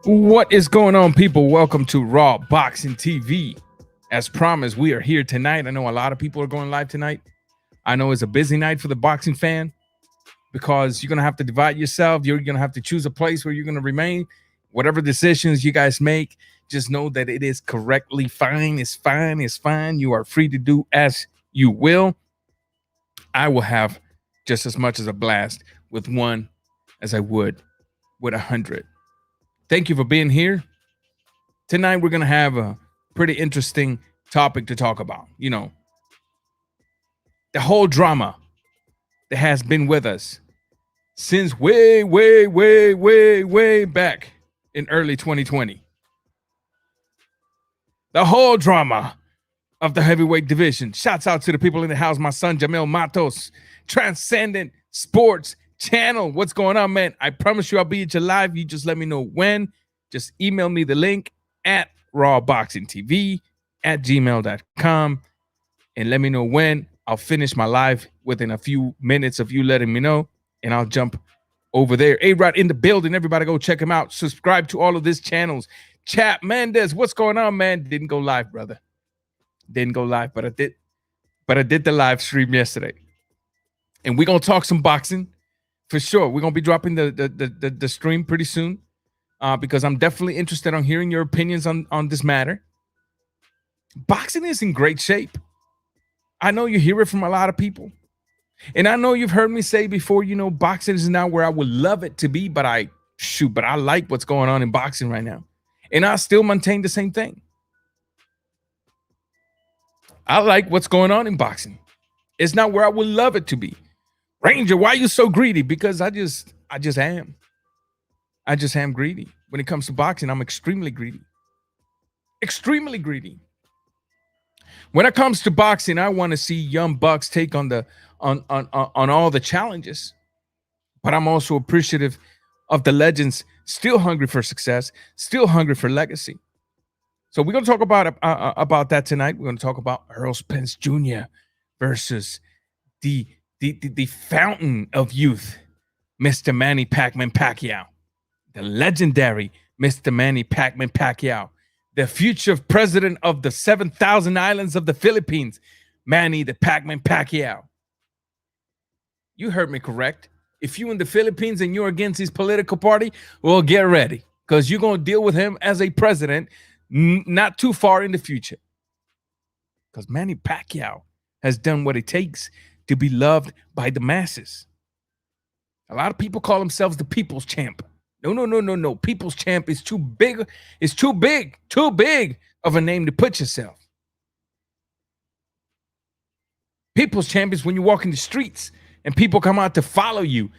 What is going on, people? Welcome to Raw Boxing TV. As promised, we are here tonight. I know a lot of people are going live tonight. I know it's a busy night for the boxing fan because you're going to have to divide yourself. You're going to have to choose a place where you're going to remain. Whatever decisions you guys make, just know that it is correctly fine. It's fine. It's fine. You are free to do as you will. I will have just as much as a blast with one as I would with 100. Thank you for being here. Tonight, we're going to have a pretty interesting topic to talk about. You know, the whole drama that has been with us since way back in early 2020. The whole drama of the heavyweight division. Shouts out to the people in the house. My son, Jamil Matos, Transcendent Sports Channel. What's going on, man? I promise you I'll be at your live. You just let me know when. Just email me the link at rawboxingtv@gmail.com and let me know when. I'll finish my live within a few minutes of you letting me know, and I'll jump over there. A-Rod in the building. Everybody go check him out. Subscribe to all of these channels. Chap Mendez, what's going on, man? Didn't go live, brother. Didn't go live, but I did. But I did the live stream yesterday. And we're going to talk some boxing for sure. We're going to be dropping the stream pretty soon because I'm definitely interested on hearing your opinions on this matter. Boxing is in great shape. I know you hear it from a lot of people. And I know you've heard me say before, you know, boxing is not where I would love it to be, but I like what's going on in boxing right now. And I still maintain the same thing. I like what's going on in boxing. It's not where I would love it to be. Ranger, why are you so greedy? Because I just am. I just am greedy. When it comes to boxing, I'm extremely greedy. Extremely greedy. When it comes to boxing, I want to see young bucks take on all the challenges. But I'm also appreciative of the legends still hungry for success, still hungry for legacy. So we're going to talk about that tonight. We're going to talk about Errol Spence Jr. versus the fountain of youth, Mr. Manny Pacquiao, the legendary Mr. Manny Pacquiao, the future president of the 7,000 islands of the Philippines, Manny the Pacquiao. You heard me correct. If you in the Philippines and you're against his political party, well, get ready because you're going to deal with him as a president not too far in the future. Because Manny Pacquiao has done what it takes to be loved by the masses. A lot of people call themselves the people's champ. No. People's champ is too big. It's too big of a name to put yourself. People's champ is when you walk in the streets and people come out to follow you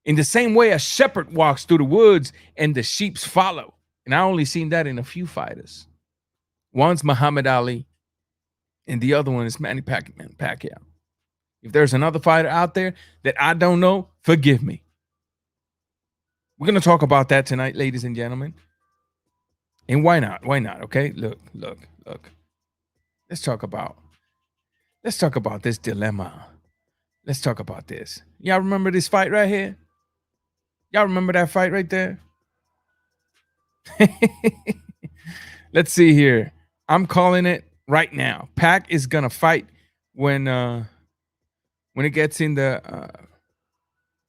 in the same way a shepherd walks through the woods and the sheep follow. And I only seen that in a few fighters. One's Muhammad Ali, and the other one is Manny Pacquiao. If there's another fighter out there that I don't know, forgive me. We're going to talk about that tonight, ladies and gentlemen. And why not? Why not? Okay, look. Let's talk about this dilemma. Let's talk about this. Y'all remember this fight right here? Y'all remember that fight right there? Let's see here. I'm calling it right now. Pac is gonna fight when it gets in the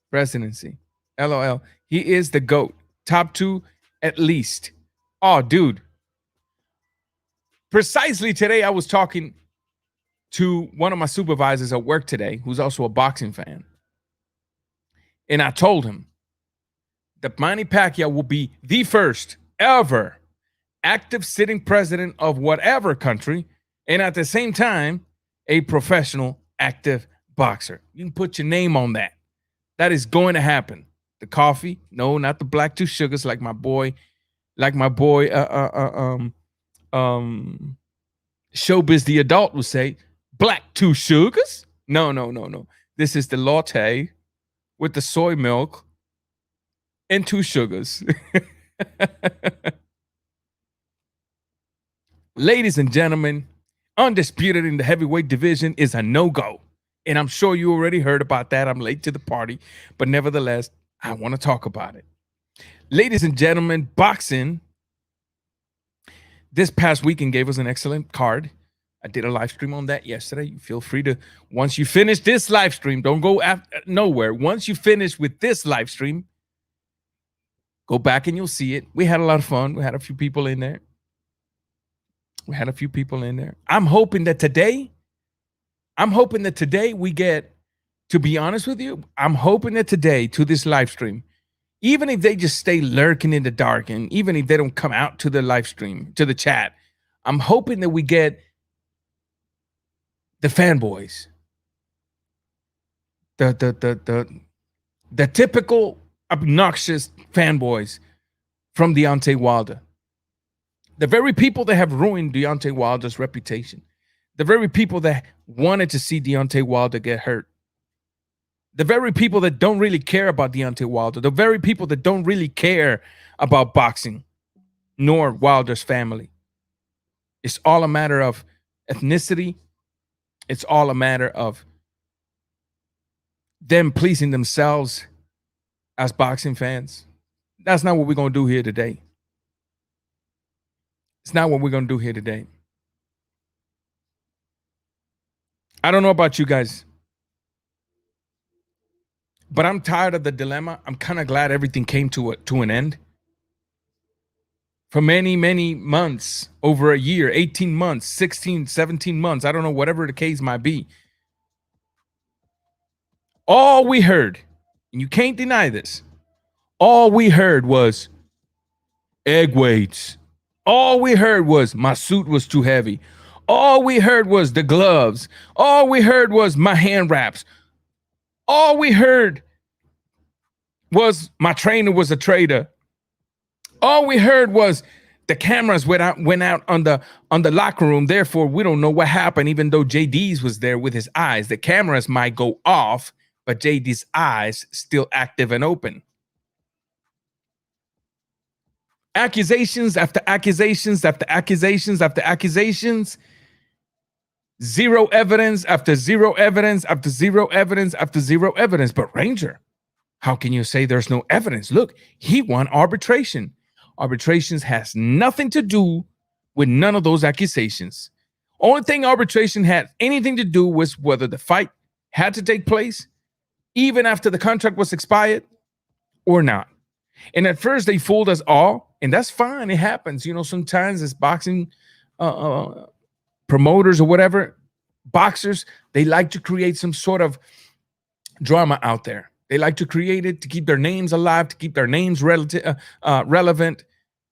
presidency. LOL. He is the GOAT. Top 2 at least. Oh, dude. Precisely today, I was talking to one of my supervisors at work today, who's also a boxing fan. And I told him that Manny Pacquiao will be the first ever active sitting president of whatever country, and at the same time, a professional active boxer. You can put your name on that. That is going to happen. The coffee, no, not the black 2 sugars, like my boy, Showbiz the adult would say, black 2 sugars? No. This is the latte with the soy milk and 2 sugars. Ladies and gentlemen, Undisputed in the heavyweight division is a no-go. And I'm sure you already heard about that. I'm late to the party. But nevertheless, I want to talk about it. Ladies and gentlemen, boxing this past weekend gave us an excellent card. I did a live stream on that yesterday. You feel free to, once you finish this live stream, don't go nowhere. Once you finish with this live stream, go back and you'll see it. We had a lot of fun. We had a few people in there. I'm hoping that today we get, to be honest with you, I'm hoping that today to this live stream, even if they just stay lurking in the dark and even if they don't come out to the live stream, to the chat, I'm hoping that we get the fanboys, the typical obnoxious fanboys from Deontay Wilder. The very people that have ruined Deontay Wilder's reputation. The very people that wanted to see Deontay Wilder get hurt. The very people that don't really care about Deontay Wilder. The very people that don't really care about boxing, nor Wilder's family. It's all a matter of ethnicity. It's all a matter of them pleasing themselves as boxing fans. That's not what we're going to do here today. It's not what we're going to do here today. I don't know about you guys, but I'm tired of the dilemma. I'm kind of glad everything came to an end. For many, many months, over a year, 18 months, 16, 17 months, I don't know, whatever the case might be. All we heard, and you can't deny this, all we heard was egg weights. All we heard was my suit was too heavy. All we heard was the gloves. All we heard was my hand wraps. All we heard was my trainer was a traitor. All we heard was the cameras went out on the locker room. Therefore, we don't know what happened, even though JD's was there with his eyes. The cameras might go off, but JD's eyes still active and open. Accusations after accusations after accusations after accusations. Zero evidence after zero evidence after zero evidence after zero evidence. But Ranger, how can you say there's no evidence? Look, he won arbitration. Arbitrations has nothing to do with none of those accusations. Only thing arbitration had anything to do was whether the fight had to take place, even after the contract was expired, or not. And at first they fooled us all, and that's fine. It happens. You know, sometimes as boxing promoters or whatever, boxers, they like to create some sort of drama out there. They like to create it to keep their names alive, to keep their names relevant.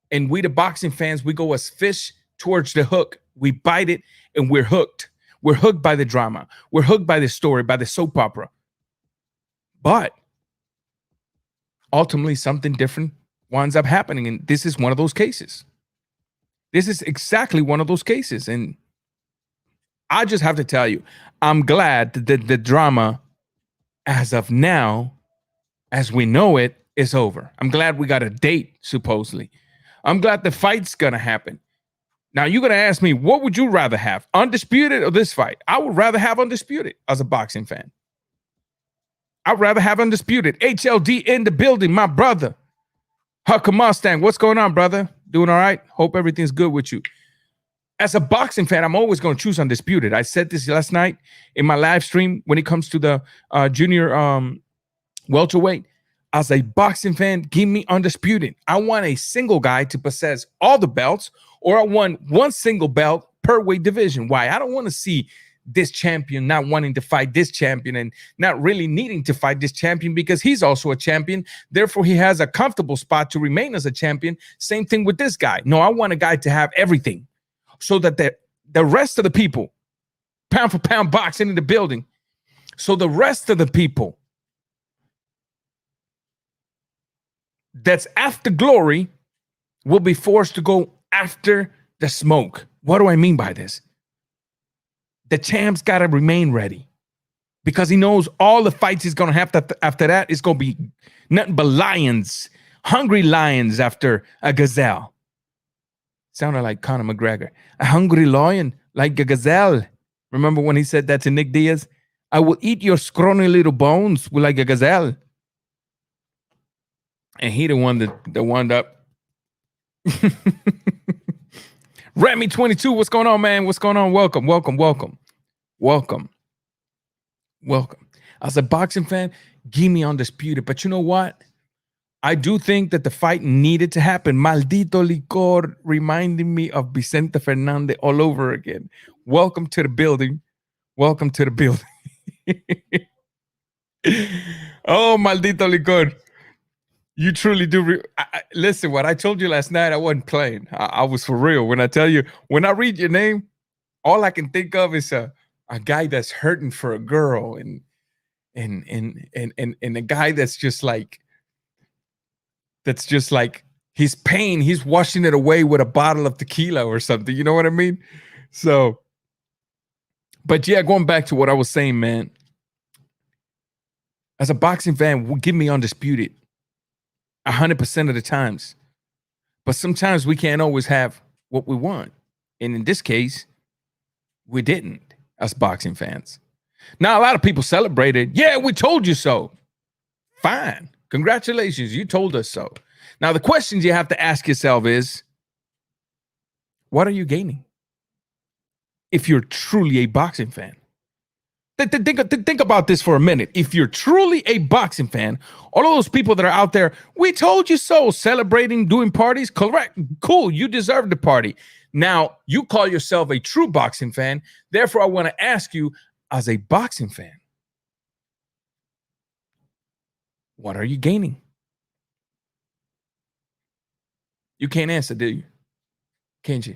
And we, the boxing fans, we go as fish towards the hook. We bite it and we're hooked. We're hooked by the drama. We're hooked by the story, by the soap opera. But ultimately, something different winds up happening. And this is one of those cases. This is exactly one of those cases. And I just have to tell you, I'm glad that the drama, as of now, as we know it, is over. I'm glad we got a date, supposedly. I'm glad the fight's going to happen. Now, you're going to ask me, what would you rather have, Undisputed or this fight? I would rather have Undisputed as a boxing fan. I'd rather have Undisputed. HLD in the building, my brother. Hucker Mustang, what's going on, brother? Doing all right? Hope everything's good with you. As a boxing fan, I'm always going to choose Undisputed. I said this last night in my live stream when it comes to the junior welterweight. As a boxing fan, give me Undisputed. I want a single guy to possess all the belts, or I want one single belt per weight division. Why? I don't want to see this champion not wanting to fight this champion and not really needing to fight this champion because he's also a champion. Therefore, he has a comfortable spot to remain as a champion. Same thing with this guy. No, I want a guy to have everything so that the rest of the people, pound for pound boxing in the building, so the rest of the people that's after glory will be forced to go after the smoke. What do I mean by this? The champ's got to remain ready because he knows all the fights he's going to have after that is going to be nothing but lions, hungry lions after a gazelle. Sounded like Conor McGregor. A hungry lion like a gazelle. Remember when he said that to Nick Diaz? I will eat your scrawny little bones like a gazelle. And he the one that wound up. Remy 22, what's going on, man? What's going on? Welcome. As a boxing fan, give me Undisputed. But you know what? I do think that the fight needed to happen. Maldito licor reminding me of Vicente Fernandez all over again. Welcome to the building. Oh, maldito licor. You truly do. Listen, what I told you last night, I wasn't playing. I was for real. When I tell you, when I read your name, all I can think of is a guy that's hurting for a girl and a guy that's just like his pain, he's washing it away with a bottle of tequila or something. You know what I mean? So, but yeah, going back to what I was saying, man. As a boxing fan, give me Undisputed 100% of the times. But sometimes we can't always have what we want. And in this case, we didn't, as boxing fans. Now, a lot of people celebrated. Yeah, we told you so. Fine. Congratulations. You told us so. Now, the questions you have to ask yourself is, what are you gaining? If you're truly a boxing fan. Think about this for a minute. If you're truly a boxing fan, all of those people that are out there, we told you so, celebrating, doing parties, correct, cool, you deserve the party. Now, you call yourself a true boxing fan. Therefore, I want to ask you, as a boxing fan, what are you gaining? You can't answer, do you? Can't you?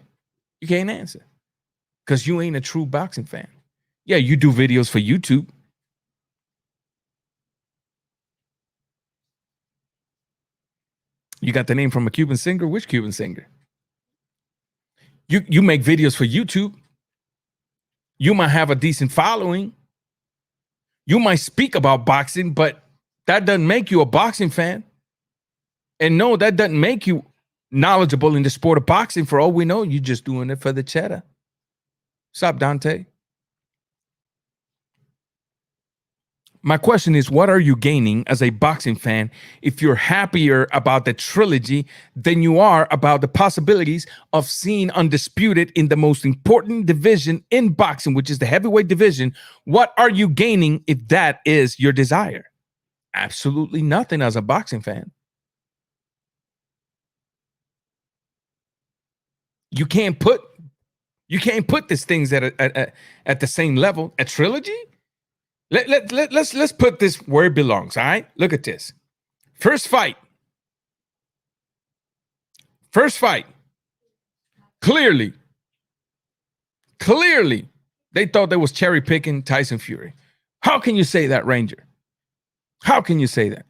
You can't answer because you ain't a true boxing fan. Yeah, you do videos for YouTube. You got the name from a Cuban singer? Which Cuban singer? You make videos for YouTube. You might have a decent following. You might speak about boxing, but that doesn't make you a boxing fan. And no, that doesn't make you knowledgeable in the sport of boxing. For all we know, you're just doing it for the cheddar. What's up, Dante? My question is, what are you gaining as a boxing fan if you're happier about the trilogy than you are about the possibilities of seeing Undisputed in the most important division in boxing, which is the heavyweight division? What are you gaining if that is your desire? Absolutely nothing as a boxing fan. You can't put these things at the same level. A trilogy? Let's put this where it belongs. All right, look at this. First fight. Clearly, they thought they was cherry picking Tyson Fury. How can you say that, Ranger? How can you say that?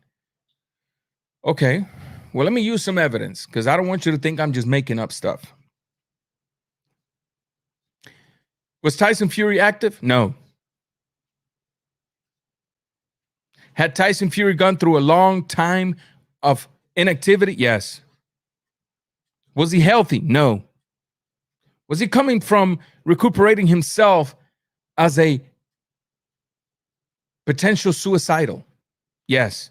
Okay, well, let me use some evidence because I don't want you to think I'm just making up stuff. Was Tyson Fury active? No. Had Tyson Fury gone through a long time of inactivity? Yes. Was he healthy? No. Was he coming from recuperating himself as a potential suicidal? Yes.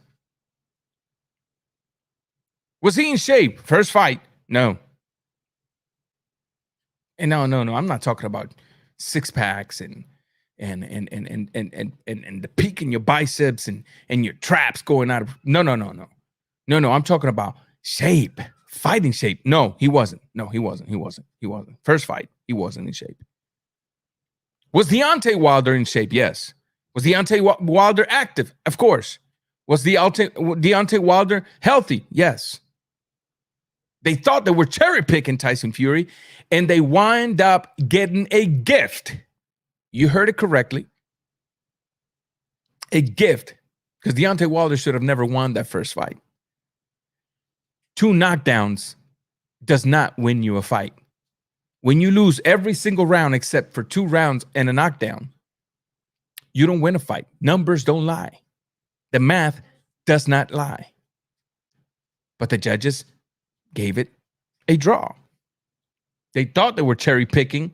Was he in shape? First fight? No. And no, I'm not talking about six packs and the peak in your biceps and your traps going out of no. I'm talking about shape, fighting shape. No, he wasn't. First fight, he wasn't in shape. Was Deontay Wilder in shape? Yes. Was Deontay Wilder active? Of course. Was Deontay Wilder healthy? Yes. They thought they were cherry picking Tyson Fury, and they wind up getting a gift. You heard it correctly. A gift. Because Deontay Wilder should have never won that first fight. 2 knockdowns does not win you a fight. When you lose every single round except for 2 rounds and a knockdown, you don't win a fight. Numbers don't lie. The math does not lie. But the judges gave it a draw. They thought they were cherry picking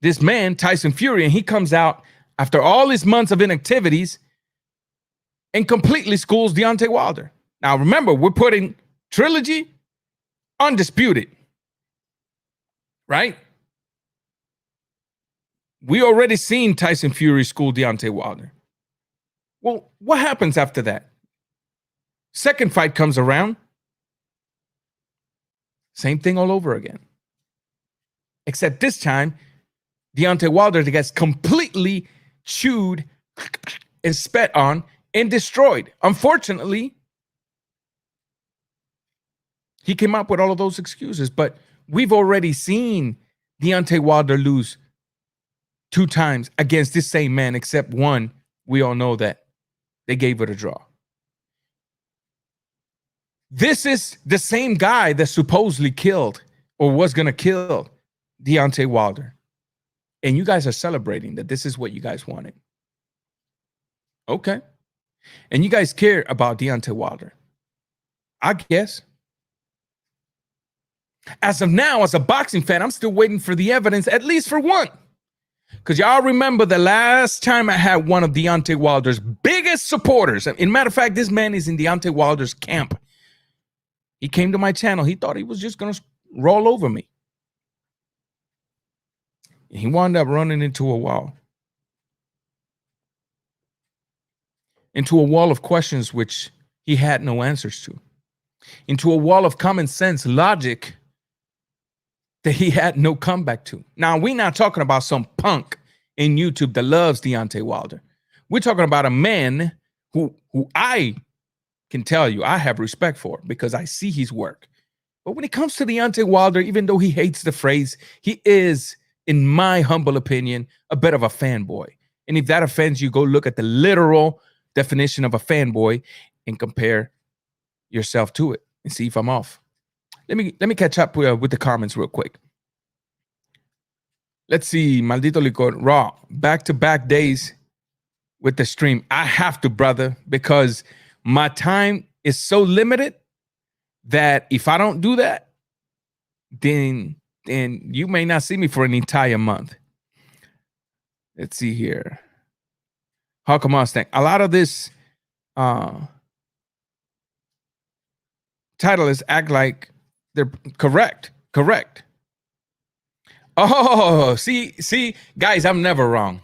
this man, Tyson Fury, and he comes out after all these months of inactivities and completely schools Deontay Wilder. Now, remember, we're putting Trilogy, Undisputed, right? We already seen Tyson Fury school Deontay Wilder. Well, what happens after that? Second fight comes around. Same thing all over again. Except this time, Deontay Wilder gets completely chewed and spat on and destroyed. Unfortunately, he came up with all of those excuses, but we've already seen Deontay Wilder lose 2 times against this same man, except one, we all know that they gave it a draw. This is the same guy that supposedly killed or was going to kill Deontay Wilder. And you guys are celebrating that this is what you guys wanted. Okay. And you guys care about Deontay Wilder. I guess. As of now, as a boxing fan, I'm still waiting for the evidence, at least for one. Because y'all remember the last time I had one of Deontay Wilder's biggest supporters. In matter of fact, this man is in Deontay Wilder's camp. He came to my channel. He thought he was just going to roll over me. He wound up running into a wall. Into a wall of questions which he had no answers to. Into a wall of common sense logic that he had no comeback to. Now, we're not talking about some punk in YouTube that loves Deontay Wilder. We're talking about a man who I can tell you I have respect for because I see his work. But when it comes to Deontay Wilder, even though he hates the phrase, he is, in my humble opinion, a bit of a fanboy. And if that offends you, go look at the literal definition of a fanboy and compare yourself to it and see if I'm off. Let me catch up with the comments real quick. Let's see. Maldito Licor. Raw. Back-to-back days with the stream. I have to, brother, because my time is so limited that if I don't do that, then you may not see me for an entire month. Let's see here. Hawk Mustang. A lot of this title is act like they're correct. Oh, see, guys, I'm never wrong.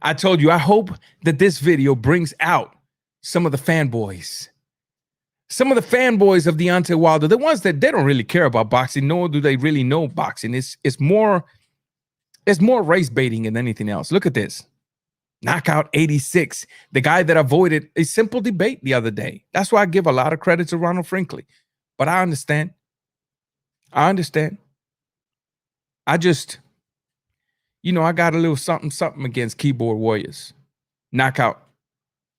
I told you, I hope that this video brings out some of the fanboys. Some of the fanboys of Deontay Wilder, the ones that they don't really care about boxing, nor do they really know boxing. It's more race baiting than anything else. Look at this. Knockout 86. The guy that avoided a simple debate the other day. That's why I give a lot of credit to Ronald Franklin. But I understand. I just, I got a little something against keyboard warriors. Knockout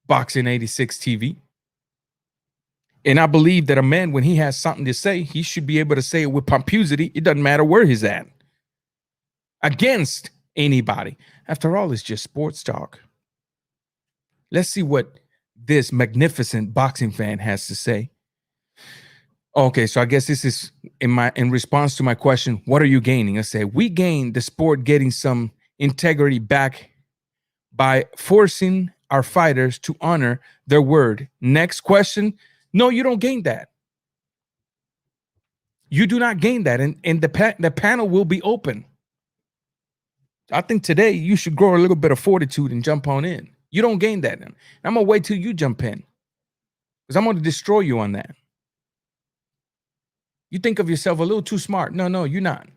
Boxing 86 TV. And I believe that a man, when he has something to say, he should be able to say it with pomposity. It doesn't matter where he's at. Against anybody. After all, it's just sports talk. Let's see what this magnificent boxing fan has to say. Okay, so I guess this is in response to my question, what are you gaining? I say, we gain the sport getting some integrity back by forcing our fighters to honor their word. Next question. No, you don't gain that. You do not gain that. And the panel will be open. I think today you should grow a little bit of fortitude and jump on in. You don't gain that. I'm going to wait till you jump in. Because I'm going to destroy you on that. You think of yourself a little too smart. No, you're not.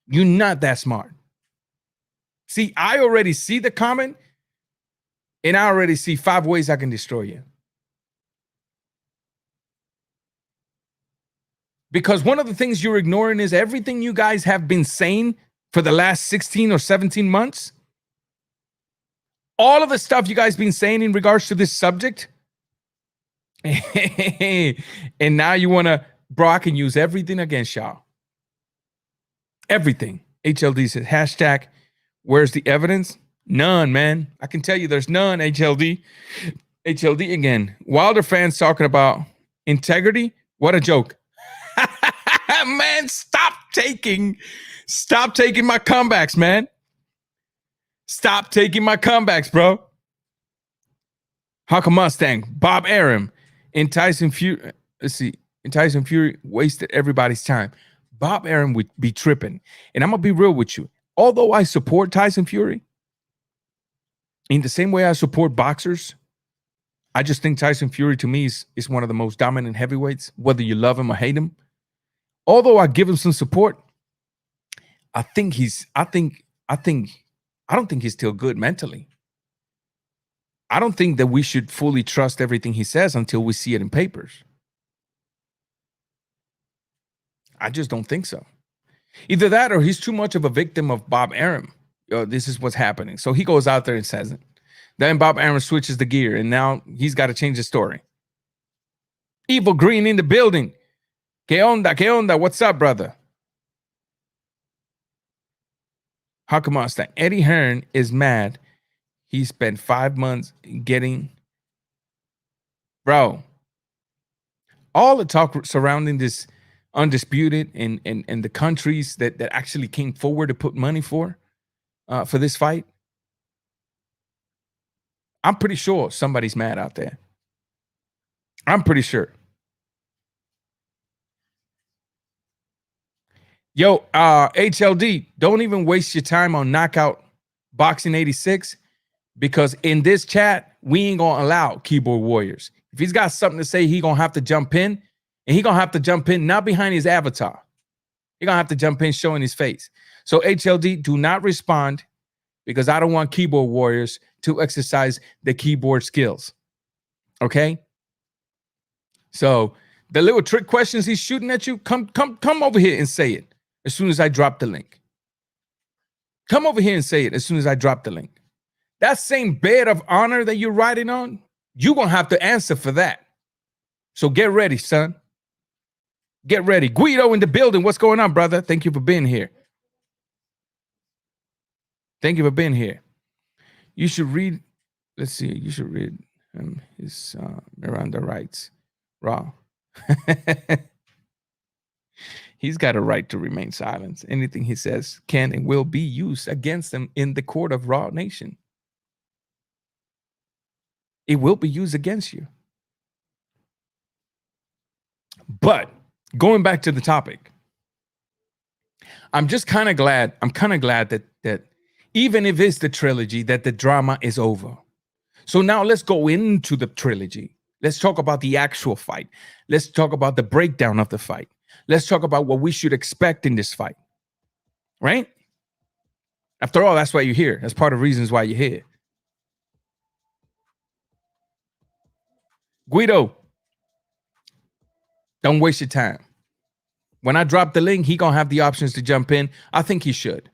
You're not that smart. See, I already see the comment. And I already see 5 ways I can destroy you. Because one of the things you're ignoring is everything you guys have been saying for the last 16 or 17 months. All of the stuff you guys been saying in regards to this subject. And now you want to, bro, I can use everything against y'all. Everything. HLD says, hashtag, where's the evidence? None, man. I can tell you there's none, HLD. HLD again. Wilder fans talking about integrity. What a joke. Man, stop taking my comebacks, man. Stop taking my comebacks, bro. Hawk Mustang, Bob Arum. And Tyson Fury, let's see, and Tyson Fury wasted everybody's time. Bob Arum would be tripping. And I'm gonna be real with you. Although I support Tyson Fury, in the same way I support boxers, I just think Tyson Fury to me is one of the most dominant heavyweights, whether you love him or hate him. Although I give him some support, I don't think he's still good mentally. I don't think that we should fully trust everything he says until we see it in papers. I just don't think so. Either that or he's too much of a victim of Bob Arum. This is what's happening. So he goes out there and says it. Then Bob Arum switches the gear, and now he's got to change the story. Evil Green in the building. Que onda, que onda? What's up, brother? How come on, Stan? Eddie Hearn is mad. He spent 5 months getting... Bro, all the talk surrounding this Undisputed and the countries that actually came forward to put money for this fight, I'm pretty sure somebody's mad out there. I'm pretty sure. Yo, HLD, don't even waste your time on Knockout Boxing 86, because in this chat, we ain't gonna allow keyboard warriors. If he's got something to say, he gonna have to jump in, and he gonna have to jump in not behind his avatar. He gonna have to jump in showing his face. So HLD, do not respond, because I don't want keyboard warriors to exercise the keyboard skills. Okay? So the little trick questions he's shooting at you, come over here and say it as soon as I drop the link. Come over here and say it as soon as I drop the link. That same bed of honor that you're riding on, you're going to have to answer for that. So get ready, son. Get ready. Guido in the building. What's going on, brother? Thank you for being here. Thank you for being here. You should read, let's see, you should read his Miranda rights. Raw. He's got a right to remain silent. Anything he says can and will be used against him in the court of Raw Nation. It will be used against you. But going back to the topic, I'm just kind of glad. I'm kind of glad that even if it's the trilogy, that the drama is over. So now let's go into the trilogy. Let's talk about the actual fight. Let's talk about the breakdown of the fight. Let's talk about what we should expect in this fight. Right? After all, that's why you're here. That's part of the reasons why you're here. Guido, don't waste your time. When I drop the link, he gonna have the options to jump in. I think he should.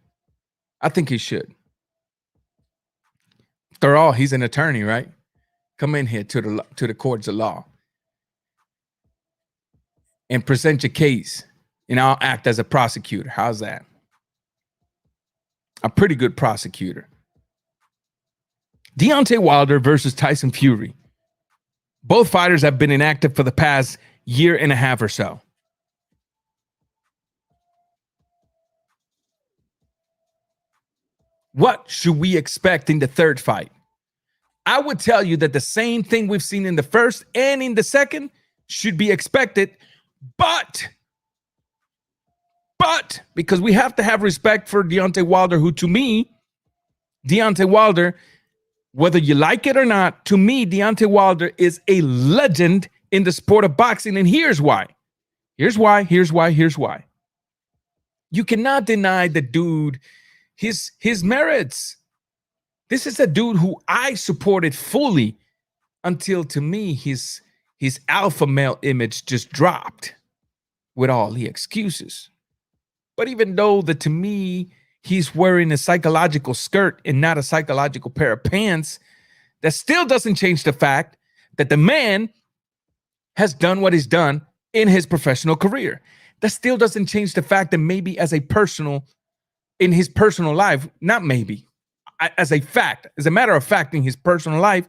After all, he's an attorney, right? Come in here to the courts of law and present your case, and I'll act as a prosecutor. How's that? A pretty good prosecutor. Deontay Wilder versus Tyson Fury. Both fighters have been inactive for the past year and a half or so. What should we expect in the third fight? I would tell you that the same thing we've seen in the first and in the second should be expected, but because we have to have respect for Deontay Wilder, who to me, Deontay Wilder, whether you like it or not, to me, Deontay Wilder is a legend in the sport of boxing, and here's why. Here's why. You cannot deny the dude his merits. This is a dude who I supported fully until, to me, his alpha male image just dropped with all the excuses. But even though that, to me, he's wearing a psychological skirt and not a psychological pair of pants, that still doesn't change the fact that the man has done what he's done in his professional career. That still doesn't change the fact that maybe in his personal life, not maybe, as a matter of fact, in his personal life,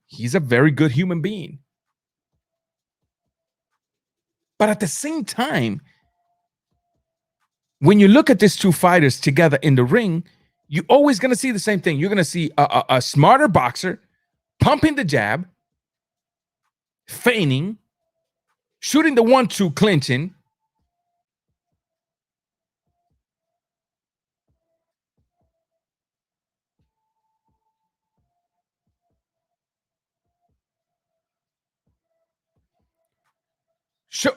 he's a very good human being. But at the same time, when you look at these two fighters together in the ring, you're always going to see the same thing. You're going to see a smarter boxer pumping the jab, feigning, shooting the 1-2, clinching.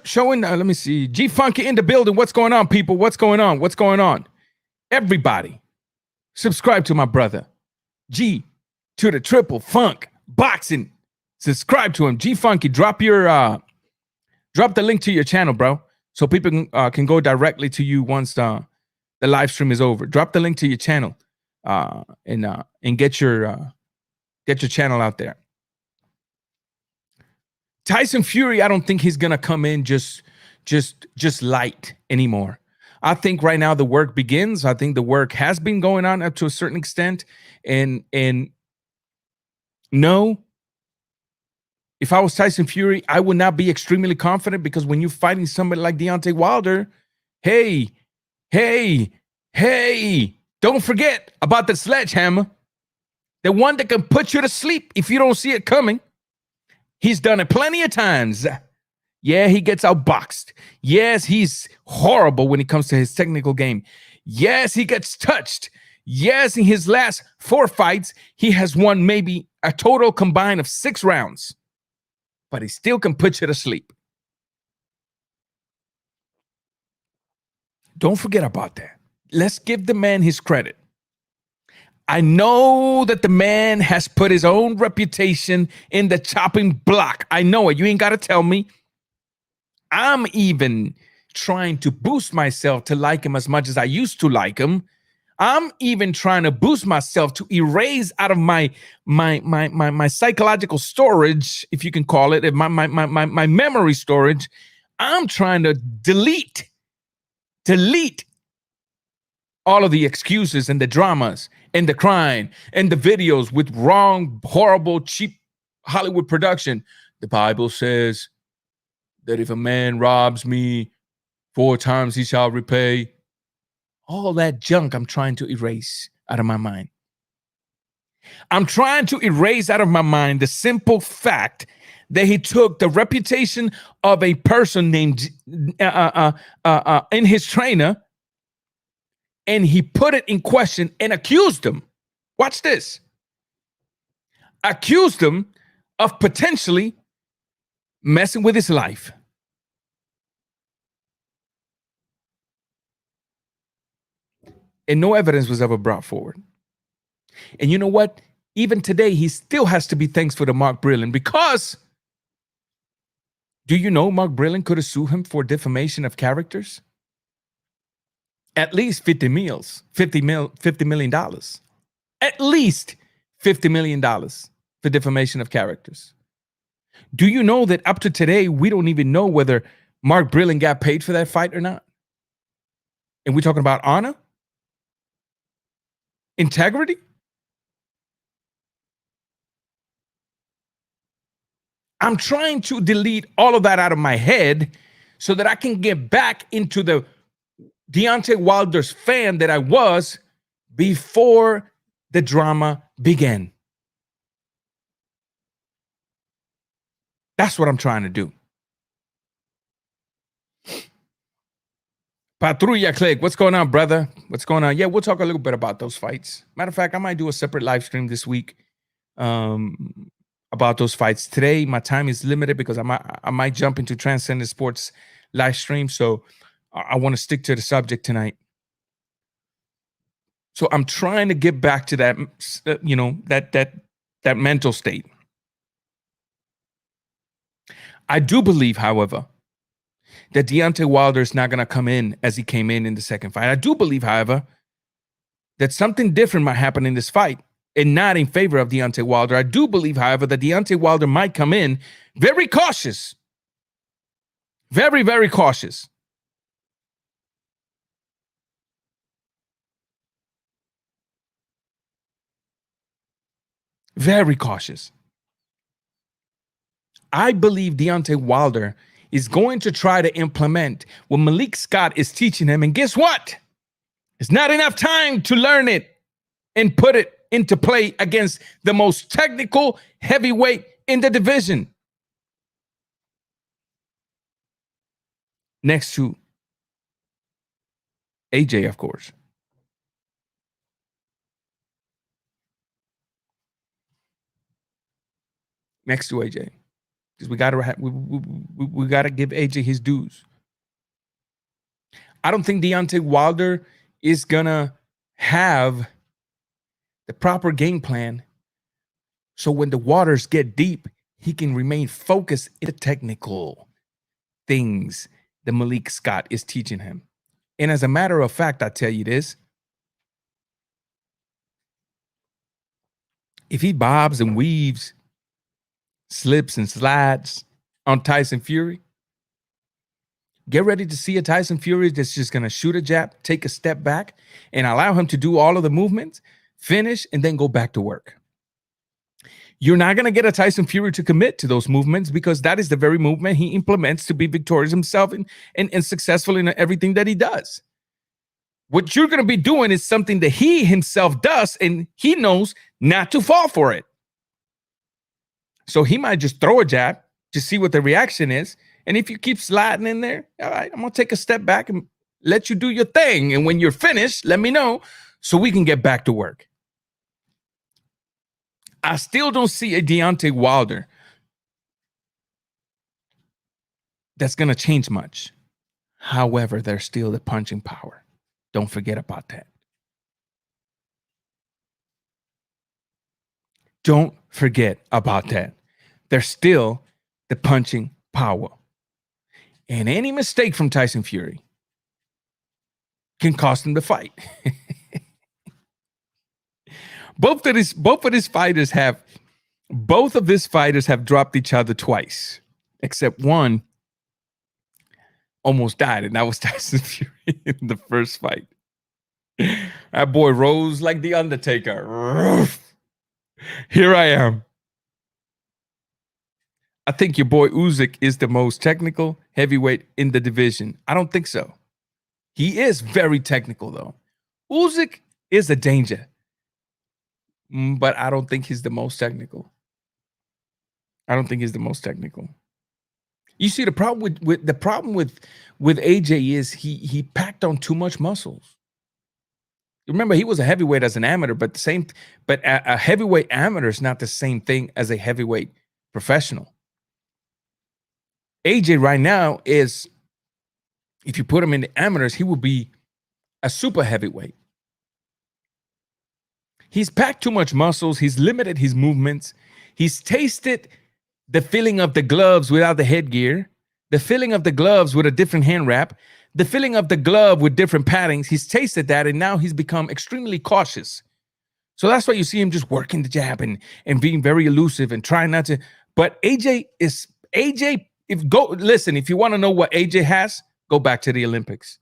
Showing, let me see, G Funky in the building. What's going on, people? What's going on? What's going on? Everybody, subscribe to my brother, G to the triple funk boxing. Subscribe to him, G Funky. Drop the link to your channel, bro, so people can go directly to you once the live stream is over. Drop the link to your channel, and get your channel out there. Tyson Fury, I don't think he's gonna come in just light anymore. I think right now the work begins. I think the work has been going on up to a certain extent. And no, if I was Tyson Fury, I would not be extremely confident, because when you're fighting somebody like Deontay Wilder, hey, don't forget about the sledgehammer, the one that can put you to sleep if you don't see it coming. He's done it plenty of times. Yeah, he gets outboxed. Yes, he's horrible when it comes to his technical game. Yes, he gets touched. Yes, in his last 4 fights, he has won maybe a total combined of 6 rounds. But he still can put you to sleep. Don't forget about that. Let's give the man his credit. I know that the man has put his own reputation in the chopping block. I know it. You ain't got to tell me. I'm even trying to boost myself to like him as much as I used to like him. I'm even trying to boost myself to erase out of my psychological storage, if you can call it, my memory storage. I'm trying to delete all of the excuses and the dramas and the crying and the videos with wrong, horrible, cheap Hollywood production. The Bible says that if a man robs me 4 times, he shall repay. All that junk I'm trying to erase out of my mind. I'm trying to erase out of my mind the simple fact that he took the reputation of a person named in his trainer, and he put it in question and accused him. Watch this. Accused him of potentially messing with his life. And no evidence was ever brought forward. And you know what? Even today, he still has to be thankful to Mark Brillen, because do you know Mark Brillen could have sued him for defamation of characters? At least $50 million. At least $50 million for defamation of characters. Do you know that up to today, we don't even know whether Mark Brillen got paid for that fight or not? And we're talking about honor? Integrity? I'm trying to delete all of that out of my head so that I can get back into the Deontay Wilder's fan that I was before the drama began. That's what I'm trying to do. Patrulla Click, what's going on, brother? What's going on? Yeah, we'll talk a little bit about those fights. Matter of fact, I might do a separate live stream this week about those fights. Today, my time is limited because I might jump into Transcendent Sports live stream, so I want to stick to the subject tonight. So I'm trying to get back to that, that mental state. I do believe, however, that Deontay Wilder is not going to come in as he came in the second fight. I do believe, however, that something different might happen in this fight and not in favor of Deontay Wilder. I do believe, however, that Deontay Wilder might come in very cautious. Very, very cautious. Very cautious. I believe Deontay Wilder is going to try to implement what Malik Scott is teaching him. And guess what? It's not enough time to learn it and put it into play against the most technical heavyweight in the division. next to AJ, of course. Next to AJ, because we gotta give AJ his dues. I don't think Deontay Wilder is gonna have the proper game plan, so when the waters get deep, he can remain focused in the technical things that Malik Scott is teaching him. And as a matter of fact, I tell you this, if he bobs and weaves, slips and slides on Tyson Fury, get ready to see a Tyson Fury that's just going to shoot a jab, take a step back, and allow him to do all of the movements, finish, and then go back to work. You're not going to get a Tyson Fury to commit to those movements because that is the very movement he implements to be victorious himself and successful in everything that he does. What you're going to be doing is something that he himself does, and he knows not to fall for it. So he might just throw a jab to see what the reaction is. And if you keep sliding in there, all right, I'm going to take a step back and let you do your thing. And when you're finished, let me know so we can get back to work. I still don't see a Deontay Wilder that's going to change much. However, there's still the punching power. Don't forget about that. Don't forget about that. There's still the punching power. And any mistake from Tyson Fury can cost him the fight. Both of his fighters have dropped each other twice, except one almost died, and that was Tyson Fury in the first fight. That boy rose like the Undertaker. Here I am. I think your boy Usyk is the most technical heavyweight in the division. I don't think so. He is very technical, though. Usyk is a danger, but I don't think he's the most technical. You see, the problem with AJ is he packed on too much muscles. Remember, he was a heavyweight as an amateur, but a heavyweight amateur is not the same thing as a heavyweight professional. AJ right now is, if you put him in the amateurs, he will be a super heavyweight. He's packed too much muscles. He's limited his movements. He's tasted the feeling of the gloves without the headgear, the feeling of the gloves with a different hand wrap, the feeling of the glove with different paddings. He's tasted that, and now he's become extremely cautious. So that's why you see him just working the jab and being very elusive and trying not to. But AJ, if you want to know what AJ has, go back to the Olympics.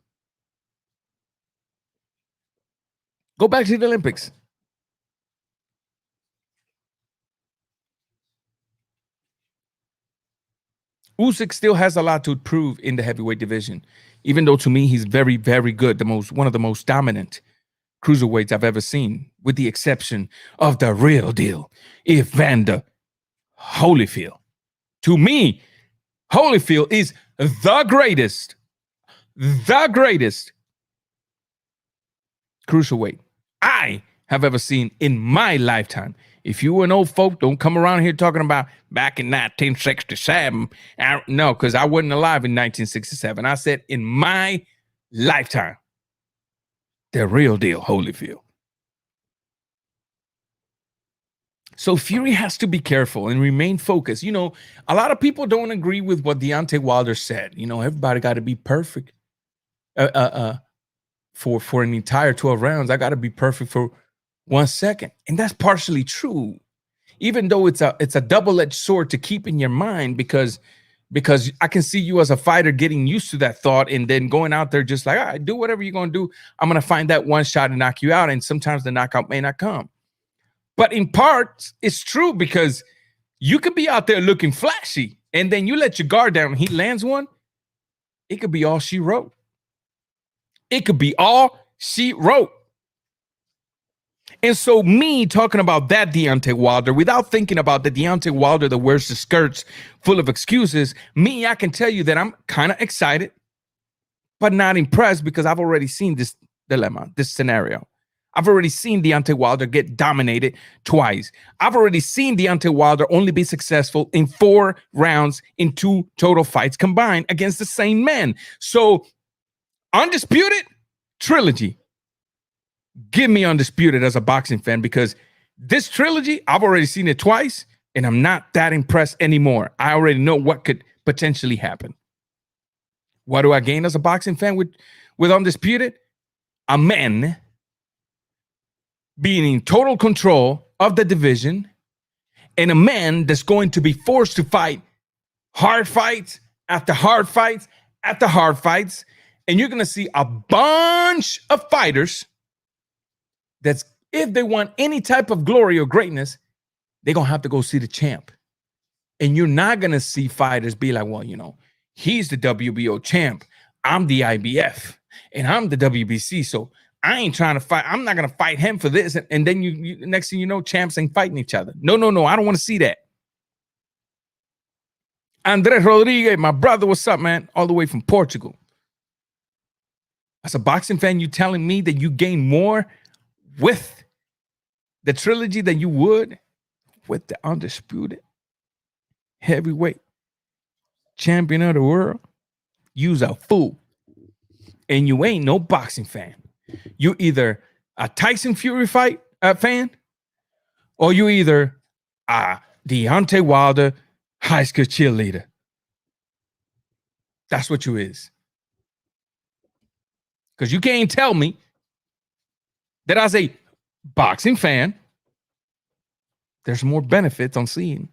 Go back to the Olympics. Usyk still has a lot to prove in the heavyweight division, even though to me he's very, very good. One of the most dominant cruiserweights I've ever seen, with the exception of the real deal, Evander Holyfield. To me, Holyfield is the greatest cruiserweight I have ever seen in my lifetime. If you an old folk, don't come around here talking about back in 1967. No, because I wasn't alive in 1967. I said in my lifetime, the real deal, Holyfield. So Fury has to be careful and remain focused. You know, a lot of people don't agree with what Deontay Wilder said. You know, everybody got to be perfect for an entire 12 rounds. I got to be perfect for 1 second. And that's partially true, even though it's a double-edged sword to keep in your mind, because I can see you as a fighter getting used to that thought and then going out there just like, all right, do whatever you're going to do. I'm going to find that one shot and knock you out. And sometimes the knockout may not come. But in part, it's true, because you could be out there looking flashy and then you let your guard down and he lands one. It could be all she wrote. It could be all she wrote. And so me talking about that Deontay Wilder without thinking about the Deontay Wilder that wears the skirts full of excuses, I can tell you that I'm kind of excited but not impressed because I've already seen this dilemma, this scenario. I've already seen Deontay Wilder get dominated twice. I've already seen Deontay Wilder only be successful in 4 rounds in 2 total fights combined against the same man. So, Undisputed, Trilogy. Give me Undisputed as a boxing fan because this trilogy, I've already seen it twice and I'm not that impressed anymore. I already know what could potentially happen. What do I gain as a boxing fan with Undisputed? A man being in total control of the division and a man that's going to be forced to fight hard fights after hard fights after hard fights. And you're going to see a bunch of fighters that's, if they want any type of glory or greatness, they're going to have to go see the champ. And you're not going to see fighters be like, well, you know, he's the WBO champ. I'm the IBF and I'm the WBC. So I ain't trying to fight. I'm not going to fight him for this. And then you next thing you know, champs ain't fighting each other. No. I don't want to see that. Andres Rodriguez, my brother, what's up, man? All the way from Portugal. As a boxing fan, you telling me that you gain more with the trilogy than you would with the Undisputed heavyweight champion of the world? You's a fool. And you ain't no boxing fan. You either a Tyson Fury fight fan, or you either a Deontay Wilder high school cheerleader. That's what you is. Because you can't tell me that as a boxing fan, there's more benefits on seeing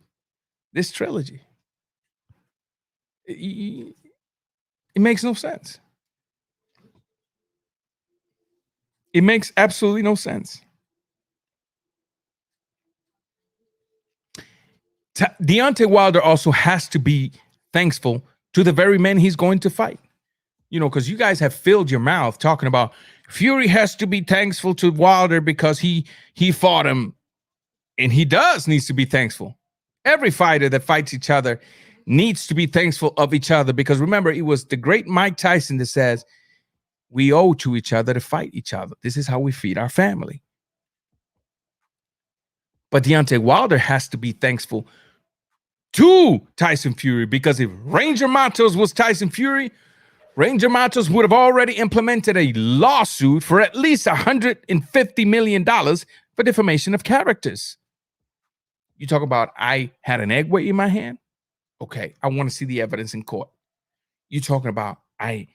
this trilogy. It makes no sense. It makes absolutely no sense. Deontay Wilder also has to be thankful to the very men he's going to fight. You know, because you guys have filled your mouth talking about Fury has to be thankful to Wilder because he fought him. And he needs to be thankful. Every fighter that fights each other needs to be thankful of each other because remember, it was the great Mike Tyson that says, we owe to each other to fight each other. This is how we feed our family. But Deontay Wilder has to be thankful to Tyson Fury because if Ranger Matos was Tyson Fury, Ranger Matos would have already implemented a lawsuit for at least $150 million for defamation of characters. You talk about I had an egg weight in my hand? Okay, I want to see the evidence in court. You talking about I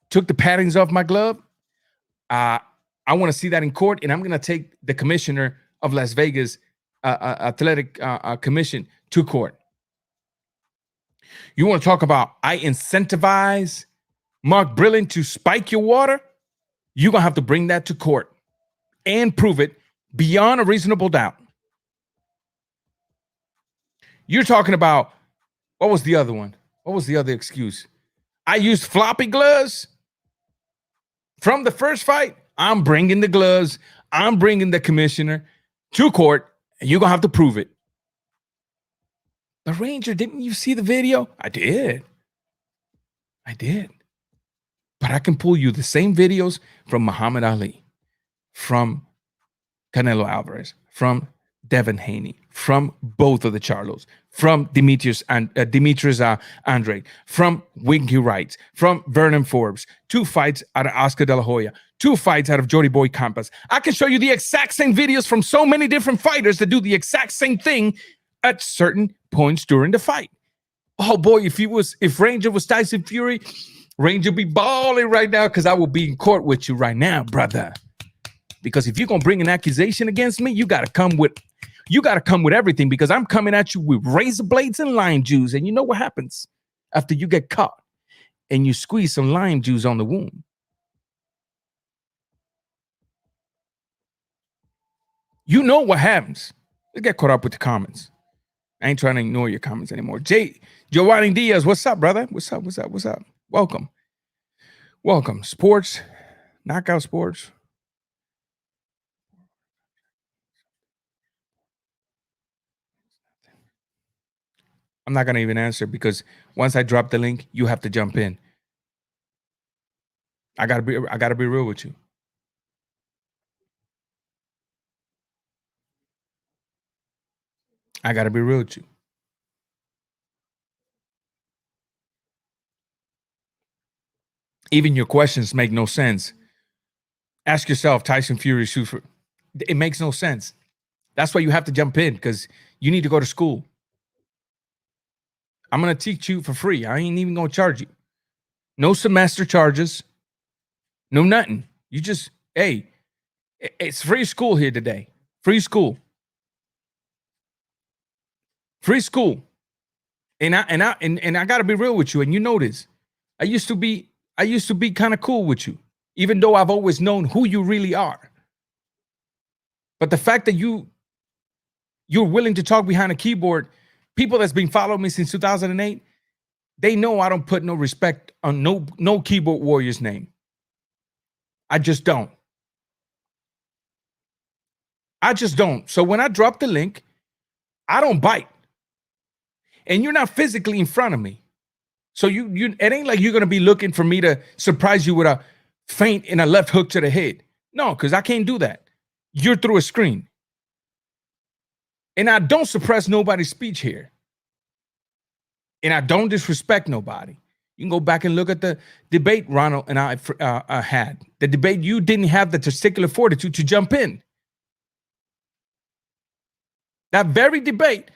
took the paddings off my glove? I want to see that in court, and I'm going to take the commissioner of Las Vegas Athletic Commission to court. You want to talk about I incentivize Mark Brilliant to spike your water? You're going to have to bring that to court and prove it beyond a reasonable doubt. You're talking about, what was the other one? What was the other excuse? I used floppy gloves from the first fight. I'm bringing the gloves. I'm bringing the commissioner to court, and you're going to have to prove it. But Ranger, didn't you see the video? I did. But I can pull you the same videos from Muhammad Ali, from Canelo Alvarez, from Devin Haney, from both of the Charlos, from Demetrius Andrade, from Winky Wright, from Vernon Forbes, 2 fights out of Oscar De La Hoya, 2 fights out of Jody Boy Campas. I can show you the exact same videos from so many different fighters that do the exact same thing at certain points during the fight. Oh boy, if Ranger was Tyson Fury, Ranger be balling right now because I will be in court with you right now, brother. Because if you're gonna bring an accusation against me, you gotta come with everything because I'm coming at you with razor blades and lime juice. And you know what happens after you get caught and you squeeze some lime juice on the wound? You know what happens. Let's get caught up with the comments. I ain't trying to ignore your comments anymore. Giovanni Diaz, what's up, brother? What's up? Welcome. Sports, Knockout Sports. I'm not going to even answer because once I drop the link, you have to jump in. I gotta be real with you. I gotta be real with you. Even your questions make no sense. Ask yourself, Tyson Fury shoots for. It makes no sense. That's why you have to jump in because you need to go to school. I'm gonna teach you for free. I ain't even gonna charge you. No semester charges. No nothing. You just hey, it's free school here today. Free school. Free school. And I gotta be real with you, and you know this. I used to be kind of cool with you, even though I've always known who you really are. But the fact that you're willing to talk behind a keyboard, people that's been following me since 2008, they know I don't put no respect on no keyboard warrior's name. I just don't. I just don't. So when I drop the link, I don't bite. And you're not physically in front of me. So you it ain't like you're gonna be looking for me to surprise you with a feint and a left hook to the head. No, because I can't do that. You're through a screen. And I don't suppress nobody's speech here. And I don't disrespect nobody. You can go back and look at the debate Ronald and I had. The debate, you didn't have the testicular fortitude to jump in. That very debate,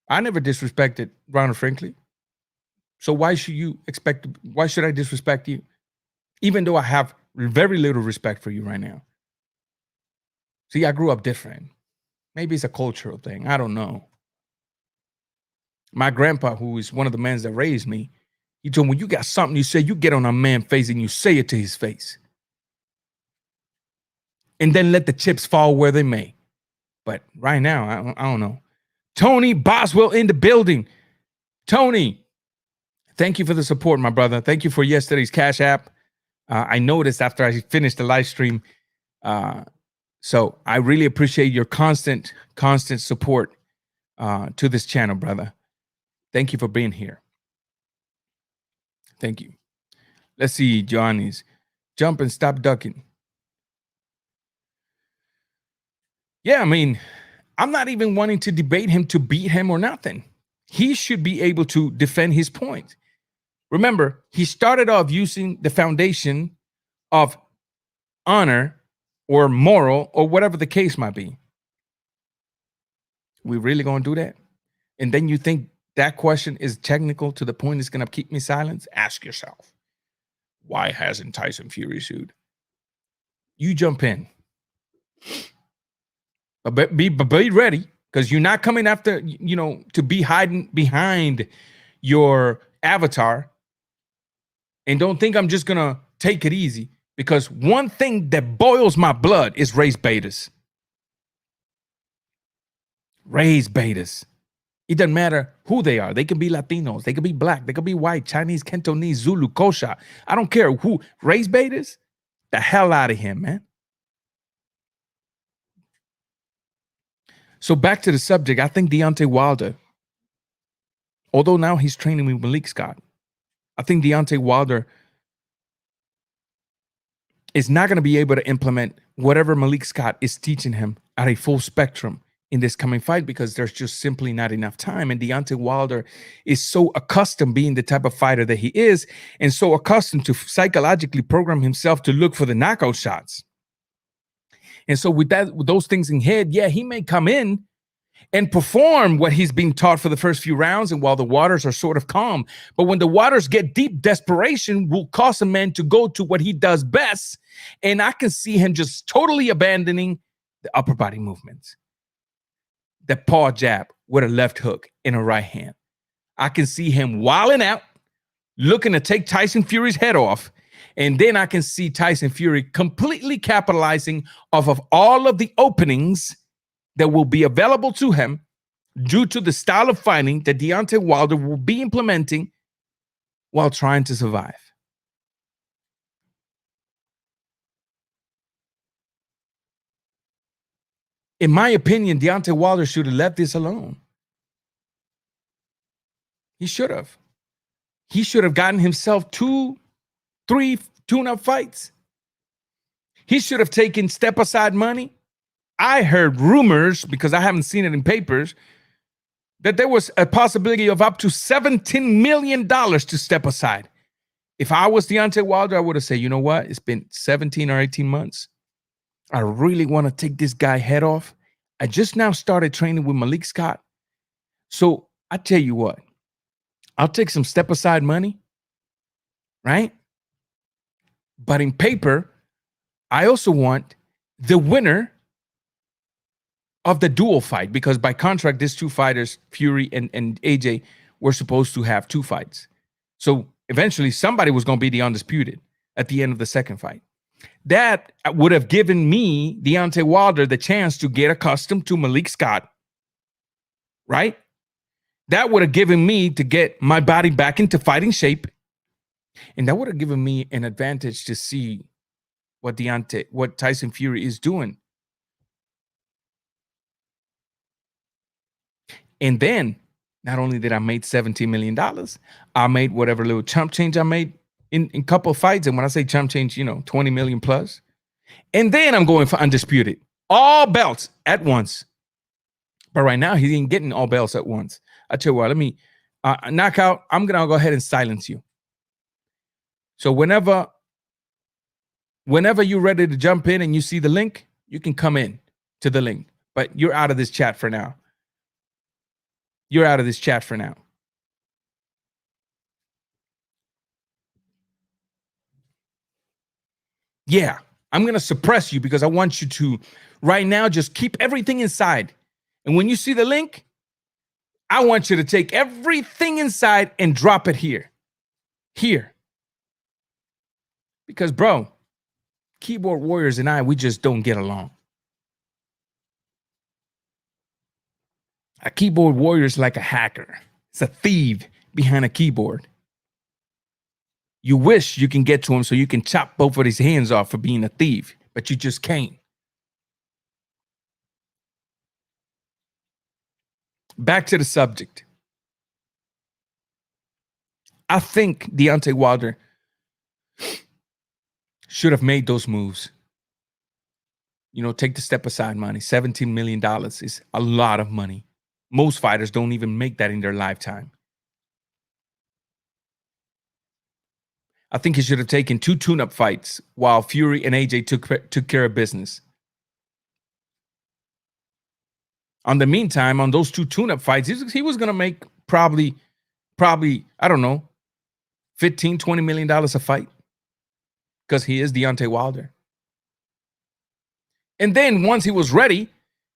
I never disrespected Ronald Franklin. So why should I disrespect you? Even though I have very little respect for you right now. See, I grew up different. Maybe it's a cultural thing. I don't know. My grandpa, who is one of the men that raised me, he told me, when you got something you say, you get on a man's face and you say it to his face. And then let the chips fall where they may. But right now, I don't know. Tony Boswell in the building. Tony, thank you for the support, my brother. Thank you for yesterday's Cash App. I noticed after I finished the live stream. So I really appreciate your constant support to this channel, brother. Thank you for being here. Thank you. Let's see, Johnny's. Jump and stop ducking. Yeah, I mean, I'm not even wanting to debate him to beat him or nothing. He should be able to defend his point. Remember, he started off using the foundation of honor or moral or whatever the case might be. We really gonna do that? And then you think that question is technical to the point it's gonna keep me silent? Ask yourself, why hasn't Tyson Fury sued? You jump in. But be ready, because you're not coming after, to be hiding behind your avatar. And don't think I'm just gonna take it easy, because one thing that boils my blood is race betas. Race betas. It doesn't matter who they are. They can be Latinos. They can be black. They can be white, Chinese, Cantonese, Zulu, Kosha. I don't care who. Race betas? The hell out of him, man. So back to the subject. I think Deontay Wilder, although now he's training with Malik Scott, I think Deontay Wilder is not going to be able to implement whatever Malik Scott is teaching him at a full spectrum in this coming fight, because there's just simply not enough time. And Deontay Wilder is so accustomed being the type of fighter that he is, and so accustomed to psychologically program himself to look for the knockout shots. And so with those things in head, yeah, he may come in and perform what he's being taught for the first few rounds, and while the waters are sort of calm. But when the waters get deep, desperation will cause a man to go to what he does best. And I can see him just totally abandoning the upper body movements. The paw jab with a left hook in a right hand. I can see him wilding out, looking to take Tyson Fury's head off. And then I can see Tyson Fury completely capitalizing off of all of the openings that will be available to him due to the style of fighting that Deontay Wilder will be implementing while trying to survive. In my opinion, Deontay Wilder should have left this alone. He should have. He should have gotten himself 2, 3 tune-up fights. He should have taken step-aside money. I heard rumors, because I haven't seen it in papers, that there was a possibility of up to $17 million to step aside. If I was Deontay Wilder, I would have said, you know what? It's been 17 or 18 months. I really want to take this guy head off. I just now started training with Malik Scott. So I tell you what, I'll take some step aside money, right? But in paper, I also want the winner of the dual fight, because by contract, these two fighters, Fury and AJ, were supposed to have two fights. So eventually somebody was going to be the Undisputed at the end of the second fight. That would have given me, Deontay Wilder, the chance to get accustomed to Malik Scott, right? That would have given me to get my body back into fighting shape. And that would have given me an advantage to see what Tyson Fury is doing. And then, not only did I make $17 million, I made whatever little chump change I made in a couple of fights. And when I say chump change, 20 million plus. And then I'm going for Undisputed. All belts at once. But right now, he ain't getting all belts at once. I tell you what, let me knock out. I'm going to go ahead and silence you. So whenever you're ready to jump in and you see the link, you can come in to the link. But you're out of this chat for now. You're out of this chat for now. Yeah, I'm going to suppress you because I want you to, right now, just keep everything inside. And when you see the link, I want you to take everything inside and drop it here. Here. Because, bro, keyboard warriors and I, we just don't get along. A keyboard warrior is like a hacker. It's a thief behind a keyboard. You wish you can get to him so you can chop both of his hands off for being a thief, but you just can't. Back to the subject. I think Deontay Wilder should have made those moves. Take the step aside money. $17 million is a lot of money. Most fighters don't even make that in their lifetime. I think he should have taken 2 tune-up fights while Fury and AJ took care of business. On the meantime, on those 2 tune-up fights, he was going to make probably, I don't know, $15, $20 million a fight, because he is Deontay Wilder. And then once he was ready,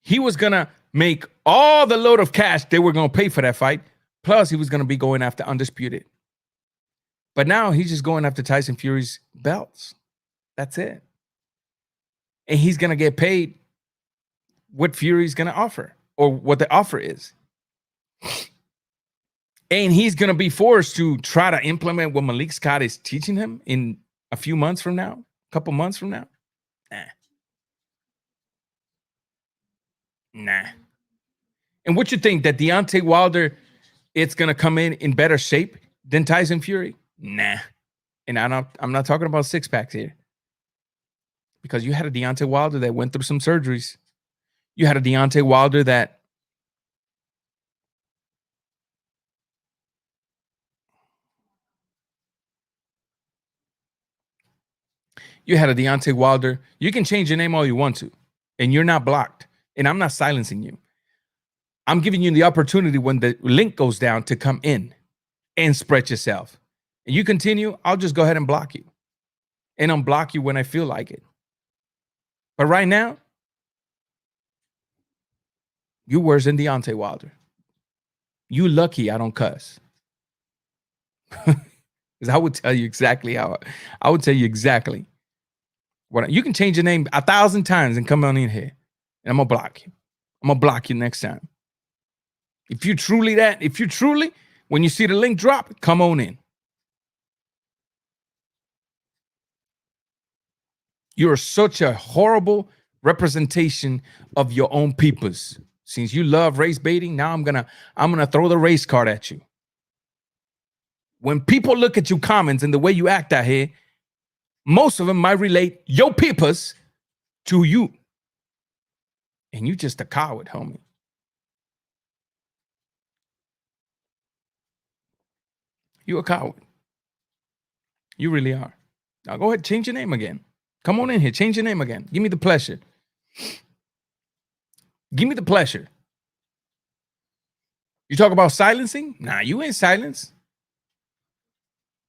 he was going to make all the load of cash they were going to pay for that fight. Plus, he was going to be going after Undisputed. But now he's just going after Tyson Fury's belts. That's it. And he's going to get paid what Fury's going to offer, or what the offer is. And he's going to be forced to try to implement what Malik Scott is teaching him in a few months from now, a couple months from now. Nah. And what you think, that Deontay Wilder, it's going to come in better shape than Tyson Fury? Nah. And I'm not talking about six packs here. Because you had a Deontay Wilder that went through some surgeries. You had a Deontay Wilder that you can change your name all you want to, and you're not blocked. And I'm not silencing you. I'm giving you the opportunity when the link goes down to come in and spread yourself. And you continue, I'll just go ahead and block you. And unblock you when I feel like it. But right now, you're worse than Deontay Wilder. You lucky I don't cuss. Because I would tell you exactly what you can change your name 1,000 times and come on in here. And I'm going to block you. I'm going to block you next time. If you truly, when you see the link drop, come on in. You're such a horrible representation of your own peoples. Since you love race baiting, now I'm gonna throw the race card at you. When people look at your comments and the way you act out here, Most of them might relate your peepers to you. And you just a coward, homie. You a coward. You really are. Now go ahead, change your name again. Come on in here, change your name again. Give me the pleasure. Give me the pleasure. You talk about silencing? Nah, you ain't silenced.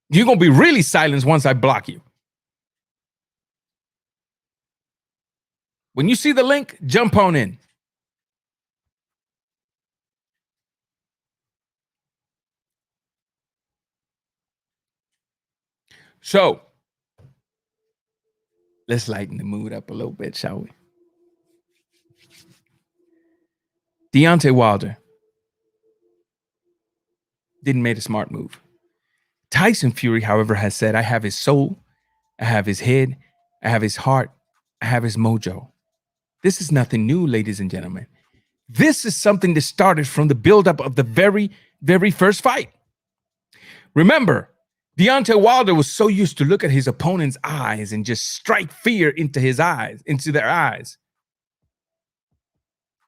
You're going to be really silenced once I block you. When you see the link, jump on in. So, let's lighten the mood up a little bit, shall we? Deontay Wilder didn't make a smart move. Tyson Fury, however, has said, I have his soul, I have his head, I have his heart, I have his mojo. This is nothing new, ladies and gentlemen. This is something that started from the buildup of the very, very first fight. Remember, Deontay Wilder was so used to look at his opponent's eyes and just strike fear into their eyes.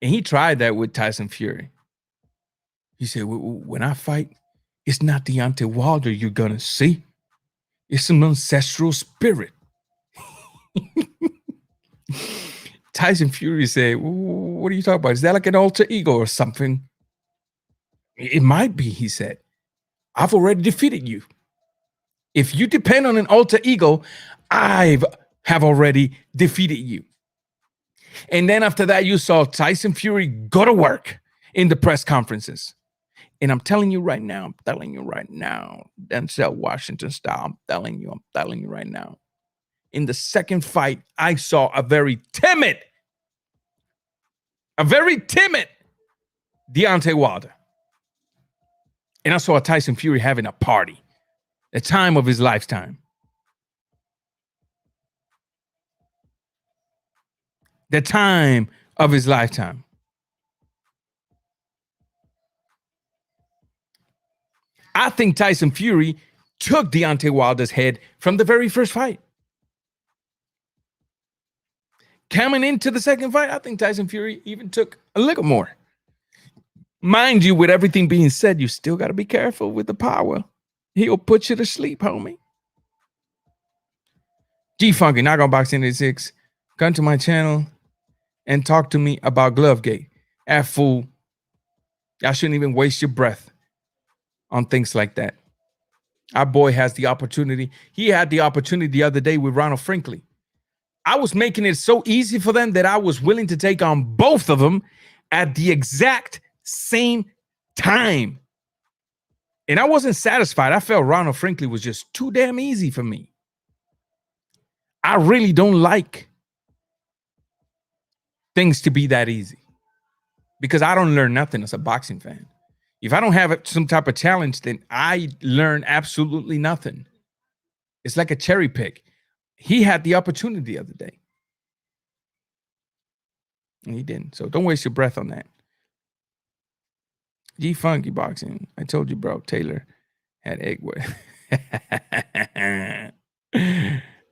And he tried that with Tyson Fury. He said, when I fight, it's not Deontay Wilder you're going to see. It's some ancestral spirit. Tyson Fury said, what are you talking about? Is that like an alter ego or something? It might be, he said. I've already defeated you. If you depend on an alter ego, I have already defeated you. And then after that, you saw Tyson Fury go to work in the press conferences. And I'm telling you right now, Denzel Washington style, I'm telling you right now. In the second fight, I saw a very timid Deontay Wilder. And I saw a Tyson Fury having a party, the time of his lifetime. The time of his lifetime. I think Tyson Fury took Deontay Wilder's head from the very first fight. Coming into the second fight, I think Tyson Fury even took a little more. Mind you, with everything being said, you still got to be careful with the power. He'll put you to sleep, homie. G-Funky, Knock on Boxing 86. Come to my channel and talk to me about Glovegate. Fool. Y'all shouldn't even waste your breath on things like that. Our boy has the opportunity. He had the opportunity the other day with Ronald Franklin. I was making it so easy for them that I was willing to take on both of them at the exact same time. And I wasn't satisfied. I felt Ronald Franklin was just too damn easy for me. I really don't like things to be that easy because I don't learn nothing as a boxing fan. If I don't have some type of challenge, then I learn absolutely nothing. It's like a cherry pick. He had the opportunity the other day. And he didn't. So don't waste your breath on that. G-Funky Boxing. I told you, bro. Taylor had egg weight.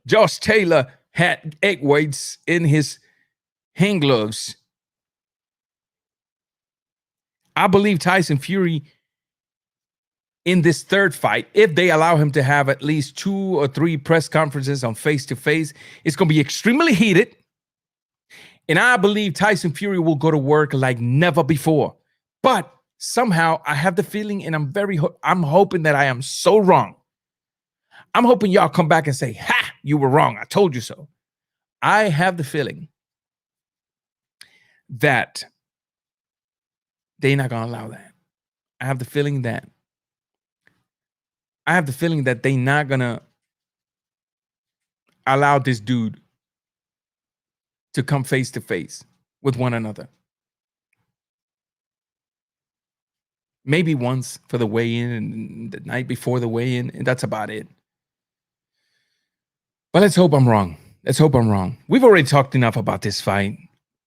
Josh Taylor had egg weights in his hand gloves. I believe Tyson Fury in this third fight, if they allow him to have at least 2 or 3 press conferences on face-to-face, it's going to be extremely heated. And I believe Tyson Fury will go to work like never before. But somehow I have the feeling, and I'm hoping that I am so wrong. I'm hoping y'all come back and say, ha, you were wrong. I told you so. I have the feeling that they're not going to allow that. I have the feeling that they're not going to allow this dude to come face to face with one another. Maybe once for the weigh-in and the night before the weigh-in, and that's about it. But let's hope I'm wrong. We've already talked enough about this fight.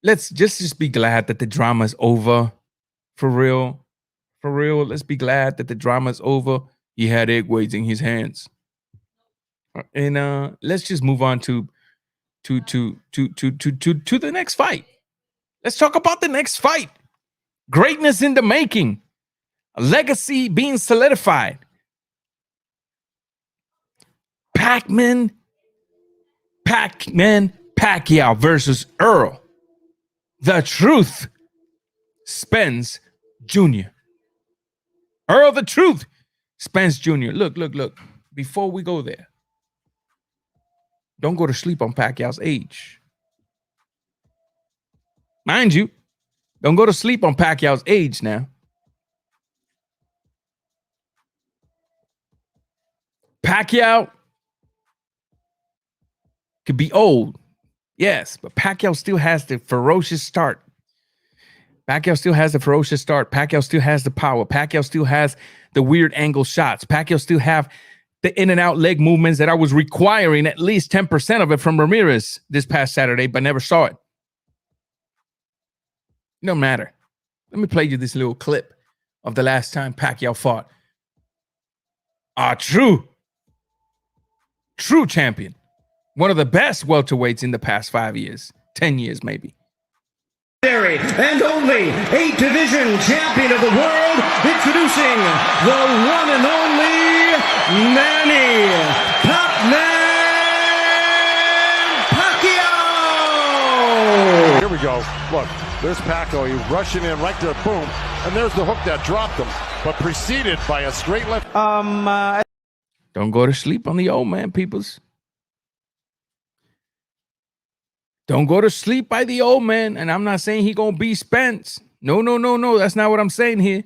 Let's just be glad that the drama's over. For real, let's be glad that the drama's over. He had egg weights in his hands. And let's just move on to the next fight. Let's talk about the next fight. Greatness in the making. A legacy being solidified. Pacquiao versus Errol. The Truth Spence Jr. Errol the Truth Spence Jr. Look. Before we go there, don't go to sleep on Pacquiao's age. Mind you, don't go to sleep on Pacquiao's age now. Pacquiao could be old, yes, but Pacquiao still has the ferocious start. Pacquiao still has the ferocious start. Pacquiao still has the power. Pacquiao still has the weird angle shots. Pacquiao still have the in and out leg movements that I was requiring at least 10% of it from Ramirez this past Saturday, but never saw it. No matter. Let me play you this little clip of the last time Pacquiao fought. True champion. One of the best welterweights in the past 5 years, 10 years maybe. And only 8-division champion of the world, introducing the one and only Manny Pacquiao. Here we go. Look, there's Pacquiao. He's rushing in right there, boom, and there's the hook that dropped him, but preceded by a straight left. Don't go to sleep on the old man, peoples. Don't go to sleep by the old man. And I'm not saying he gonna be Spence. No. That's not what I'm saying here.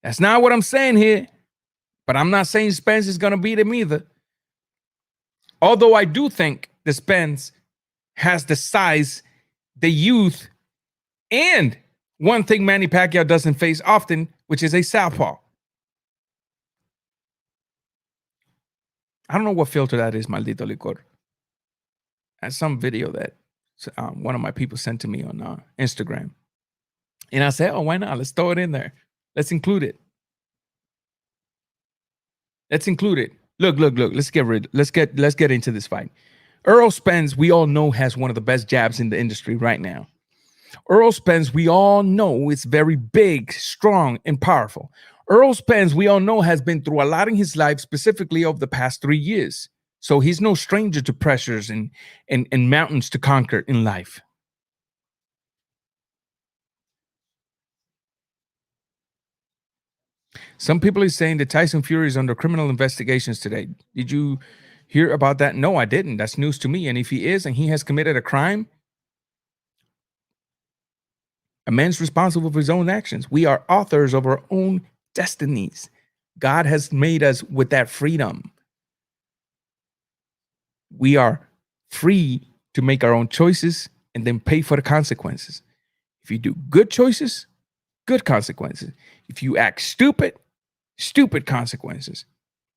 That's not what I'm saying here. But I'm not saying Spence is gonna beat him either. Although I do think the Spence has the size, the youth, and one thing Manny Pacquiao doesn't face often, which is a southpaw. I don't know what filter that is, maldito licor. That's some video that one of my people sent to me on Instagram. And I said, oh, why not? Let's throw it in there. Let's include it. Look. Let's get into this fight. Errol Spence, we all know, has one of the best jabs in the industry right now. Errol Spence, we all know, is very big, strong, and powerful. Errol Spence, we all know, has been through a lot in his life, specifically over the past 3 years. So he's no stranger to pressures and mountains to conquer in life. Some people are saying that Tyson Fury is under criminal investigations today. Did you hear about that? No, I didn't. That's news to me. And if he is and he has committed a crime, a man's responsible for his own actions. We are authors of our own destinies. God has made us with that freedom. We are free to make our own choices and then pay for the consequences. If you do good choices, good consequences. If you act stupid, stupid consequences.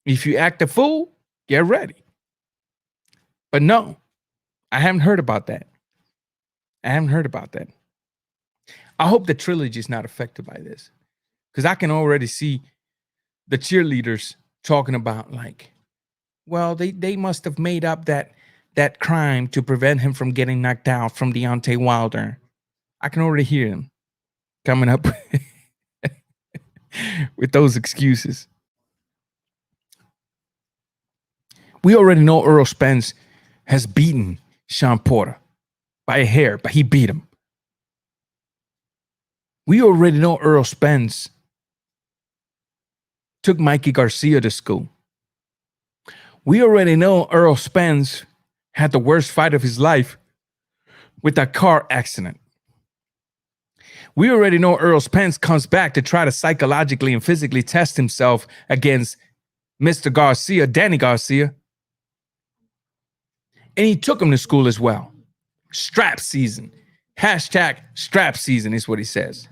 If you act a fool, get ready. But no, I haven't heard about that. I hope the Trilogy is not affected by this, because I can already see the cheerleaders talking about, like, well, they must have made up that crime to prevent him from getting knocked out from Deontay Wilder. I can already hear him coming up with those excuses. We already know Errol Spence has beaten Sean Porter by a hair, but he beat him. We already know Errol Spence took Mikey Garcia to school. We already know Errol Spence had the worst fight of his life with that car accident. We already know Errol Spence comes back to try to psychologically and physically test himself against Mr. Garcia, Danny Garcia. And he took him to school as well. Strap season. Hashtag strap season is what he says.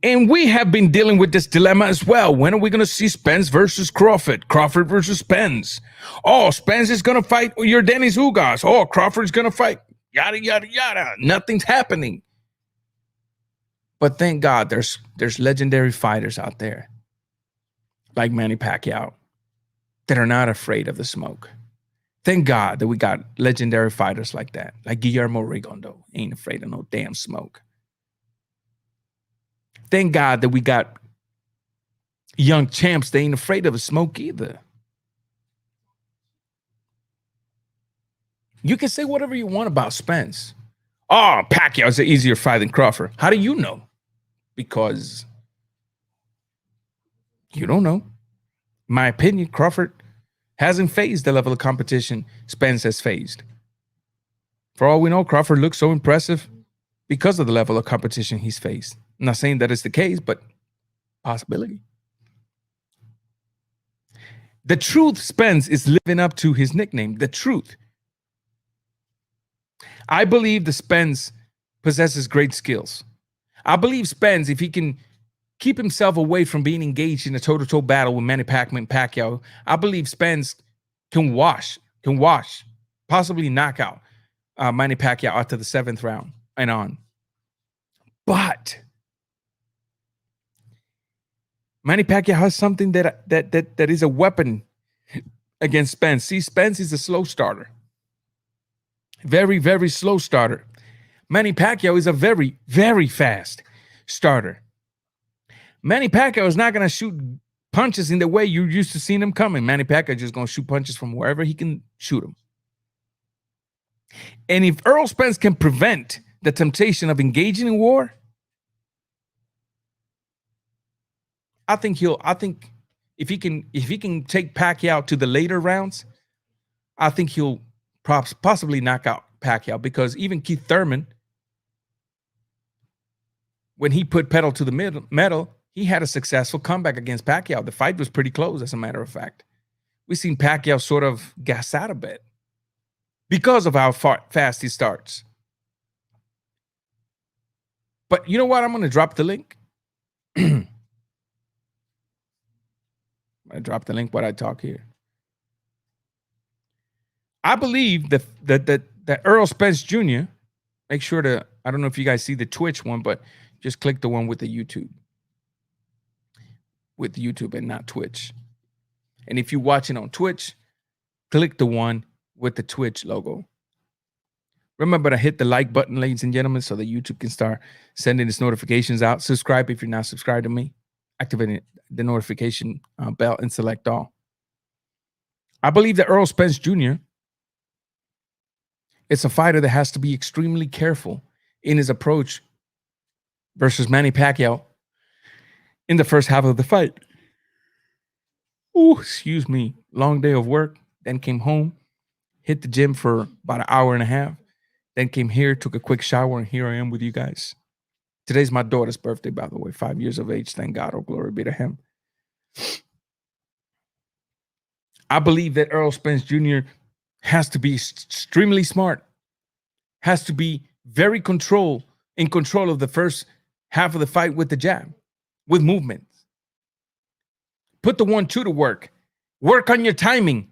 And we have been dealing with this dilemma as well. When are we going to see Spence versus Crawford? Crawford versus Spence. Oh, Spence is going to fight your Dennis Ugas. Oh, Crawford's going to fight. Yada, yada, yada. Nothing's happening. But thank God there's legendary fighters out there like Manny Pacquiao that are not afraid of the smoke. Thank God that we got legendary fighters like that, like Guillermo Rigondo, ain't afraid of no damn smoke. Thank God that we got young champs that ain't afraid of a smoke either. You can say whatever you want about Spence. Oh, Pacquiao's an easier fight than Crawford. How do you know? Because you don't know. My opinion, Crawford hasn't faced the level of competition Spence has faced. For all we know, Crawford looks so impressive because of the level of competition he's faced. I'm not saying that is the case, but possibility. The Truth Spence is living up to his nickname, The Truth. I believe the Spence possesses great skills. I believe Spence, if he can keep himself away from being engaged in a toe-to-toe battle with Manny Pacquiao, I believe Spence can wash, possibly knock out Manny Pacquiao out to the 7th round and on. But Manny Pacquiao has something that is a weapon against Spence. See, Spence is a slow starter. Very, very slow starter. Manny Pacquiao is a very, very fast starter. Manny Pacquiao is not going to shoot punches in the way you're used to seeing him coming. Manny Pacquiao is just going to shoot punches from wherever he can shoot them. And if Errol Spence can prevent the temptation of engaging in war, I think if he can take Pacquiao to the later rounds, I think he'll possibly knock out Pacquiao, because even Keith Thurman, when he put pedal to the metal, he had a successful comeback against Pacquiao. The fight was pretty close, as a matter of fact. We've seen Pacquiao sort of gas out a bit because of how fast he starts. But you know what? I'm going to drop the link. I drop the link while I talk here. I believe that Errol Spence Jr., make sure to, I don't know if you guys see the Twitch one, but just click the one with the YouTube. With YouTube and not Twitch. And if you're watching on Twitch, click the one with the Twitch logo. Remember to hit the like button, ladies and gentlemen, so that YouTube can start sending its notifications out. Subscribe if you're not subscribed to me. Activate the notification bell and select all. I believe that Errol Spence Jr., it's a fighter that has to be extremely careful in his approach versus Manny Pacquiao in the first half of the fight. Ooh, excuse me. Long day of work. Then came home, hit the gym for about an hour and a half. Then came here, took a quick shower, and here I am with you guys. Today's my daughter's birthday, by the way. 5 years of age. Thank God. Oh, glory be to him. I believe that Errol Spence Jr. has to be extremely smart, has to be very in control of the first half of the fight with the jab, with movements. Put the 1-2 to work. Work on your timing.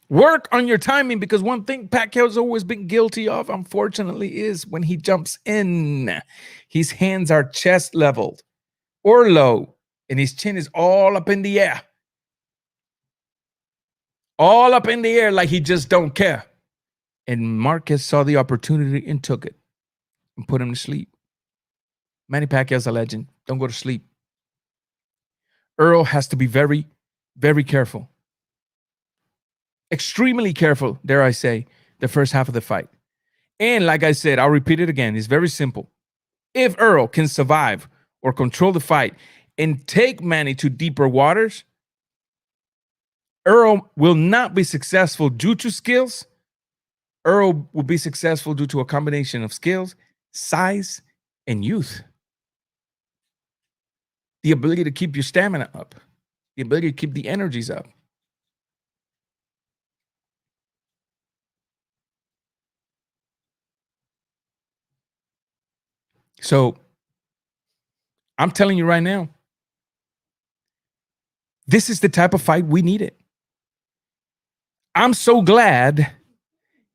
Work on your timing, because one thing Pacquiao's always been guilty of, unfortunately, is when he jumps in, his hands are chest leveled or low, and his chin is all up in the air. All up in the air like he just don't care. And Marquez saw the opportunity and took it and put him to sleep. Manny Pacquiao's a legend. Don't go to sleep. Errol has to be very, very careful. Extremely careful, dare I say, the first half of the fight. And like I said, I'll repeat it again. It's very simple. If Errol can survive or control the fight and take Manny to deeper waters, Errol will not be successful due to skills. Errol will be successful due to a combination of skills, size, and youth. The ability to keep your stamina up. The ability to keep the energies up. So, I'm telling you right now, this is the type of fight we needed. I'm so glad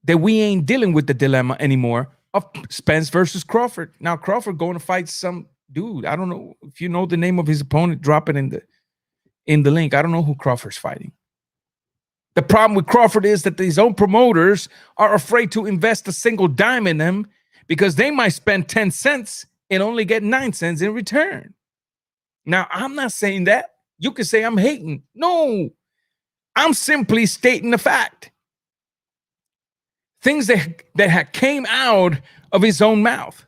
that we ain't dealing with the dilemma anymore of Spence versus Crawford. Now, Crawford going to fight some dude. I don't know if you know the name of his opponent. Drop it in the link. I don't know who Crawford's fighting. The problem with Crawford is that his own promoters are afraid to invest a single dime in him because they might spend 10 cents and only get 9 cents in return. Now, I'm not saying that. You can say I'm hating. No, I'm simply stating the fact. Things that had came out of his own mouth.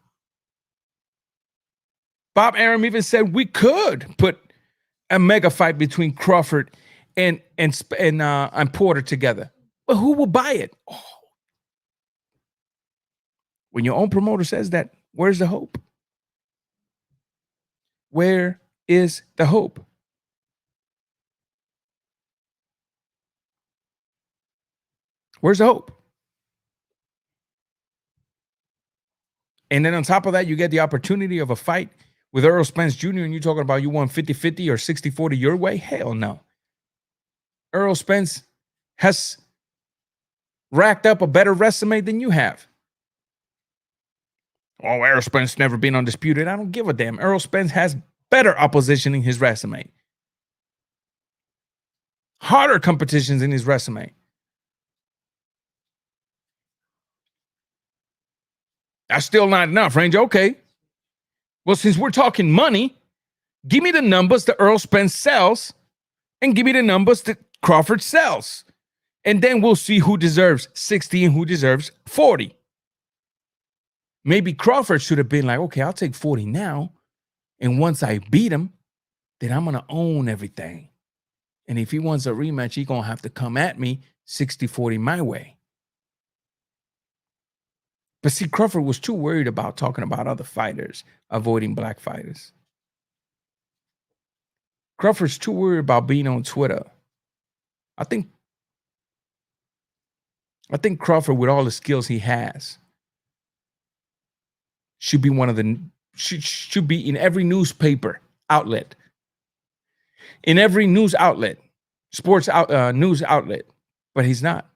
Bob Arum even said we could put a mega fight between Crawford and Porter together. But who will buy it? Oh. When your own promoter says that, where's the hope? Where is the hope? Where's the hope? And then on top of that, you get the opportunity of a fight with Errol Spence Jr. and you're talking about you won 50-50 or 60-40 your way? Hell no. Errol Spence has racked up a better resume than you have. Oh, Errol Spence never been undisputed. I don't give a damn. Errol Spence has better opposition in his resume. Harder competitions in his resume. That's still not enough, Ranger. Okay. Well, since we're talking money, give me the numbers that Errol Spence sells and give me the numbers that Crawford sells. And then we'll see who deserves 60 and who deserves 40. Maybe Crawford should have been like, okay, I'll take 40 now. And once I beat him, then I'm going to own everything. And if he wants a rematch, he's going to have to come at me 60-40 my way. But see, Crawford was too worried about talking about other fighters, avoiding black fighters. Crawford's too worried about being on Twitter. I think Crawford, with all the skills he has, should be one of the should be in every newspaper outlet, in every news outlet, sports news outlet, but he's not.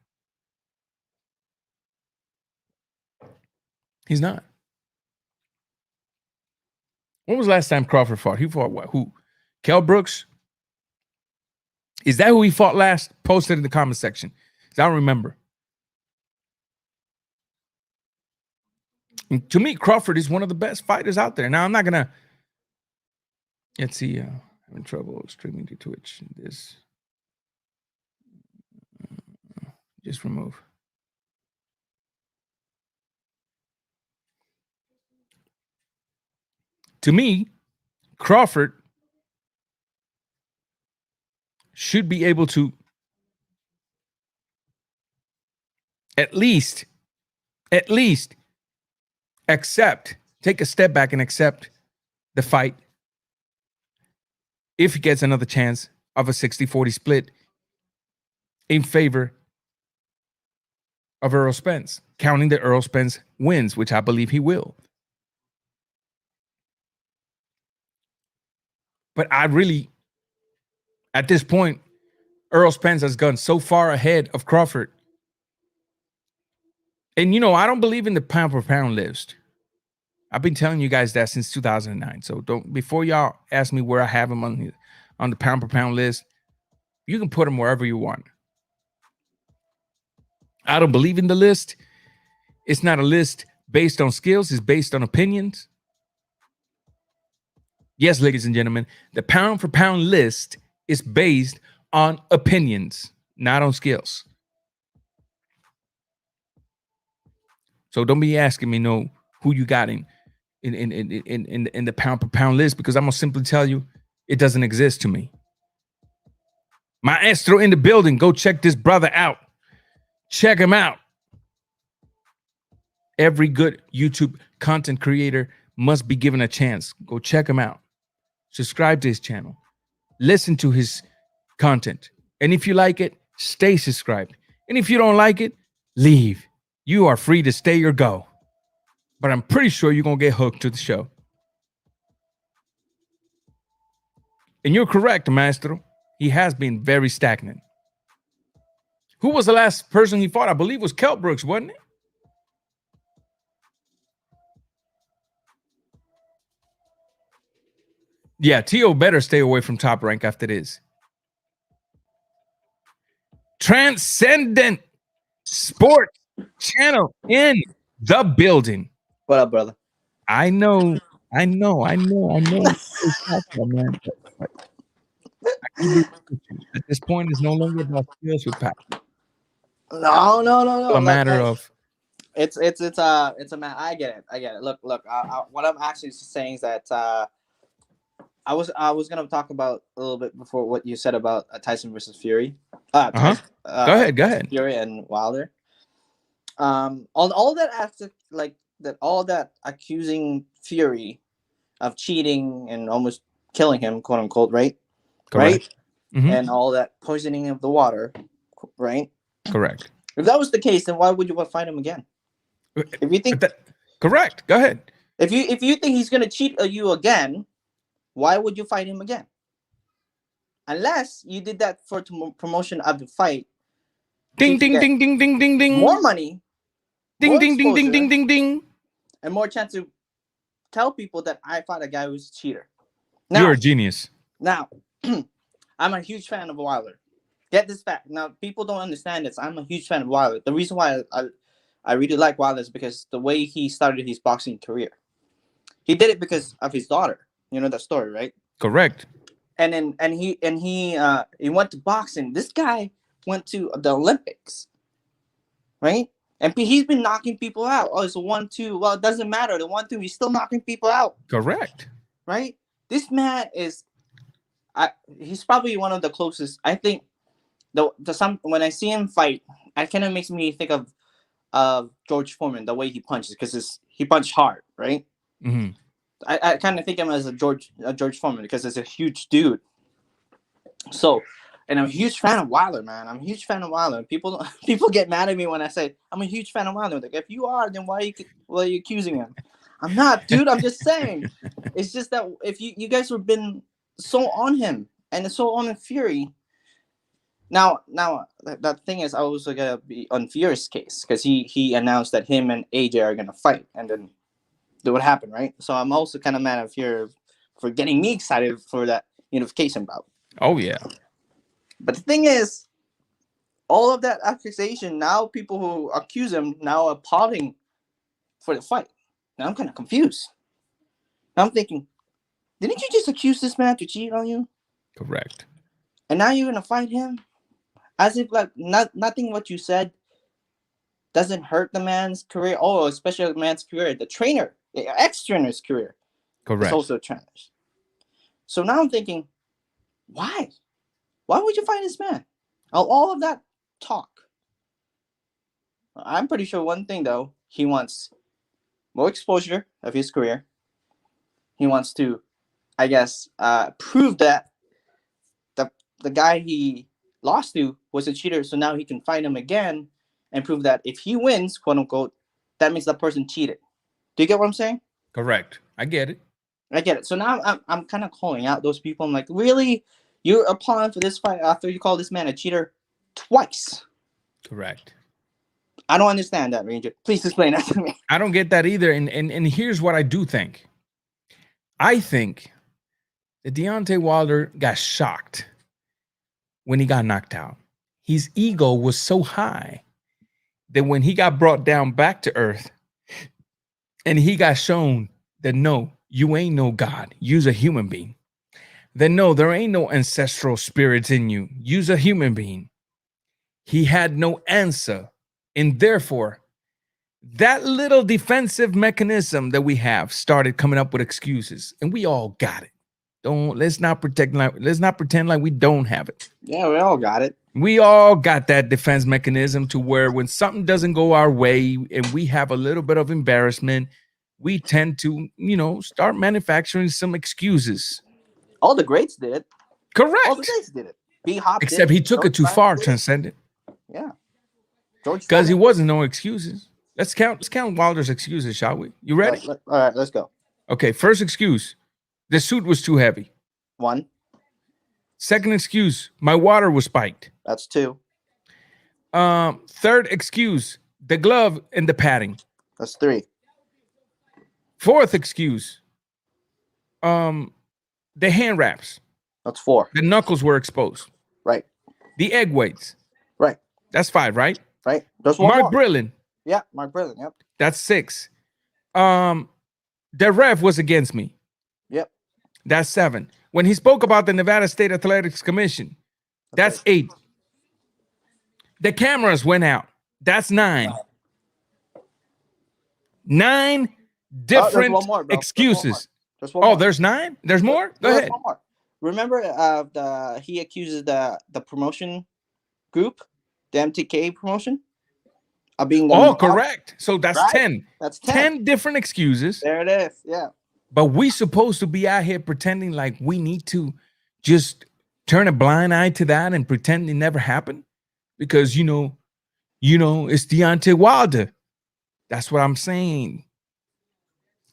He's not. When was the last time Crawford fought? He fought what? Who? Kell Brooks? Is that who he fought last? Post it in the comment section. I don't remember. And to me, Crawford is one of the best fighters out there. Now, I'm not going to... Let's see. Having trouble streaming to Twitch. This... just remove. To me, Crawford should be able to at least take a step back and accept the fight if he gets another chance of a 60-40 split in favor of Errol Spence, counting that Errol Spence wins, which I believe he will. But I really, at this point, Errol Spence has gone so far ahead of Crawford. And, I don't believe in the pound per pound list. I've been telling you guys that since 2009. So before y'all ask me where I have him on the pound per pound list, you can put him wherever you want. I don't believe in the list. It's not a list based on skills. It's based on opinions. Yes, ladies and gentlemen, the pound for pound list is based on opinions, not on skills. So don't be asking me who you got in the pound per pound list, because I'm gonna simply tell you it doesn't exist to me. Maestro in the building. Go check this brother out. Check him out. Every good YouTube content creator must be given a chance. Go check him out. Subscribe to his channel. Listen to his content. And if you like it, stay subscribed. And if you don't like it, leave. You are free to stay or go. But I'm pretty sure you're going to get hooked to the show. And you're correct, Maestro. He has been very stagnant. Who was the last person he fought? I believe it was Kell Brooks, wasn't it? Yeah, T.O. better stay away from Top Rank after this. Transcendent Sports Channel in the building. What up, brother? I know. Man. But I can be with you. At this point, it's no longer about skills with Pat. No. It's a matter of It's a man. I get it. Look. What I'm actually saying is that I was gonna talk about a little bit before what you said about Tyson versus Fury. Go ahead. Fury and Wilder. All that all that accusing Fury of cheating and almost killing him, quote unquote, right? correct. Right? And all that poisoning of the water, right? Correct. If that was the case, then why would you want to fight him again? If you think correct, go ahead. If you think he's gonna cheat you again, why would you fight him again? Unless you did that for promotion of the fight. Ding ding ding ding ding ding ding. More money. Ding ding ding ding ding ding ding. And more chance to tell people that I fought a guy who's a cheater. Now, You're a genius. Now, I'm a huge fan of Wilder. Get this fact. Now, people don't understand this. I'm a huge fan of Wilder. The reason why I really like Wilder is because the way he started his boxing career. He did it because of his daughter. You know that story, right? Correct. And he went to boxing. This guy went to the Olympics, right? And he's been knocking people out. Oh, it's a 1-2. Well, it doesn't matter. The 1-2, he's still knocking people out. Correct. Right? This man is, he's probably one of the closest. I think when I see him fight, it kind of makes me think of George Foreman, the way he punches, because he punched hard, right? Mm-hmm. I kind of think of him as a George Foreman because it's a huge dude. So, and I'm a huge fan of Wilder, man. I'm a huge fan of Wilder. People get mad at me when I say I'm a huge fan of Wilder. Like, if you are, then why are you accusing him? I'm not, dude. I'm just saying. It's just that if you guys have been so on him and so on Fury. Now that thing is, I was gonna be on Fury's case because he announced that him and AJ are gonna fight, and then do what happened, right? So I'm also kind of mad at Fury for getting me excited for that unification bout. Oh yeah. But the thing is, all of that accusation, now people who accuse him now are applauding for the fight. Now I'm kind of confused. Now I'm thinking, didn't you just accuse this man to cheat on you? Correct. And now you're gonna fight him, as if like nothing what you said doesn't hurt the man's career. Oh, especially the man's career, the trainer, the ex-trainer's career. Correct. It's also trainers. So now I'm thinking, why? Why would you fight this man? All of that talk. I'm pretty sure one thing though, he wants more exposure of his career. He wants to, I guess, prove that the guy he lost to was a cheater, so now he can fight him again and prove that if he wins, quote unquote, that means that person cheated. Do you get what I'm saying? Correct. I get it. So now I'm kind of calling out those people. I'm like, really? You're applying for this fight after you call this man a cheater twice? Correct. I don't understand that, Ranger. Please explain that to me. I don't get that either. And here's what I do think. I think that Deontay Wilder got shocked when he got knocked out. His ego was so high that when he got brought down back to earth and he got shown that no, you ain't no God, you's a human being. Then no, there ain't no ancestral spirits in you, you's a human being. He had no answer. And therefore, that little defensive mechanism that we have started coming up with excuses, and we all got it. Let's not pretend like we don't have it. Yeah, we all got it. We all got that defense mechanism to where when something doesn't go our way and we have a little bit of embarrassment, we tend to, start manufacturing some excuses. All the greats did it. Correct. All the greats did it. B-Hop except did he took it too far, transcended. Yeah. Because he wasn't no excuses. Let's count Wilder's excuses, shall we? You ready? All right, let's go. Okay, first excuse. The suit was too heavy. 1. Second excuse, my water was spiked. That's 2. Third excuse, the glove and the padding. That's 3. Fourth excuse, the hand wraps. That's 4. The knuckles were exposed. Right. The egg weights. Right. That's 5, right? Right. There's one Mark more. Brillin. Yeah, Mark Brillin. Yep. That's 6. The ref was against me. Yep. That's 7. When he spoke about the Nevada State Athletics Commission, that's right. 8. The cameras went out. That's 9. 9 different one more, bro. excuses. There's one more. There's 9? There's more? Go ahead. One more. Remember he accuses the promotion group, the MTK promotion, of being the mob. Correct. So that's Right? 10. That's 10 different excuses. There it is. Yeah. But we supposed to be out here pretending like we need to just turn a blind eye to that and pretend it never happened? Because you know, it's Deontay Wilder. That's what I'm saying.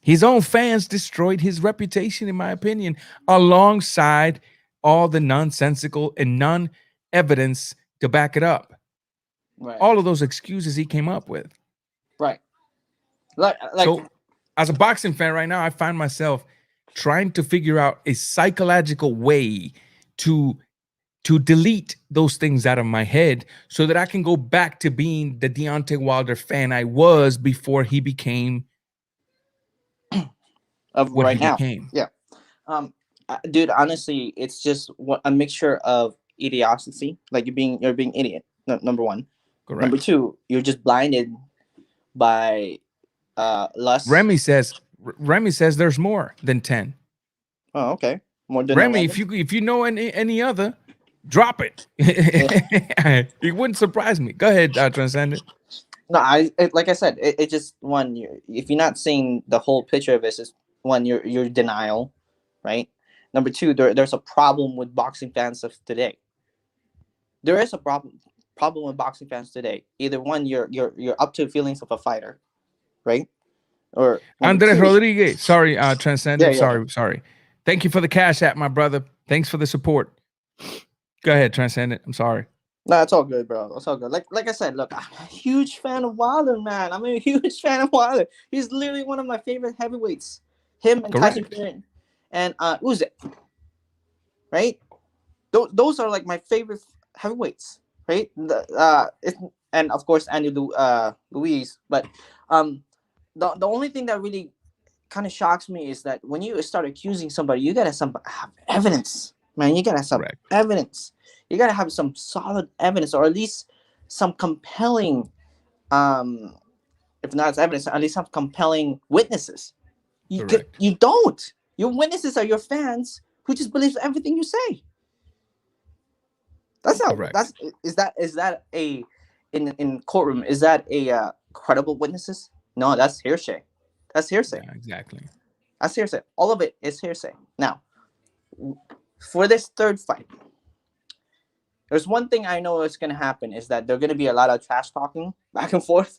His own fans destroyed his reputation, in my opinion, alongside all the nonsensical and non-evidence to back it up. Right. All of those excuses he came up with. Right. Like so, as a boxing fan right now, I find myself trying to figure out a psychological way to delete those things out of my head so that I can go back to being the Deontay Wilder fan I was before he became of what right he now. became. Yeah. Dude, honestly, it's just a mixture of idiocy. Like you're being idiot. Number one. Correct. Number two, you're just blinded by lust. Remy says there's more than 10. Oh, okay. More than Remy, 11? if you know any other, drop it. It wouldn't surprise me. Go ahead, Transcendent. No, like I said, it just one. If you're not seeing the whole picture of this, is one, you're denial, right? Number two, there's a problem with boxing fans of today. There is a problem with boxing fans today. Either one, you're up to feelings of a fighter, right? Or Andres Rodriguez. Sorry, Transcendent. Yeah. Sorry. Thank you for the cash app, my brother. Thanks for the support. Go ahead, Transcendent. I'm sorry. No, it's all good, bro. It's all good. Like I said, look, I'm a huge fan of Wilder, man. I'm a huge fan of Wilder. He's literally one of my favorite heavyweights. Him and Correct. Tyson Fury and Usyk, right? Those are like my favorite heavyweights, right? And of course Andy Luis. But the only thing that really kind of shocks me is that when you start accusing somebody, you gotta have evidence, man. You gotta have some evidence. You gotta have some solid evidence, or at least some compelling, if not as evidence, at least some compelling witnesses. You don't. Your witnesses are your fans who just believes everything you say. That's not. Correct. Is that a in courtroom? Is that a credible witnesses? No, that's hearsay. That's hearsay. Yeah, exactly. That's hearsay. All of it is hearsay. Now, for this third fight, there's one thing I know is going to happen is that there's going to be a lot of trash talking back and forth.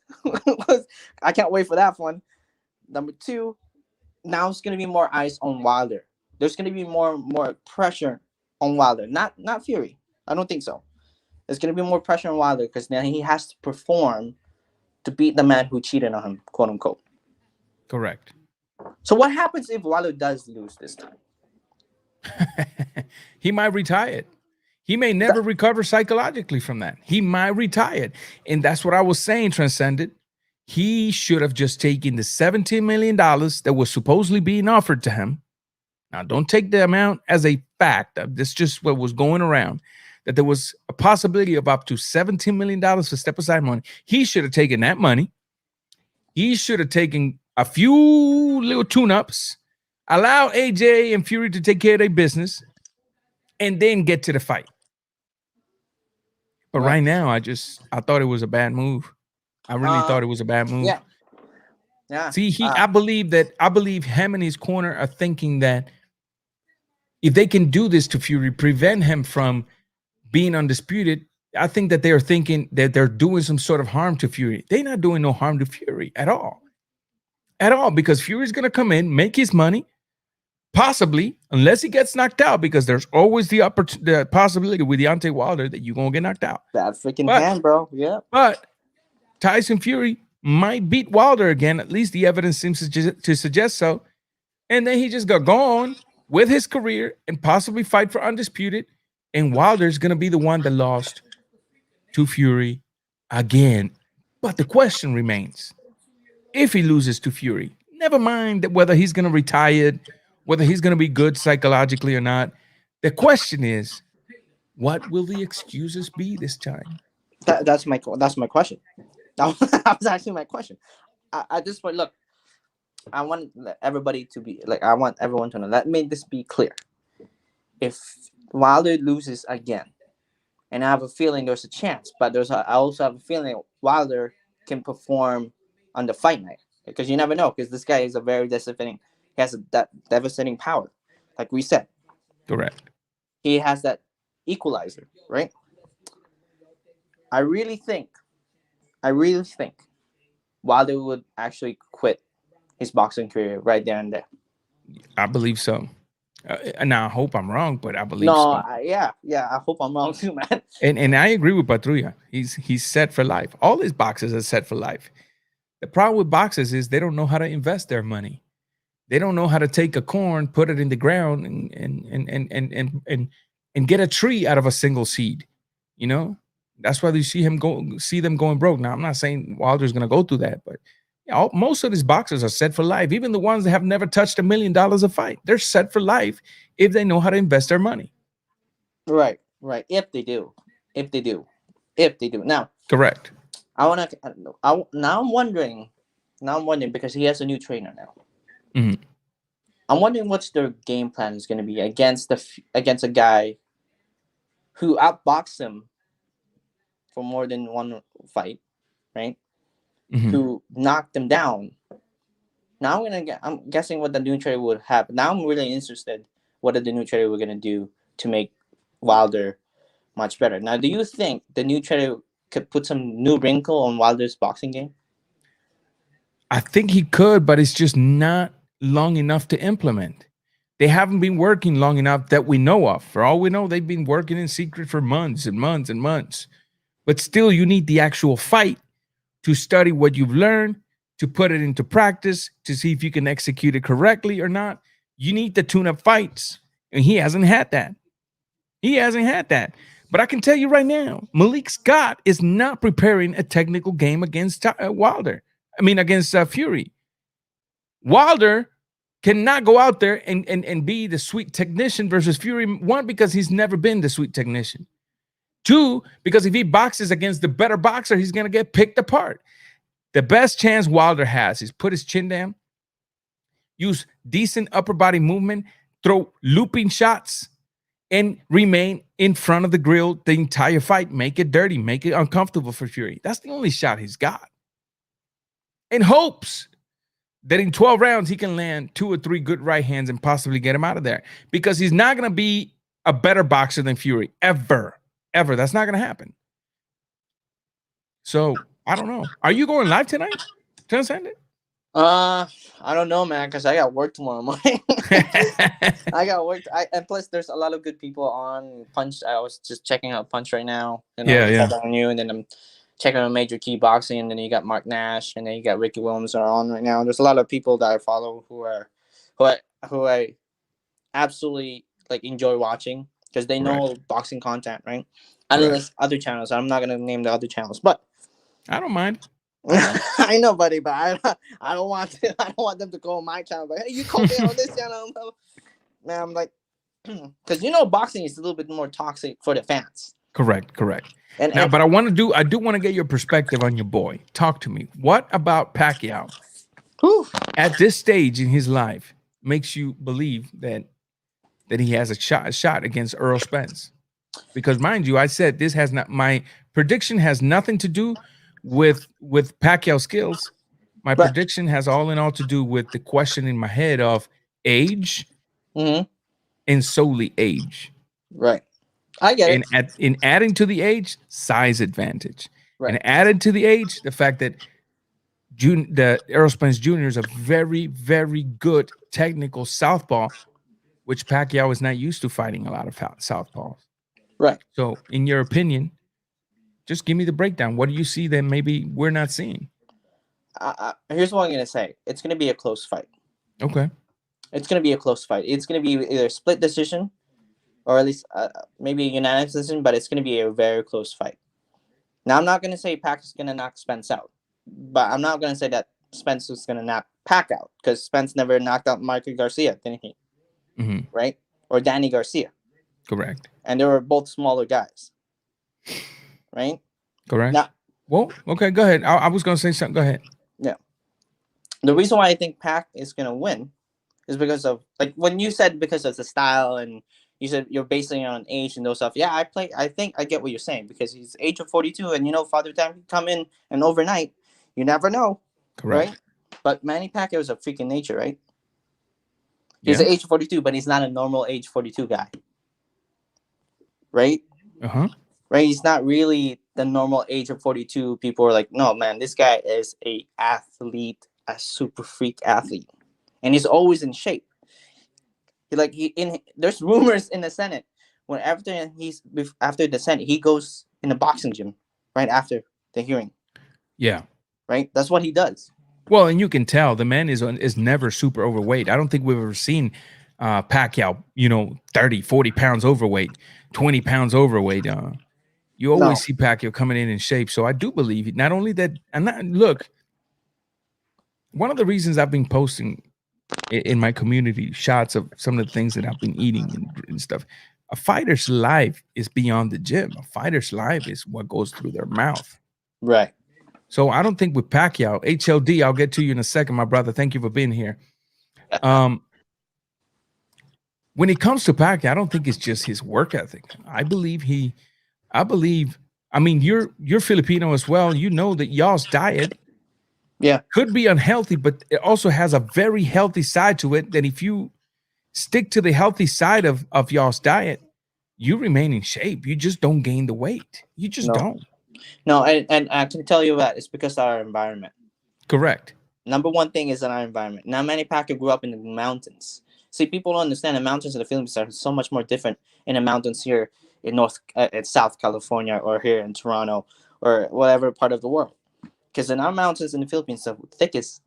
I can't wait for that one. Number two, now it's going to be more eyes on Wilder. There's going to be more pressure on Wilder, not Fury. I don't think so. There's going to be more pressure on Wilder because now he has to perform to beat the man who cheated on him, quote unquote. Correct. So what happens if Wilder does lose this time? He might retire it. He may never recover psychologically from that. He might retire it. And that's what I was saying, Transcendent. He should have just taken the $17 million that was supposedly being offered to him. Now, don't take the amount as a fact. This is just what was going around, that there was a possibility of up to $17 million for step-aside money. He should have taken that money. He should have taken a few little tune-ups, allow AJ and Fury to take care of their business, and then get to the fight. But right now, I thought it was a bad move. I really thought it was a bad move. Yeah. Yeah. See, I believe him and his corner are thinking that if they can do this to Fury, prevent him from being undisputed, I think that they're thinking that they're doing some sort of harm to Fury. They're not doing no harm to Fury at all. At all, because Fury's going to come in, make his money, possibly, unless he gets knocked out, because there's always the possibility with Deontay Wilder that you're going to get knocked out. Bad freaking hand, bro. Yeah. But Tyson Fury might beat Wilder again. At least the evidence seems to suggest so. And then he just got gone with his career and possibly fight for undisputed. And Wilder's going to be the one that lost to Fury again. But the question remains: if he loses to Fury, never mind that whether he's going to retire, whether he's going to be good psychologically or not. The question is, what will the excuses be this time? That's my question. That was actually my question. At this point, look, I want everybody to be like, I want everyone to know. Let me this be clear. If Wilder loses again, and I have a feeling there's a chance, but I also have a feeling Wilder can perform on the fight night, because you never know, because this guy is a very devastating. He has that devastating power, like we said. Correct. He has that equalizer, right? I really think Wilder would actually quit his boxing career right there and there. I believe so. Now I hope I'm wrong, but I believe No, so. yeah. I hope I'm wrong too, man. And I agree with Patrulla. He's set for life. All his boxers are set for life. The problem with boxers is they don't know how to invest their money. They don't know how to take a corn, put it in the ground, and get a tree out of a single seed. You know, that's why you see them going broke. Now I'm not saying Wilder's going to go through that, but most of these boxers are set for life. Even the ones that have never touched $1 million a fight, they're set for life if they know how to invest their money. Right. If they do. Now, Correct. Now I'm wondering because he has a new trainer now. Mm-hmm. I'm wondering what's their game plan is going to be against a guy who outboxed him for more than one fight, right? Mm-hmm. Who knocked him down. Now I'm guessing what the new trainer would have. Now I'm really interested what the new trainer we're going to do to make Wilder much better. Now, do you think the new trainer could put some new wrinkle on Wilder's boxing game? I think he could, but it's just not long enough to implement. They haven't been working long enough that we know of. For all we know, they've been working in secret for months and months and months. But still, you need the actual fight to study what you've learned, to put it into practice, to see if you can execute it correctly or not. You need the tune-up fights, and he hasn't had that. But I can tell you right now, Malik Scott is not preparing a technical game against against Fury. Wilder cannot go out there and be the sweet technician versus Fury. One, because he's never been the sweet technician. Two, because if he boxes against the better boxer, he's going to get picked apart. The best chance Wilder has is put his chin down, use decent upper body movement, throw looping shots, and remain in front of the grill the entire fight. Make it dirty, make it uncomfortable for Fury. That's the only shot he's got. In hopes that in 12 rounds, he can land 2 or 3 good right hands and possibly get him out of there. Because he's not going to be a better boxer than Fury. Ever. That's not going to happen. So, I don't know. Are you going live tonight? Transcendent? I don't know, man, because I got work tomorrow morning. I got work. And plus, there's a lot of good people on Punch. I was just checking out Punch right now. On you, and then I'm checking out Major Key Boxing, and then you got Mark Nash, and then you got Ricky Williams are on right now. There's a lot of people that I follow who I absolutely like enjoy watching because they know boxing content, right? And then there's other channels. I'm not gonna name the other channels, but I don't mind. I know, buddy, but I don't want them to go on my channel. But hey, you called me on this channel, man. I'm like, because boxing is a little bit more toxic for the fans. Correct. But I do want to get your perspective on your boy. Talk to me. What about Pacquiao at this stage in his life makes you believe that he has a shot against Errol Spence? Because mind you, I said my prediction has nothing to do with Pacquiao skills. My prediction has all in all to do with the question in my head of age and solely age. Right. I get it. And in adding to the age, size advantage. Right. And added to the age, the fact that the Errol Spence Jr. is a very, very good technical southpaw, which Pacquiao is not used to fighting a lot of southpaws. Right. So, in your opinion, just give me the breakdown. What do you see that maybe we're not seeing? Here's what I'm going to say. It's going to be a close fight. Okay. It's going to be a close fight. It's going to be either a split decision or at least maybe a unanimous decision, but it's going to be a very close fight. Now, I'm not going to say Pac is going to knock Spence out, but I'm not going to say that Spence is going to knock Pac out, because Spence never knocked out Michael Garcia, didn't he? Mhm. Right? Or Danny Garcia. Correct. And they were both smaller guys. Right? Correct. Now, well, okay, go ahead. I was going to say something. Go ahead. yeah. The reason why I think Pac is going to win is because of, like, when you said because of the style, and you said you're basing it on age and those stuff. Yeah, I think I get what you're saying, because he's age of 42, and Father Time can come in and overnight. You never know. Correct. Right? But Manny Pacquiao is a freaking nature, right? He's age 42, but he's not a normal age 42 guy. Right? Uh-huh. Right? He's not really the normal age of 42. People are like, no, man, this guy is a athlete, a super freak athlete. And he's always in shape. There's rumors in the Senate when after the Senate, he goes in the boxing gym right after the hearing. Yeah. Right? That's what he does. Well, and you can tell the man is never super overweight. I don't think we've ever seen Pacquiao, 30, 40 pounds overweight, 20 pounds overweight. You always see Pacquiao coming in shape. So I do believe not only that, look, one of the reasons I've been posting in my community shots of some of the things that I've been eating and stuff. A fighter's life is beyond the gym. A fighter's life is what goes through their mouth. Right. So I don't think with Pacquiao, HLD, I'll get to you in a second, my brother. Thank you for being here. When it comes to Pacquiao, I don't think it's just his work ethic. I mean, you're Filipino as well. You know that y'all's diet could be unhealthy, but it also has a very healthy side to it, that if you stick to the healthy side of y'all's diet, you remain in shape. You just don't gain the weight. You just don't. No, and I can tell you that it's because of our environment. Correct. Number one thing is in our environment. Now, Manny Pacquiao grew up in the mountains. See, people don't understand the mountains in the Philippines are so much more different in the mountains here in South California, or here in Toronto, or whatever part of the world. Because in our mountains in the Philippines, the thick is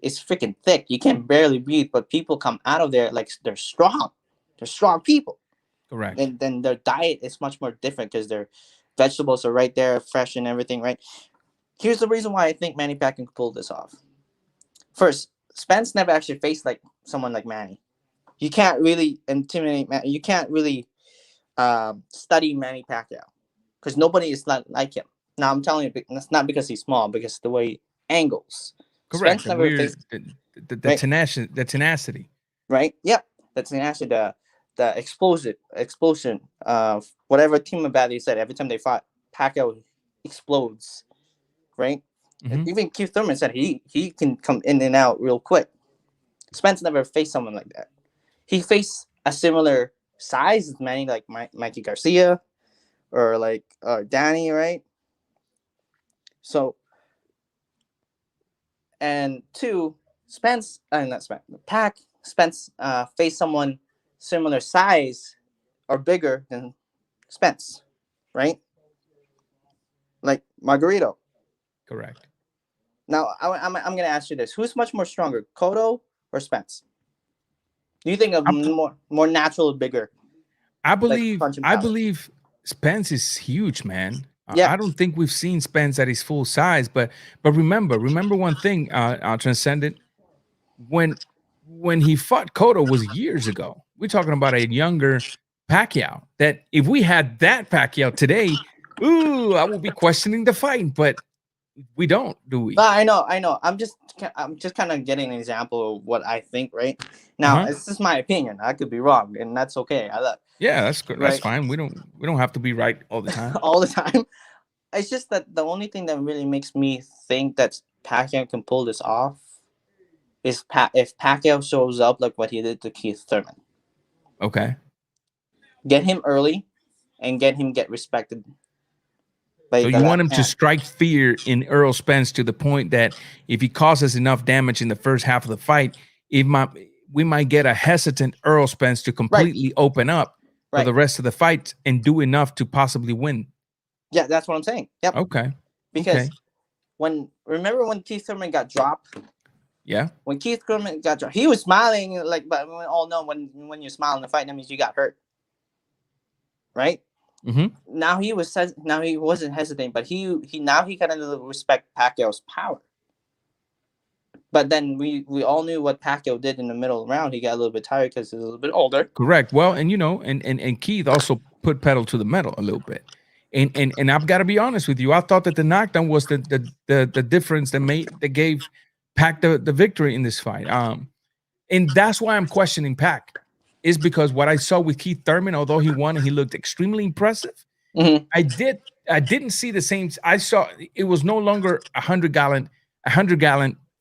freaking thick. You can barely breathe, but people come out of there like they're strong. They're strong people. Correct. And then their diet is much more different, because their vegetables are right there, fresh and everything, right? Here's the reason why I think Manny Pacquiao can pull this off. First, Spence never actually faced like someone like Manny. You can't really intimidate Manny. You can't really study Manny Pacquiao, because nobody is like him. Now, I'm telling you, that's not because he's small, because the way he angles. Correct. Spence never faced, the tenacity. Right? Yep. The tenacity, the explosion of whatever team of battle you said. Every time they fought, Pacquiao explodes. Right? Mm-hmm. Even Keith Thurman said he can come in and out real quick. Spence never faced someone like that. He faced a similar size as Manny, like Mikey Garcia or like Danny, right? So, and two, Spence faced someone similar size or bigger than Spence, right? Like Margarito. Correct. Now, I'm going to ask you this. Who's much more stronger, Cotto or Spence? Do you think more natural, bigger? I believe Spence is huge, man. Yeah. I don't think we've seen Spence at his full size, but remember one thing, Transcendent. When he fought Cotto was years ago. We're talking about a younger Pacquiao. That if we had that Pacquiao today, I would be questioning the fight, but we don't, do we? I know. I'm just kind of getting an example of what I think, right? Now, This is my opinion. I could be wrong, and that's okay. That's good. Right? That's fine. We don't have to be right all the time. All the time. It's just that the only thing that really makes me think that Pacquiao can pull this off is if Pacquiao shows up like what he did to Keith Thurman. Okay. Get him early, and get respected. So you want him to strike fear in Errol Spence to the point that if he causes enough damage in the first half of the fight, we might get a hesitant Errol Spence to completely open up for the rest of the fight and do enough to possibly win. Yeah, that's what I'm saying. Yep. Okay. Because remember when Keith Thurman got dropped? Yeah. When Keith Thurman got dropped, he was smiling but we all know when you smile in the fight, that means you got hurt. Right? Now he wasn't hesitating, but he now he kind of respect Pacquiao's power. But then we all knew what Pacquiao did in the middle round. He got a little bit tired because he's a little bit older. Correct. Well, and and Keith also put pedal to the metal a little bit. And I've got to be honest with you. I thought that the knockdown was the difference that gave Pac the victory in this fight. And that's why I'm questioning Pac, is because what I saw with Keith Thurman, although he won and he looked extremely impressive, I didn't see the same. I saw it was no longer a 100-gallon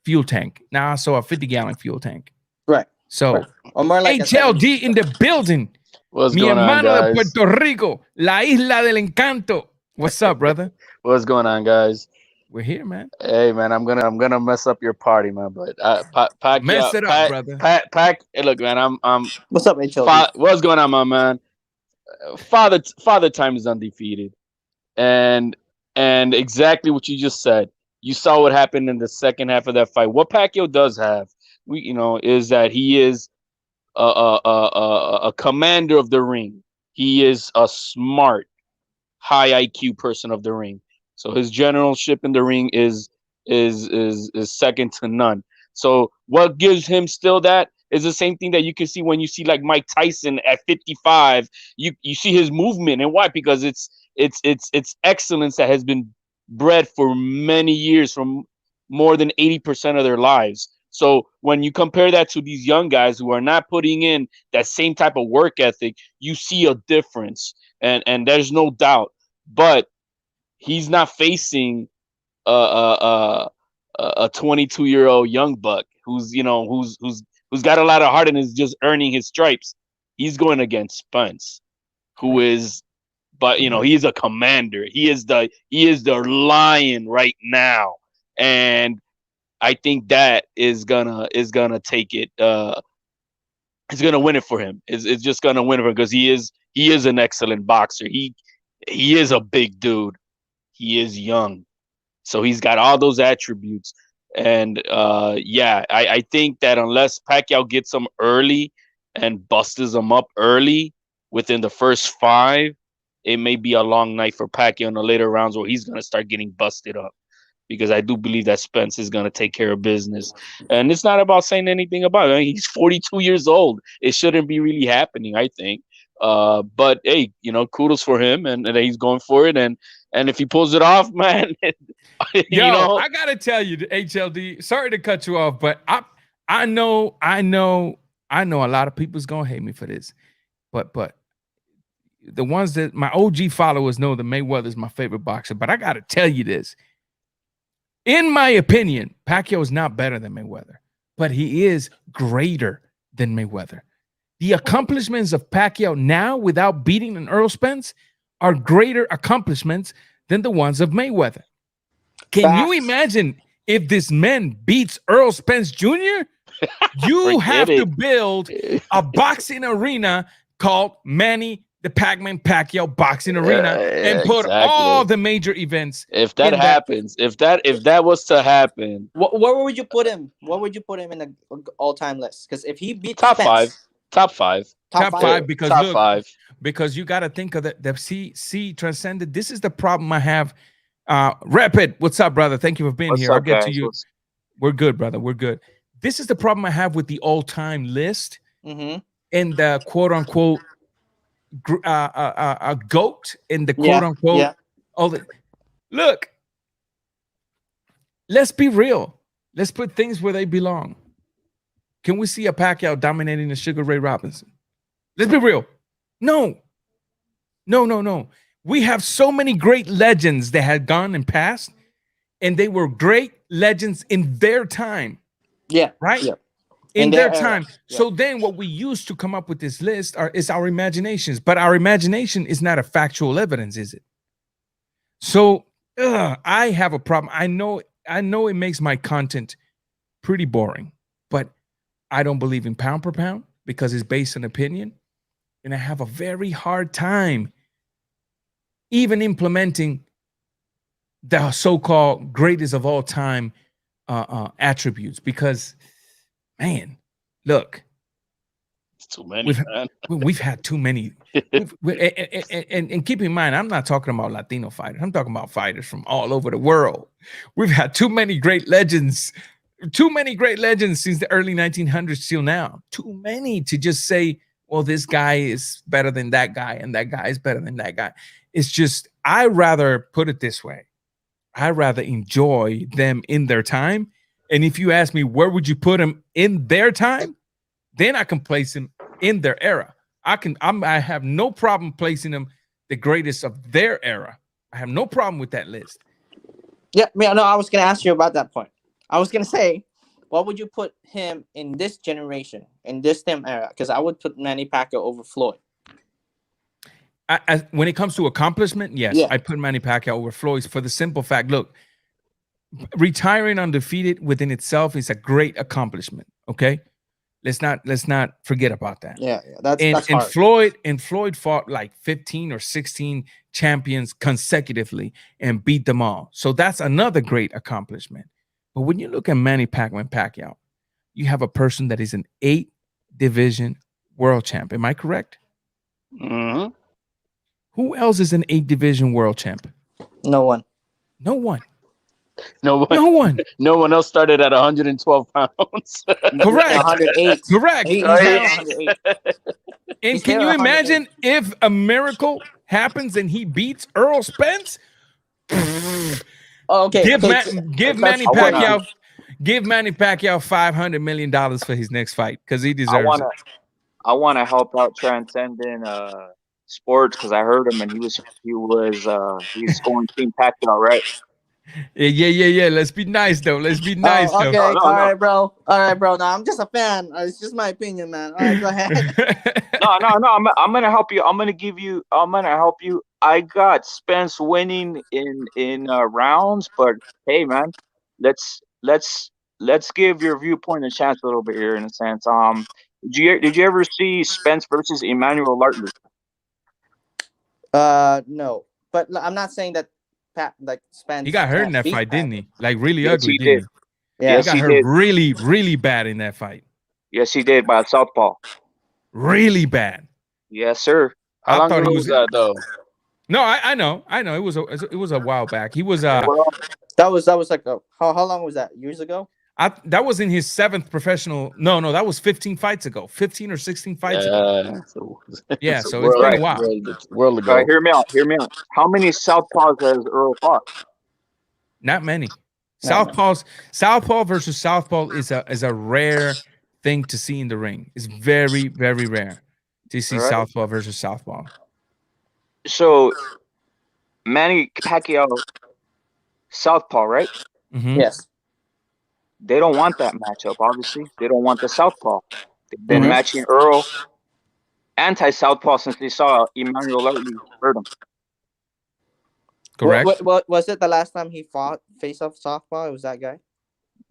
fuel tank. Now I saw a 50-gallon fuel tank. Right. So right. Or more like HLD in the building. What's Mi going on, hermano de guys? Puerto Rico, la isla del encanto. What's up, brother? What's going on, guys? We're here, man. Hey, man, I'm gonna mess up your party, man. But Pacquiao, Mess it up, brother. Hey, look, man, I'm. What's up, HLD? What's going on, my man? Father time is undefeated, and exactly what you just said. You saw what happened in the second half of that fight. What Pacquiao does have, is that he is a commander of the ring. He is a smart, high IQ person of the ring. So his generalship in the ring is second to none. So what gives him still that is the same thing that you can see when you see like Mike Tyson at 55. You see his movement, and why? Because it's excellence that has been bred for many years, from more than 80% of their lives. So when you compare that to these young guys who are not putting in that same type of work ethic, you see a difference, and there's no doubt. But he's not facing a 22-year-old young buck who's got a lot of heart and is just earning his stripes. He's going against Spence, who is, he's a commander. He is the lion right now, and I think that is gonna take it. It's gonna win it for him. It's just gonna win it for him because he is an excellent boxer. He is a big dude. He is young, so he's got all those attributes. And I think that unless Pacquiao gets him early and busts him up early within the first 5, it may be a long night for Pacquiao in the later rounds where he's gonna start getting busted up. Because I do believe that Spence is going to take care of business. And it's not about saying anything about it. I mean, he's 42 years old. It shouldn't be really happening, I think. But, hey, kudos for him, and he's going for it. And if he pulls it off, man, I got to tell you, HLD, sorry to cut you off, but I know a lot of people's going to hate me for this. But the ones that my OG followers know that Mayweather is my favorite boxer. But I got to tell you this. In my opinion, Pacquiao is not better than Mayweather, but he is greater than Mayweather. The accomplishments of Pacquiao now without beating an Errol Spence are greater accomplishments than the ones of Mayweather. Can you imagine if this man beats Errol Spence Jr.? You have to build a boxing arena called Manny the Pac-Man Pacquiao Boxing Arena and put all the major events. If that happens, if that was to happen, where would you put him? What would you put him in the all-time list? Because if he beats top Spence, five, because top look, 5. Because you got to think of the C transcended. This is the problem I have. Rapid, what's up, brother? Thank you for being here. I'll get to you. We're good, brother. We're good. This is the problem I have with the all-time list and the quote-unquote a goat in the quote unquote look, let's be real. Let's put things where they belong. Can we see a Pacquiao dominating the Sugar Ray Robinson? Let's be real. No. We have so many great legends that had gone and passed, and they were great legends in their time. Yeah. Right? Yeah. In their time. Yeah. So then what we use to come up with this list is our imaginations, but our imagination is not a factual evidence, is it? So I have a problem. I know it makes my content pretty boring, but I don't believe in pound per pound because it's based on opinion. And I have a very hard time even implementing the so-called greatest of all time attributes because, man, look, It's too many, We've, man. we've had too many. And keep in mind, I'm not talking about Latino fighters. I'm talking about fighters from all over the world. We've had too many great legends since the early 1900s till now. Too many to just say, well, this guy is better than that guy, and that guy is better than that guy. It's just, I rather put it this way. I rather enjoy them in their time. And if you ask me, where would you put them in their time? Then I can place them in their era. I have no problem placing them the greatest of their era. I have no problem with that list. Yeah, no, I was gonna ask you about that point. I was gonna say, what would you put him in this generation, in this same era? Because I would put Manny Pacquiao over Floyd. When it comes to accomplishment, yes, Yeah. I put Manny Pacquiao over Floyd for the simple fact. Look, retiring undefeated within itself is a great accomplishment. Okay, let's not forget about that. Yeah, that's hard. Floyd fought like 15 or 16 champions consecutively and beat them all. So that's another great accomplishment. But when you look at Manny Pacquiao, you have a person that is an 8-division world champ. Am I correct? Mm-hmm. Who else is an 8-division world champ? No one. No one. No one. No one. No one else started at 112 pounds. Correct. 108. Correct. He's now 108. And He's can there you 108. imagine if a miracle happens and he beats Errol Spence? Oh, okay. Give okay, Manny I wanna- Pacquiao, give Manny Pacquiao $500 million for his next fight because he deserves it. I want to help out Transcendent Sports because I heard him and he's going Team Pacquiao, right? Yeah. Let's be nice though. Let's be nice Oh, okay. though. No. All right, bro. No, I'm just a fan. It's just my opinion, man. All right, go ahead. No. I'm gonna help you. I'm gonna help you. I got Spence winning in rounds, but hey, man, let's give your viewpoint a chance a little bit here in a sense. Did you ever see Spence versus Emmanuel Lartley? No, but I'm not saying that Spence. He got hurt in that beat fight, Pat. didn't he? Like really Yes, ugly, he didn't did. he? Yeah. He Yes, got he hurt did. really, really bad in that fight. Yes, he did by a southpaw. Really bad. Yes, sir. I How long thought he ago was- was that though? No, I know. It was a while back. He was Well, That was like how long was that? Years ago? that was in his 7th professional. No, that was 15 fights ago. 15 or 16 fights ago. Yeah, so it's been a while. World ago. all right, hear me out. How many southpaws has Earl fought? Not many. Not Southpaw versus Southpaw is a rare thing to see in the ring. It's very, very rare to see All right. Southpaw versus Southpaw. So, Manny Pacquiao, southpaw, right? Mhm. Yes. They don't want that matchup. Obviously, they don't want the southpaw. They've been Mhm. matching Earl anti-southpaw since they saw Emmanuel Lartley hurt him. Correct. What was it the last time he fought face off softball? It was that guy.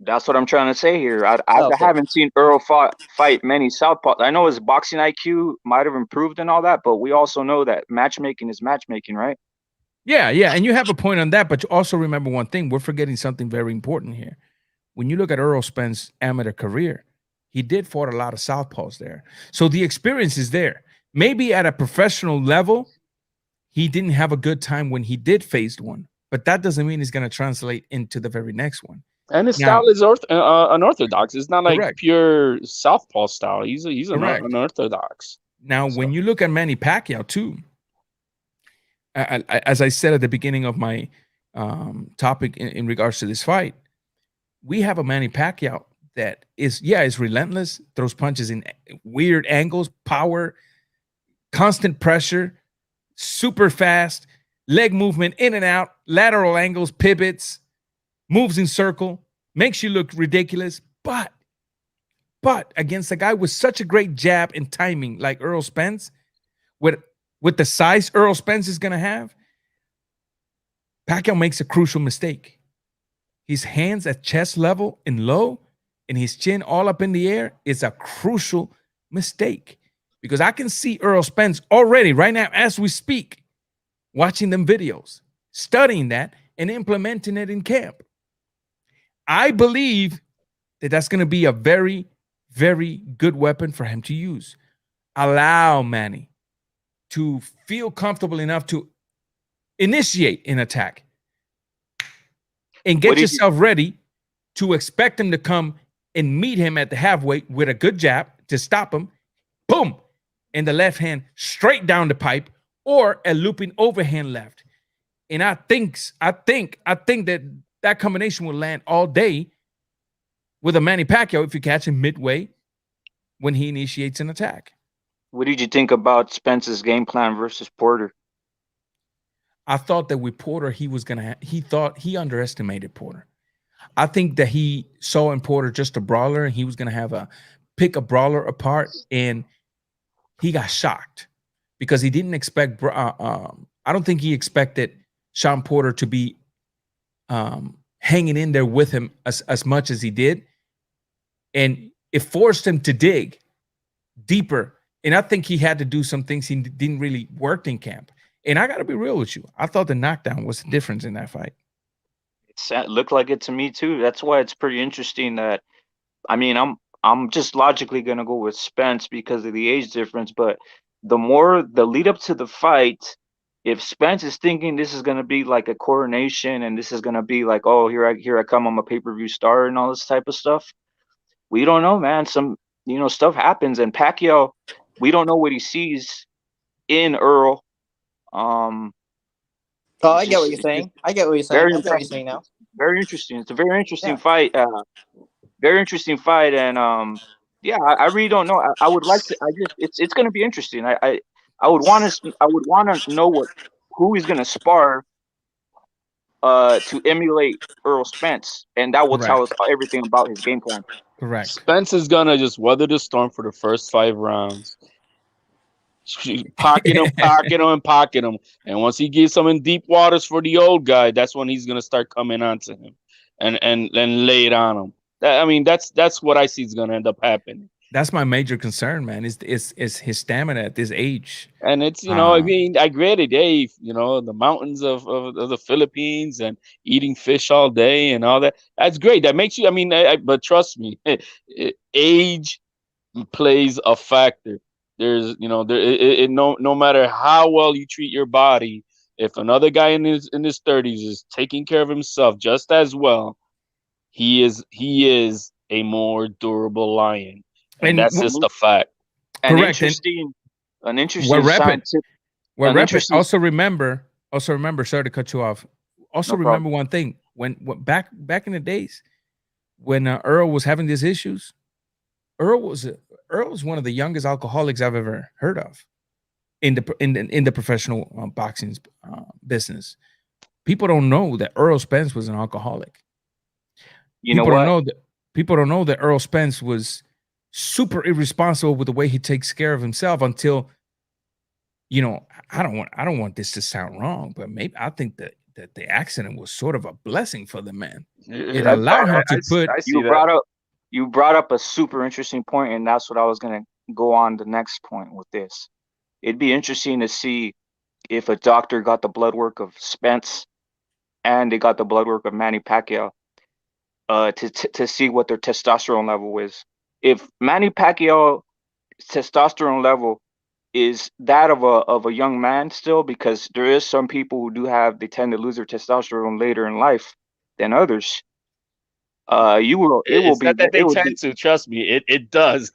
That's what I'm trying to say here. I Okay. haven't seen Earl fight many southpaws. I know his boxing IQ might have improved and all that, but we also know that matchmaking is matchmaking, right? Yeah, and you have a point on that, but you also remember one thing. We're forgetting something very important here. When you look at Errol Spence's amateur career, he did fought a lot of southpaws there. So the experience is there. Maybe at a professional level, he didn't have a good time when he did face one, but that doesn't mean it's going to translate into the very next one. And his Now- style is unorthodox. It's not like Correct. pure southpaw style. He's Correct. unorthodox. Now, when you look at Manny Pacquiao too, as I said at the beginning of my topic in regards to this fight, we have a Manny Pacquiao that is relentless, throws punches in weird angles, power, constant pressure, super fast, leg movement in and out, lateral angles, pivots, moves in circle, makes you look ridiculous. But against a guy with such a great jab and timing like Errol Spence, with the size Errol Spence is going to have, Pacquiao makes a crucial mistake. His hands at chest level and low, and his chin all up in the air is a crucial mistake. Because I can see Errol Spence already right now as we speak, watching them videos, studying that, and implementing it in camp. I believe that that's going to be a very, very good weapon for him to use. allow Manny to feel comfortable enough to initiate an attack and get yourself ready to expect him to come and meet him at the halfway with a good jab to stop him, boom, and the left hand straight down the pipe, or a looping overhand left. And I think that combination will land all day with a Manny Pacquiao if you catch him midway when he initiates an attack. What did you think about Spence's game plan versus Porter? I thought that with Porter, he underestimated Porter. I think that he saw in Porter just a brawler, and he was going to pick a brawler apart, and he got shocked because he didn't expect. I don't think he expected Sean Porter to be hanging in there with him as much as he did, and it forced him to dig deeper. And I think he had to do some things he didn't really work in camp. And I got to be real with you. I thought the knockdown was the difference in that fight. It looked like it to me too. That's why it's pretty interesting that, I mean, I'm just logically gonna go with Spence because of the age difference. But the more the lead up to the fight, if Spence is thinking this is gonna be like a coronation and this is gonna be like, oh, here I come, I'm a pay-per-view star and all this type of stuff, we don't know, man. Some stuff happens, and Pacquiao, we don't know what he sees in Earl. Oh, I get what you're saying. I get what you're saying. I get what you're saying now. Very interesting. It's a very interesting fight. Very interesting fight, and yeah, I really don't know. I would like to. It's going to be interesting. I would want to know who he's going to spar to emulate Errol Spence, and that will tell us everything about his game plan. Correct. Spence is gonna just weather the storm for the first 5 rounds. Pocket him. And once he gets some in deep waters for the old guy, that's when he's gonna start coming onto him and lay it on him. That's what I see is gonna end up happening. That's my major concern, man. Is his stamina at this age? And it's I get it. Hey, the mountains of the Philippines and eating fish all day and all that. That's great. That makes you. But trust me, age plays a factor. There's, no matter how well you treat your body, if another guy in his 30s is taking care of himself just as well, he is a more durable lion, and that's just a fact. An Correct. interesting scientific. Also remember. Sorry to cut you off. Also remember one thing. When back in the days, when Earl was having these issues, Earl was one of the youngest alcoholics I've ever heard of in the professional boxing business. People don't know that Errol Spence was an alcoholic. People don't know that Errol Spence was super irresponsible with the way he takes care of himself until, I don't want this to sound wrong, but maybe I think that the accident was sort of a blessing for the man. It allowed him to put. You brought up a super interesting point, and that's what I was going to go on the next point with this. It'd be interesting to see if a doctor got the blood work of Spence and they got the blood work of Manny Pacquiao to see what their testosterone level is. If Manny Pacquiao testosterone level is that of a young man still, because there is some people who they tend to lose their testosterone later in life than others. Trust me, it does.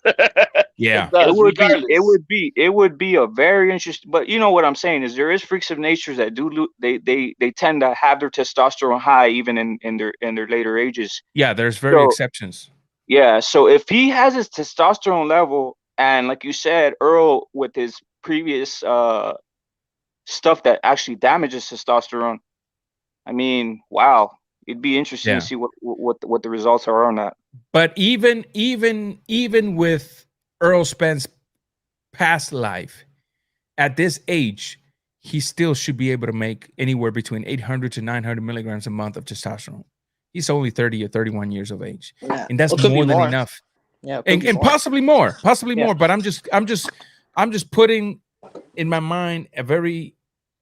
Yeah, it would be a very interesting. But you know what I'm saying is there is freaks of nature that they tend to have their testosterone high even in their later ages. Yeah, there's exceptions. Yeah, so if he has his testosterone level, and like you said, Earl with his previous stuff that actually damages testosterone, wow. It'd be interesting to see what the results are on that. But even with Errol Spence past life, at this age, he still should be able to make anywhere between 800 to 900 milligrams a month of testosterone. He's only 30 or 31 years of age, and that's more than enough. Yeah, and possibly more, more. But I'm just putting in my mind a very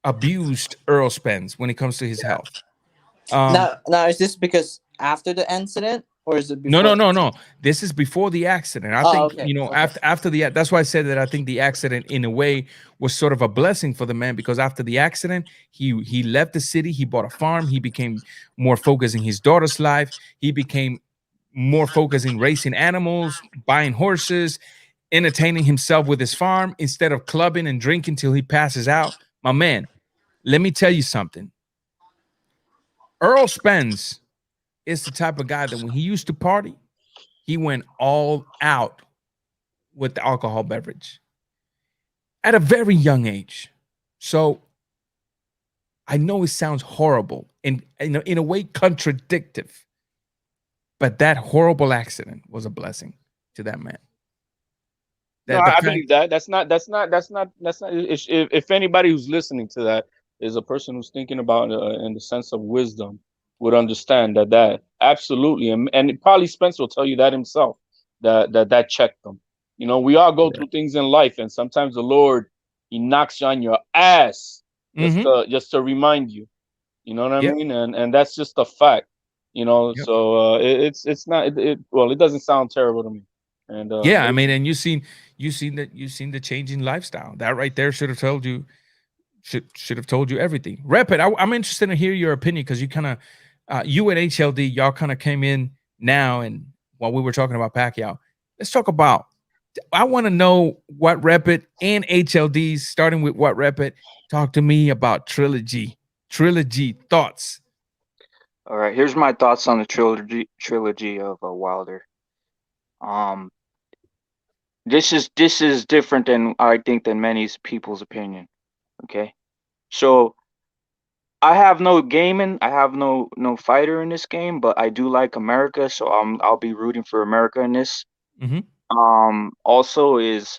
abused Errol Spence when it comes to his health. Now is this because after the incident, or is it No, before? no, no, no. This is before the accident. I Oh, think, okay. Okay. after the, that's why I said that I think the accident in a way was sort of a blessing for the man, because after the accident, he left the city, he bought a farm, he became more focused in his daughter's life, he became more focused in racing animals, buying horses, entertaining himself with his farm instead of clubbing and drinking till he passes out. My man, let me tell you something. Errol Spence is the type of guy that when he used to party, he went all out with the alcohol beverage at a very young age. So I know it sounds horrible and in a way contradictive, but that horrible accident was a blessing to that man. No, That the I fact, believe that. That's not. If anybody who's listening to that is a person who's thinking about in the sense of wisdom, would understand that absolutely, and probably Spence will tell you that himself. That checked them. You know, we all go through things in life, and sometimes the Lord, He knocks you on your ass mm-hmm, just to remind you. You know what I yep, mean? And that's just a fact. You know, yep. so it's not well, it doesn't sound terrible to me. And Yeah, I mean, and you seen the changing lifestyle. That right there should have told you everything. Rep it. I'm interested to hear your opinion because you kind of you and HLD y'all kind of came in now, and while we were talking about Pacquiao, let's talk about. I want to know what Rep it and HLD, starting with what Rep it. Talk to me about Trilogy. Trilogy thoughts. All right, here's my thoughts on the trilogy of Wilder. Um, this is different than I think than many people's opinion. Okay, so I have no gaming, I have no fighter in this game, but I do like America, so I'll be rooting for America in this. Mm-hmm. Also is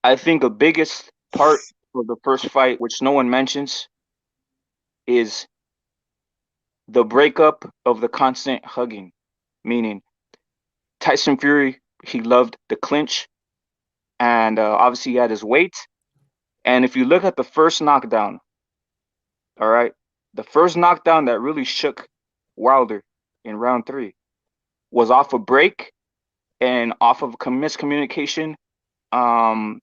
I think the biggest part of the first fight, which no one mentions, is the breakup of the constant hugging. Meaning Tyson Fury, he loved the clinch, and obviously he had his weight. And if you look at the first knockdown, all right, the first knockdown that really shook Wilder in round three was off a break and off of miscommunication um,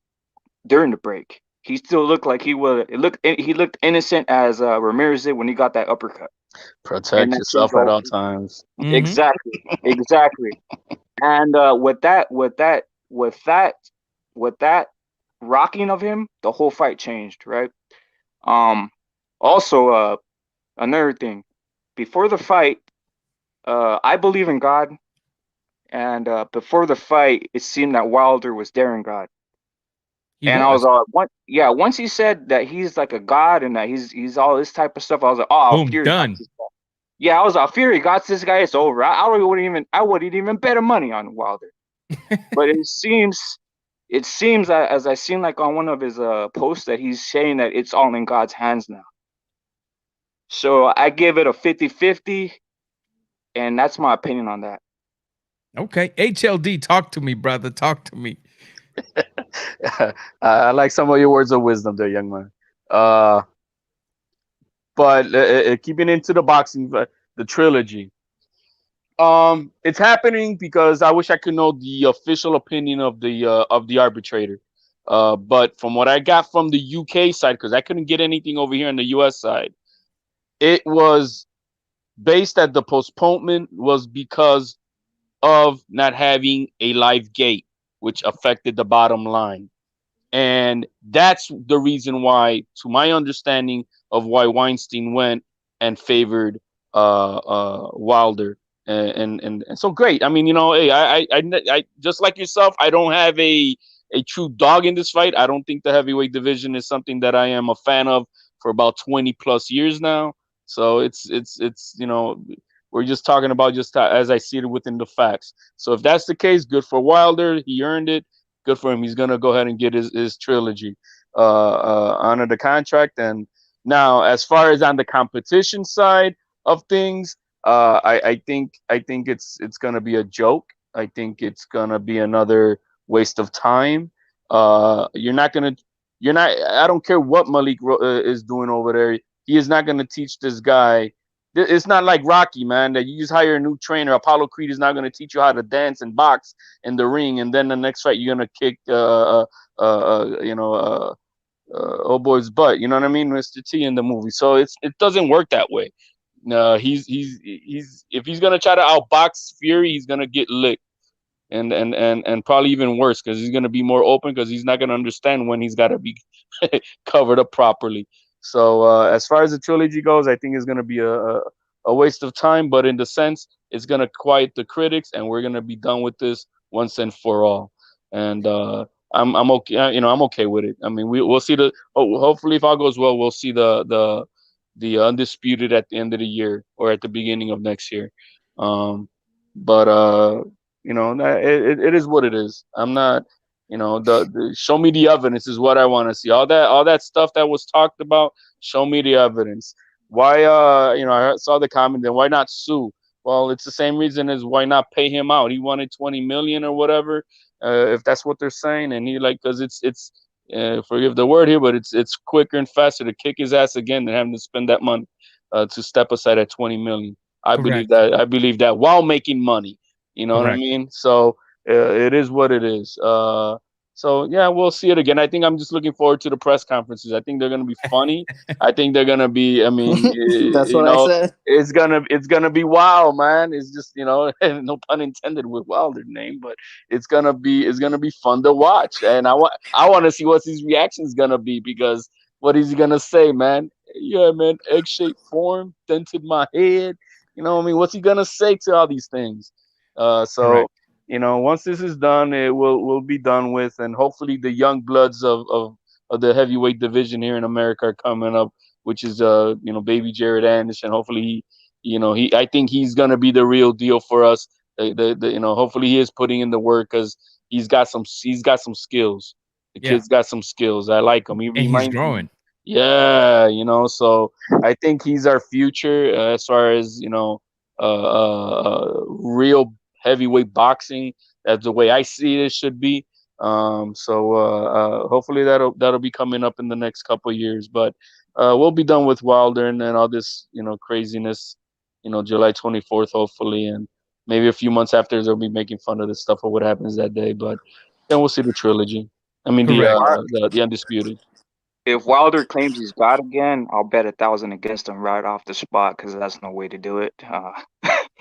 during the break. He still looked like he looked innocent as Ramirez did when he got that uppercut. And protect that changed yourself the at whole all times. Mm-hmm. exactly. And with that rocking of him, the whole fight changed, right? Um, also, another thing, before the fight, I believe in God, and before the fight, it seemed that Wilder was daring God, He and I was was. once he said that he's like a god and that he's all this type of stuff, I was like, oh, Boom. Fury got Done. this guy. Yeah, I was like, Fury got this guy. It's over. I wouldn't even bet a money on Wilder. But it seems that, as I seen like on one of his posts, that he's saying that it's all in God's hands now. So I give it a 50-50, and that's my opinion on that. Okay. HLD, talk to me, brother. Talk to me. I like some of your words of wisdom there, young man. Uh, but keeping into the boxing, the trilogy. It's happening because I wish I could know the official opinion of the arbitrator. But from what I got from the UK side, because I couldn't get anything over here on the US side, it was based that the postponement was because of not having a live gate, which affected the bottom line. And that's the reason why, to my understanding of why Weinstein went and favored Wilder. And so great. I mean, you know, hey, I just like yourself, I don't have a true dog in this fight. I don't think the heavyweight division is something that I am a fan of for about 20 plus years now. So it's you know, we're just talking about just as I see it within the facts. So if that's the case, good for Wilder. He earned it. Good for him. He's gonna go ahead and get his trilogy under the contract. And now, as far as on the competition side of things, I think it's gonna be a joke. I think it's gonna be another waste of time. You're not gonna. You're not. I don't care what Malik is doing over there. He is not gonna teach this guy It's not like Rocky, man, that you just hire a new trainer. Apollo Creed is not going to teach you how to dance and box in the ring, and then the next fight you're going to kick, oh boy's butt. You know what I mean, Mr. T in the movie. So it doesn't work that way. He's if he's gonna try to outbox Fury, he's gonna get licked, and probably even worse because he's gonna be more open because he's not gonna understand when he's got to be covered up properly. So as far as the trilogy goes, I think it's gonna be a waste of time, but in the sense it's gonna quiet the critics, and we're gonna be done with this once and for all. And I'm okay. I'm okay with it. I mean, we'll see hopefully, if all goes well, we'll see the Undisputed at the end of the year or at the beginning of next year. But it is what it is. I'm not, the show me the evidence is what I want to see. All that stuff that was talked about, show me the evidence. Why, I saw the comment, then why not sue? Well, it's the same reason as why not pay him out. He wanted 20 million or whatever, if that's what they're saying, and he because it's forgive the word here, but it's quicker and faster to kick his ass again than having to spend that money to step aside at 20 million. I believe Correct. that. I believe that while making money. You know what I Correct. mean? So it is what it is. So yeah, we'll see it again. I think I'm just looking forward to the press conferences. I think they're gonna be funny. I think they're gonna be. I mean, That's what I said. it's gonna be wild, man. It's just no pun intended with Wilder's name, but it's gonna be fun to watch, and I want to see what his reaction's gonna be because what is he gonna say, man? Yeah, man, egg-shaped form, dented my head. You know what I mean? What's he gonna say to all these things? So Correct. once this is done, it will be done with, and hopefully the young bloods of the heavyweight division here in America are coming up, which is baby Jared Anderson. Hopefully I think he's gonna be the real deal for us. Hopefully he is putting in the work because he's got some skills. The Yeah. kid's got some skills. I like him. He And he's reminds me. growing. Yeah, so I think he's our future as far as real heavyweight boxing. That's the way I see it should be. So hopefully that'll be coming up in the next couple of years. But we'll be done with Wilder and then all this craziness. July 24th, hopefully, and maybe a few months after they'll be making fun of this stuff or what happens that day. But then we'll see the trilogy. I mean Correct. the Undisputed. If Wilder claims he's God again, I'll bet 1,000 against him right off the spot because that's no way to do it.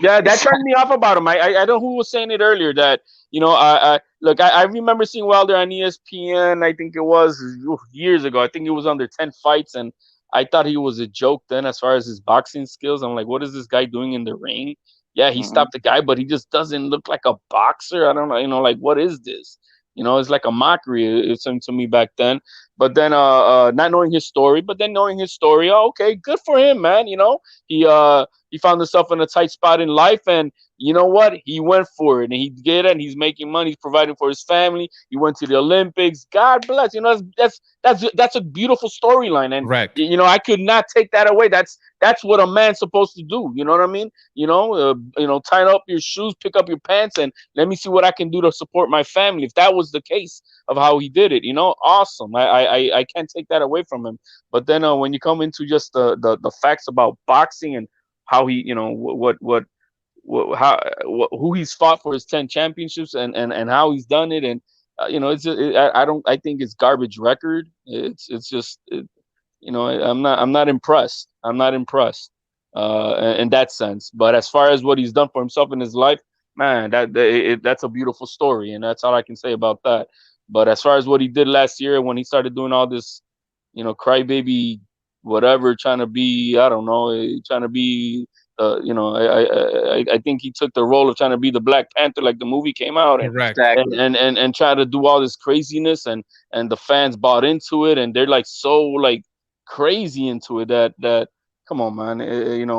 Yeah, that turned me off about him. I know who was saying it earlier that look, I remember seeing Wilder on ESPN. I think it was years ago. I think it was under 10 fights, and I thought he was a joke then as far as his boxing skills. I'm like, what is this guy doing in the ring? Yeah, he Mm-mm. stopped the guy, but he just doesn't look like a boxer. I don't know, like what is this? It's like a mockery. It seemed to me back then. But then, not knowing his story, but then knowing his story, oh, okay, good for him, man. He found himself in a tight spot in life, and you know what? He went for it, and he did it. And he's making money, he's providing for his family. He went to the Olympics. God bless. That's a beautiful storyline, and Correct. I could not take that away. That's what a man's supposed to do. You know what I mean? Tie up your shoes, pick up your pants, and let me see what I can do to support my family. If that was the case of how he did it, awesome. I can't take that away from him. But then when you come into just the facts about boxing and how he, who he's fought for his 10 championships and how he's done it, and I think it's garbage record. It's just I'm not impressed. I'm not impressed in that sense. But as far as what he's done for himself in his life, man, that's a beautiful story, and that's all I can say about that. But as far as what he did last year when he started doing all this, crybaby, whatever, trying to be, I don't know, trying to be, I think he took the role of trying to be the Black Panther, like the movie came out, and Correct. and Exactly. and and try to do all this craziness, and the fans bought into it, and they're like so like crazy into it that come on, man,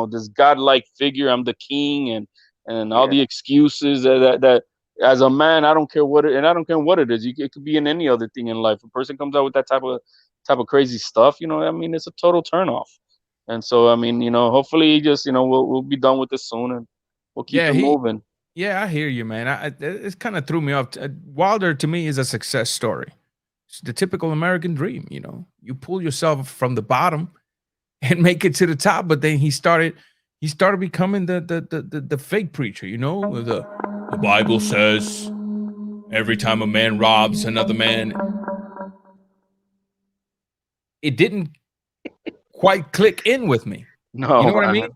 this godlike figure, I'm the king, and all Yeah. the excuses that as a man, I don't care and I don't care what it is. It could be in any other thing in life. A person comes out with that type of crazy stuff, I mean, it's a total turnoff. And so, I mean, hopefully, just we'll be done with this soon, and we'll keep Yeah, it moving. I hear you, man. It kind of threw me off. Wilder to me is a success story. It's the typical American dream, you pull yourself from the bottom and make it to the top. But then he started, he started becoming the fake preacher. You know, the Bible says every time a man robs another man, it didn't quite click in with me. You No, know what I mean?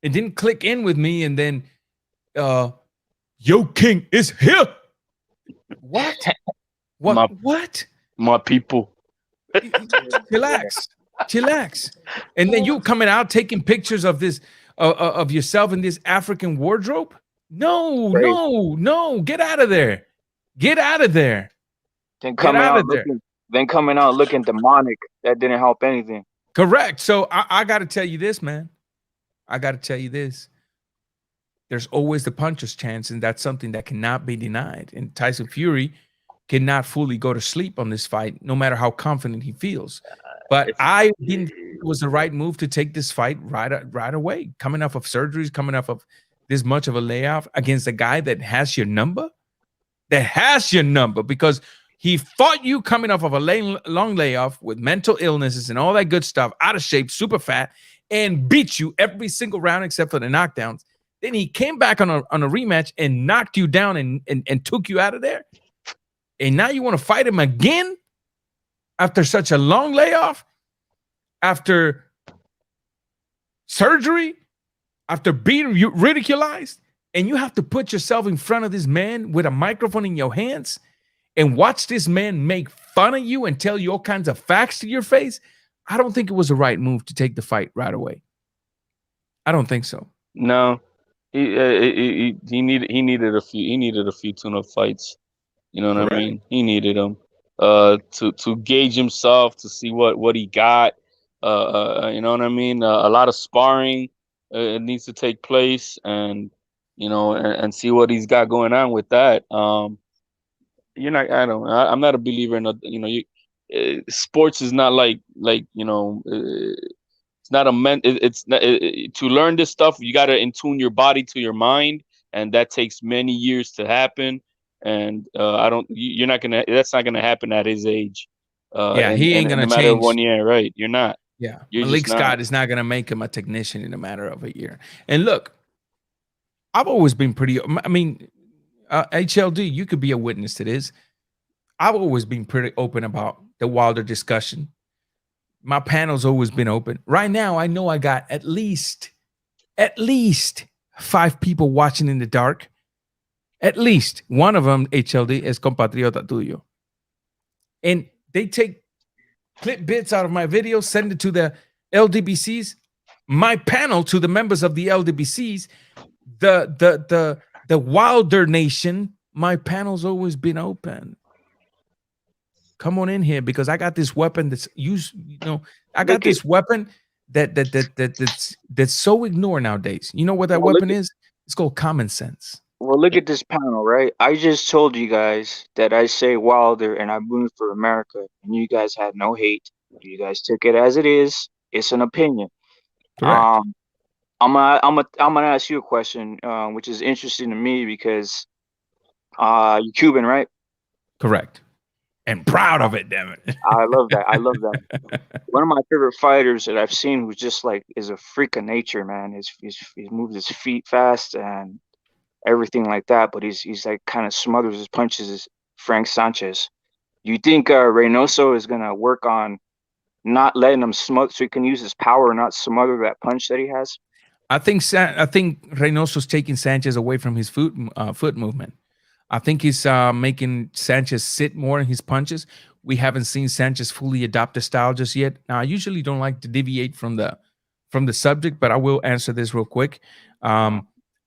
It didn't click in with me, and then Yo King is here. What? My- What? my people. Chillax. And then you coming out taking pictures of this of yourself in this African wardrobe? No. Get out of there. Get out of there. Then Get coming out out of there. coming out looking demonic. That didn't help anything. Correct. So I got to tell you this, man. I got to tell you this. There's always the puncher's chance, and that's something that cannot be denied. And Tyson Fury cannot fully go to sleep on this fight, no matter how confident he feels. But I didn't think it was the right move to take this fight right away. Coming off of surgeries, coming off of this much of a layoff against a guy that has your number, because he fought you coming off of a long layoff with mental illnesses and all that good stuff, out of shape, super fat, and beat you every single round except for the knockdowns. Then he came back on a rematch and knocked you down and took you out of there. And now you want to fight him again after such a long layoff, after surgery, after being ridiculized, and you have to put yourself in front of this man with a microphone in your hands and watch this man make fun of you and tell you all kinds of facts to your face. I don't think it was the right move to take the fight right away. I don't think so. No, he needed a few tune-up fights. You know what I mean? He needed them to gauge himself, to see what he got. You know what I mean? A lot of sparring needs to take place, and and see what he's got going on with that. You're not. I'm not a believer in sports is not like it's not a it's not, to learn this stuff. You got to intune your body to your mind, and that takes many years to happen. And you're not gonna. That's not gonna happen at his age. He ain't gonna in a matter change. of 1 year, right? You're not. Yeah, You're Malik just not. Scott is not gonna make him a technician in a matter of a year. And look, I've always been pretty. I mean, HLD, you could be a witness to this. I've always been pretty open about the Wilder discussion. My panel's always been open. Right now, I know I got at least 5 people watching in the dark. At least one of them, HLD, is compatriota tuyo. And they take clip bits out of my video, send it to the LDBCs, my panel to the members of the LDBCs, the Wilder Nation. My panel's always been open. Come on in here, because I got this weapon that's used. I got this weapon that's so ignored nowadays. You know what that weapon is? It's called common sense. Well, look at this panel, right? I just told you guys that I say Wilder and I moved for America, and you guys had no hate. You guys took it as it is. It's an opinion. Correct. I'm gonna ask you a question, which is interesting to me because you're Cuban, right? Correct. And proud of it, damn it. I love that. One of my favorite fighters that I've seen who's just like is a freak of nature, man. He moves his feet fast and everything like that, but he's like kind of smothers his punches. Is Frank Sanchez. You think Reynoso is gonna work on not letting him smother, so he can use his power and not smother that punch that he has? I think Reynoso's taking Sanchez away from his foot movement. I think he's making Sanchez sit more in his punches. We haven't seen Sanchez fully adopt the style just yet. Now, I usually don't like to deviate from the subject, but I will answer this real quick.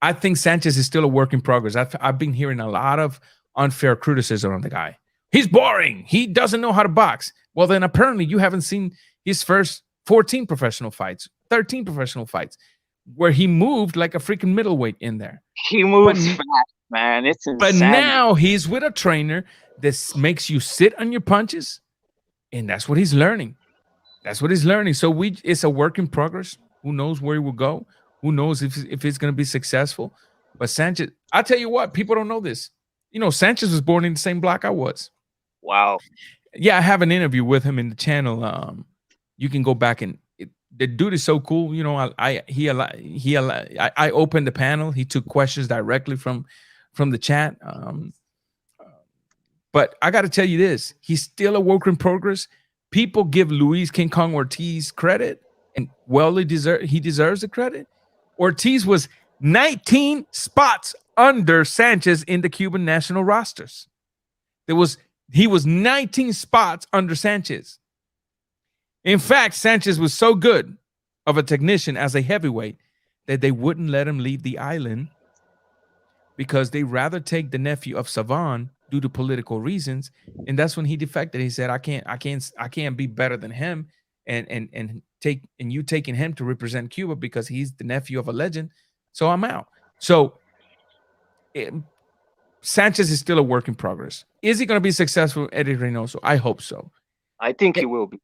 I think Sanchez is still a work in progress. I've been hearing a lot of unfair criticism on the guy. He's boring. He doesn't know how to box. Well, then apparently you haven't seen his first 14 professional fights, 13 professional fights, where he moved like a freaking middleweight in there. He moves fast, man. It's insane. But now he's with a trainer that makes you sit on your punches, and that's what he's learning. So it's a work in progress. Who knows where he will go? Who knows if it's going to be successful? But Sanchez, I'll tell you what, people don't know this. Sanchez was born in the same block I was. Wow. Yeah, I have an interview with him in the channel. You can go back and the dude is so cool. You know, I opened the panel. He took questions directly from the chat. But I got to tell you this: he's still a work in progress. People give Luis King Kong Ortiz credit, and he deserves the credit. Ortiz was 19 spots under Sanchez in the Cuban national rosters. He was 19 spots under Sanchez. In fact, Sanchez was so good of a technician as a heavyweight that they wouldn't let him leave the island because they rather take the nephew of Savan due to political reasons. And that's when he defected. He said, I can't be better than him and you taking him to represent Cuba because he's the nephew of a legend. So I'm out. So Sanchez is still a work in progress. Is he going to be successful, Eddie Reynoso? I hope so. I think he will be.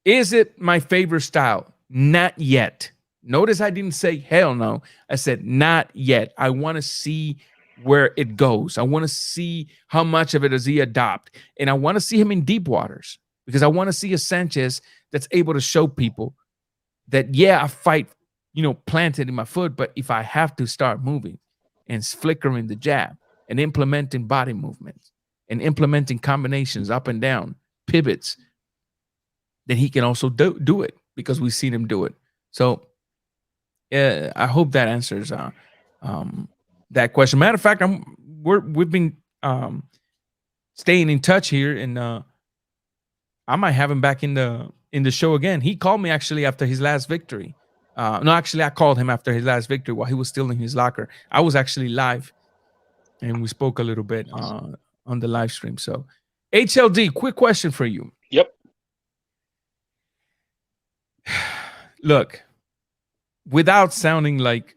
Is it my favorite style? Not yet. Notice I didn't say hell no. I said not yet. I want to see where it goes. I want to see how much of it does he adopt. And I want to see him in deep waters because I want to see a Sanchez that's able to show people that, yeah, I fight, planted in my foot, but if I have to start moving and flickering the jab and implementing body movements and implementing combinations up and down, pivots, then he can also do it because we've seen him do it. So I hope that answers that question. Matter of fact, we've been staying in touch here, and I might have him back in the show again. He called me actually after his last victory. No, actually, I called him after his last victory while he was still in his locker. I was actually live, and we spoke a little bit on the live stream. So, HLD, quick question for you. Yep. Look, without sounding like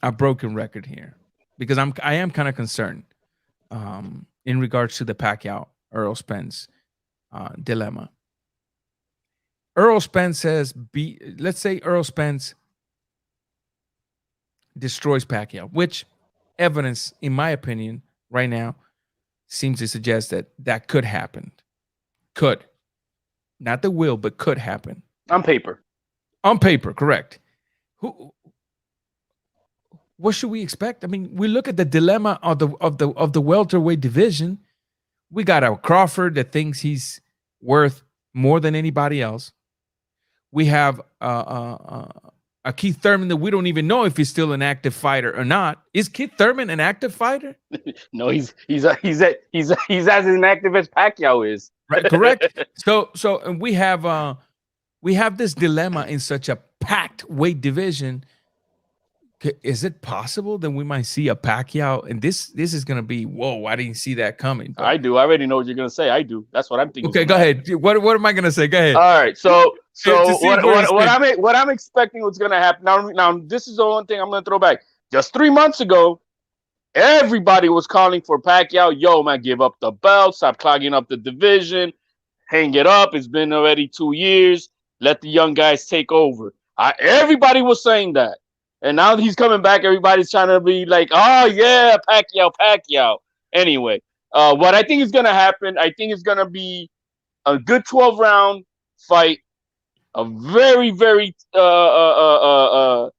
a broken record here, because I am kind of concerned in regards to the Pacquiao Errol Spence dilemma. Errol Spence says, let's say Errol Spence destroys Pacquiao, which evidence, in my opinion, right now seems to suggest that could happen. Could. Not that will, but could happen. On paper. On paper, correct. What should we expect? I mean, we look at the dilemma of the welterweight division. We got a Crawford that thinks he's worth more than anybody else. We have a Keith Thurman that we don't even know if he's still an active fighter or not. Is Keith Thurman an active fighter? No, he's as inactive as Pacquiao is. Right, correct. So and we have this dilemma in such a packed weight division. Is it possible that we might see a Pacquiao? And this is going to be, whoa, I didn't see that coming. But I do. I already know what you're going to say. I do. That's what I'm thinking. Okay, go ahead. What am I going to say? Go ahead. All right. So what I'm expecting what's going to happen. Now, this is the one thing I'm going to throw back. Just 3 months ago, everybody was calling for Pacquiao. Yo, man, give up the belt. Stop clogging up the division. Hang it up. It's been already 2 years. Let the young guys take over. Everybody was saying that. And now he's coming back. Everybody's trying to be like, oh, yeah, Pacquiao. Anyway, what I think is going to happen, I think it's going to be a good 12-round fight, a very, very tight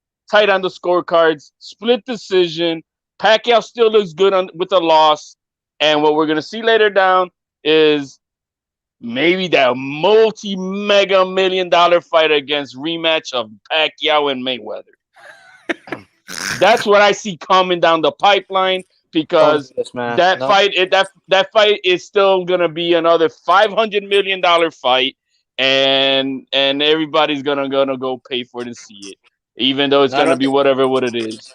on the scorecards, split decision. Pacquiao still looks good with a loss. And what we're going to see later down is maybe that multi-mega $1 million fight against rematch of Pacquiao and Mayweather. That's what I see coming down the pipeline because that fight is still gonna be another $500 million fight, and everybody's gonna go pay for it to see it, even though it's gonna be what it is.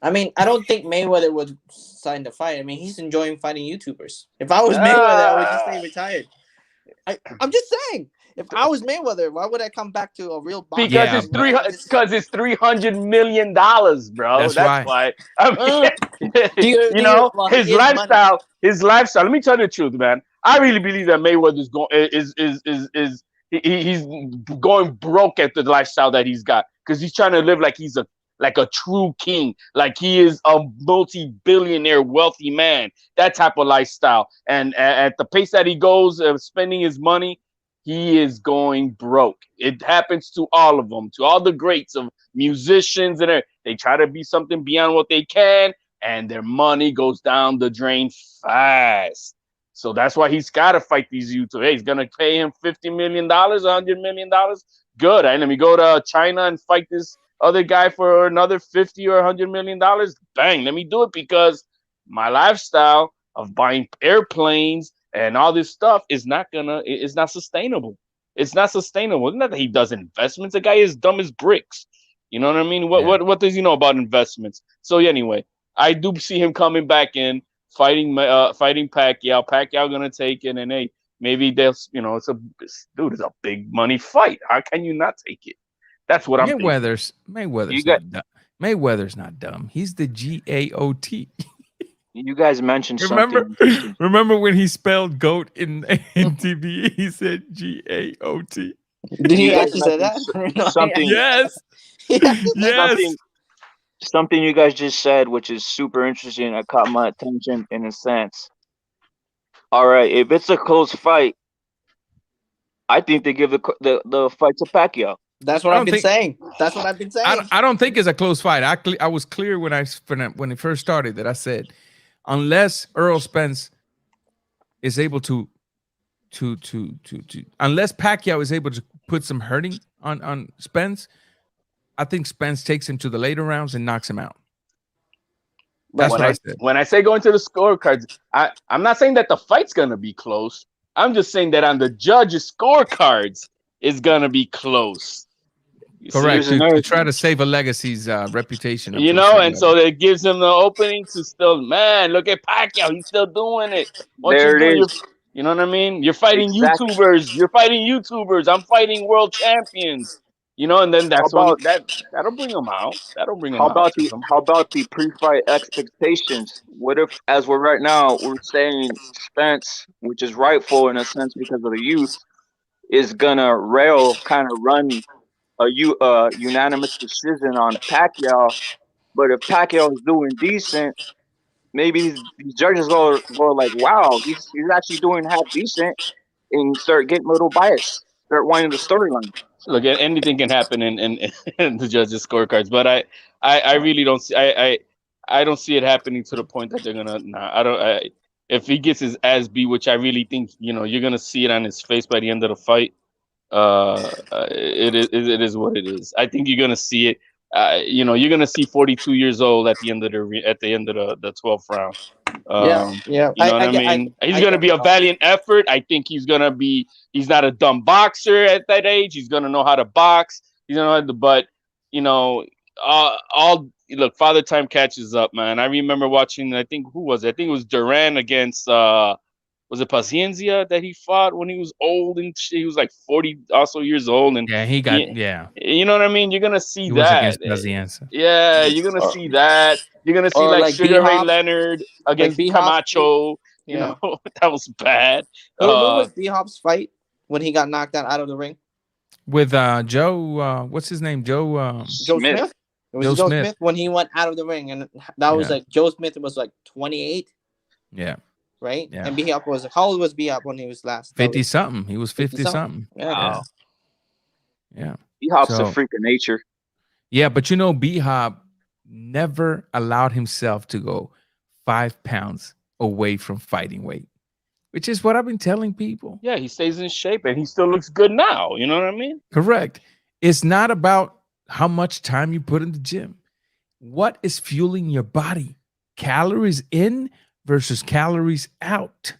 I mean, I don't think Mayweather would sign the fight. I mean, he's enjoying fighting YouTubers. If I was Mayweather, I would just stay retired. I'm just saying. If I was Mayweather, why would I come back to a real boxing? Because it's $300 million, bro. That's why. I mean, his lifestyle. Let me tell you the truth, man. I really believe that Mayweather's he's going broke at the lifestyle that he's got because he's trying to live like he's a true king, like he is a multi-billionaire wealthy man. That type of lifestyle, and at the pace that he goes, spending his money. he is going broke. It happens to all of them, to all the greats of musicians, and they try to be something beyond what they can, and their money goes down the drain fast. So that's why he's got to fight these YouTubers. Hey, he's gonna pay him $50 million, $100 million. Good. And let me go to China and fight this other guy for another 50 or $100 million. Bang, let me do it, because my lifestyle of buying airplanes and all this stuff is not sustainable. It's not sustainable. It's not that he does investments. The guy is dumb as bricks. You know what I mean? What does he know about investments? So anyway, I do see him coming back in, fighting Pacquiao. Pacquiao gonna take it, and hey, maybe they'll, it's a big money fight. How can you not take it? That's what I'm thinking. Mayweather's not dumb. He's the GAOT. You guys mentioned remember, something. Remember when he spelled goat in TV? He said GAOT. Did he actually say that? Something. Yes. Yes. Something you guys just said, which is super interesting. That caught my attention in a sense. All right, if it's a close fight, I think they give the fight to Pacquiao. That's what I've been saying. That's what I've been saying. I don't think it's a close fight. I was clear when it first started that I said, unless Errol Spence is able to unless Pacquiao is able to put some hurting on Spence, I think Spence takes him to the later rounds and knocks him out. That's what I said. When I say going to the scorecards, I'm not saying that the fight's gonna be close. I'm just saying that on the judges' scorecards, it's gonna be close. Correct. To try to save a legacy's reputation. And so it gives him the opening to still, man, look at Pacquiao. He's still doing it. There it is. You know what I mean? You're fighting YouTubers. You're fighting YouTubers. I'm fighting world champions. And then that'll bring him out. That'll bring him out. How about the pre-fight expectations? What if, as we're right now, we're saying Spence, which is rightful in a sense because of the youth, is gonna run a unanimous decision on Pacquiao, but if Pacquiao is doing decent, maybe these judges go like, wow, he's actually doing half decent, and start getting a little biased, start winding the storyline. Look, anything can happen in the judges' scorecards, but I really don't see I don't see it happening to the point that they're gonna. If he gets his ass beat, which I really think you're gonna see it on his face by the end of the fight. It is what it is. I think you're gonna see it. You're gonna see 42 years old at the end of the 12th round. Yeah. You know what I mean? He's gonna be a valiant effort. I think he's not a dumb boxer at that age. He's gonna know how to box. He's gonna look, Father Time catches up, man. I remember watching. I think who was it? I think it was Duran against. Was it Paciencia that he fought when he was old and he was like 40 also years old? And he got. You know what I mean? You're gonna see that. Yeah, you're gonna see that. You're gonna see like Sugar Ray Leonard against Camacho. You know, that was bad. What was B-Hop's fight when he got knocked out of the ring? With Joe, what's his name? Joe Smith. It was Joe Smith when he went out of the ring, and that was like Joe Smith was like 28. Yeah. Right? Yeah. And B-Hop was, how old was B-Hop when he was last? 50 something. He was 50 something. Yeah. Yeah. B-Hop's a freak of nature. Yeah, but B-Hop never allowed himself to go 5 pounds away from fighting weight, which is what I've been telling people. Yeah, he stays in shape and he still looks good now. You know what I mean? Correct. It's not about how much time you put in the gym. What is fueling your body? Calories in versus calories out.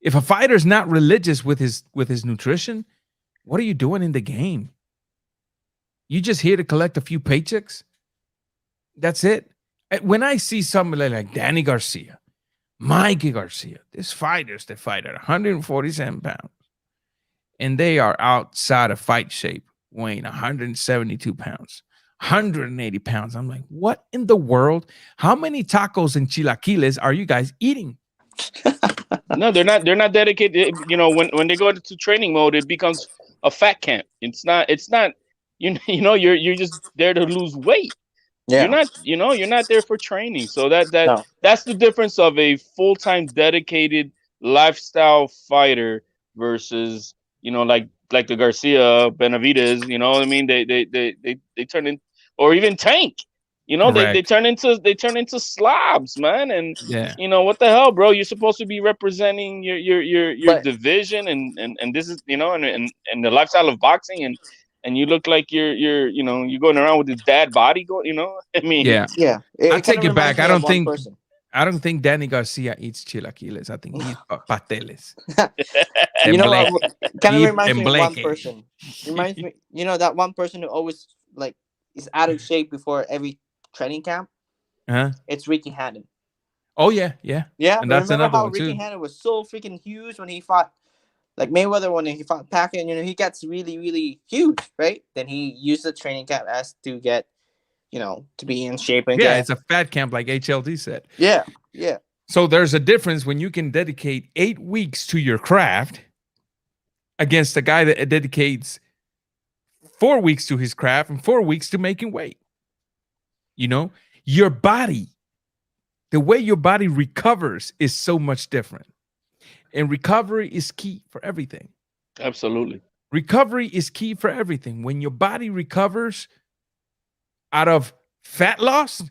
If a fighter's not religious with his nutrition, what are you doing in the game? You just here to collect a few paychecks? That's it. When I see somebody like Danny Garcia, Mikey Garcia, these fighters that fight at 147 pounds, and they are outside of fight shape, weighing 172 pounds. 180 pounds. I'm like, what in the world? How many tacos and chilaquiles are you guys eating? No, they're not dedicated. When they go into training mode, it becomes a fat camp. It's not, you're just there to lose weight. Yeah. You're not there for training. So that's the difference of a full-time dedicated lifestyle fighter versus, like the Garcia Benavides, what I mean? They turn in, or even Tank, they Correct. turn into slobs, man. And Yeah. what the hell, bro? You're supposed to be representing your But division, and this is, and the lifestyle of boxing, and you look like you're going around with this dad body, I mean, Yeah. yeah, I it kind take of it back. reminds me of one person. I don't think Danny Garcia eats chilaquiles. I think he eats pateles. You know Tembleque. what? It kind of Eat reminds me of one tembleque. person. Reminds me, that one person who always like is out of shape before every training camp. Huh? It's Ricky Hatton. Oh yeah, yeah. Yeah, And that's remember another how one Ricky too. Hatton was so freaking huge when he fought like Mayweather when he fought Pacquiao? He gets really, really huge, right? Then he used the training camp as to get, to be in shape Yeah, again. it's a fat camp, like HLD said. Yeah, yeah, So there's a difference when you can dedicate 8 weeks to your craft against a guy that dedicates 4 weeks to his craft and 4 weeks to making weight. Your body, the way your body recovers is so much different. And recovery is key for everything. absolutely. Recovery is key for everything. When your body recovers out of fat loss,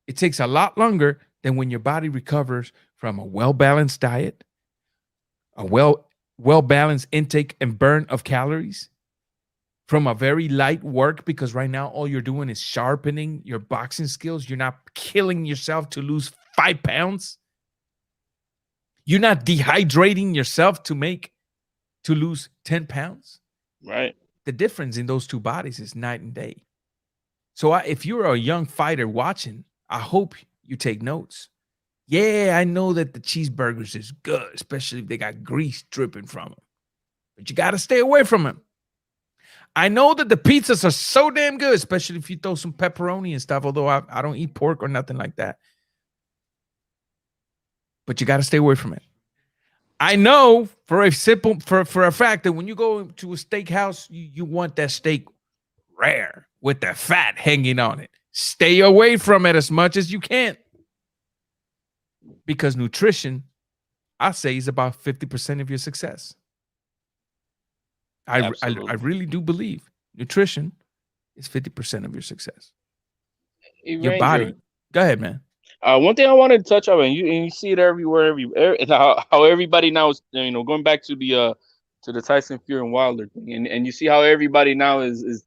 it takes a lot longer than when your body recovers from a well-balanced diet, a well-balanced intake and burn of calories, from a very light work, because right now all you're doing is sharpening your boxing skills. You're not killing yourself to lose 5 pounds. You're not dehydrating yourself to lose 10 pounds. Right. The difference in those two bodies is night and day. So if you're a young fighter watching, I hope you take notes. Yeah, I know that the cheeseburgers is good, especially if they got grease dripping from them. But you got to stay away from them. I know that the pizzas are so damn good, especially if you throw some pepperoni and stuff, although I don't eat pork or nothing like that. But you got to stay away from it. I know for a fact that when you go to a steakhouse, you want that steak rare with the fat hanging on it. Stay away from it as much as you can. Because nutrition, I say, is about 50% of your success. I really do believe nutrition is 50% of your success. Hey, Your Ranger, body. Go ahead, man. one thing I wanted to touch on, and you see it everywhere, and how everybody now is, going back to the Tyson Fury and Wilder thing, and you see how everybody now is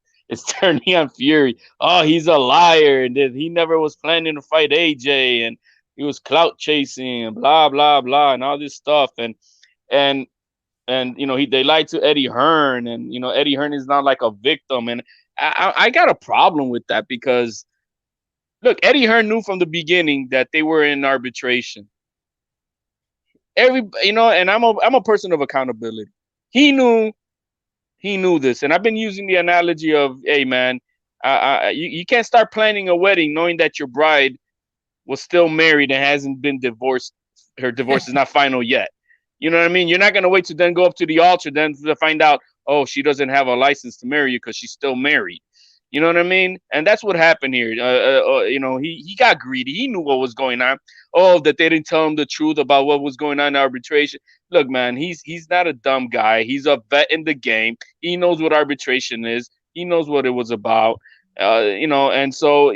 turning on Fury. Oh, he's a liar, and that he never was planning to fight AJ, and he was clout chasing, and blah blah blah, and all this stuff, and they lied to Eddie Hearn, and Eddie Hearn is not like a victim, and I got a problem with that, because look, Eddie Hearn knew from the beginning that they were in arbitration. And I'm a person of accountability. He knew this, and I've been using the analogy of, hey man, you can't start planning a wedding knowing that your bride was still married and hasn't been divorced. Her divorce is not final yet. You know what I mean? You're not gonna wait to then go up to the altar then to find out, oh, she doesn't have a license to marry you because she's still married. You know what I mean? And that's what happened here. He got greedy. He knew what was going on. Oh, that they didn't tell him the truth about what was going on in arbitration. Look, man, he's not a dumb guy. He's a vet in the game. He knows what arbitration is. He knows what it was about. And so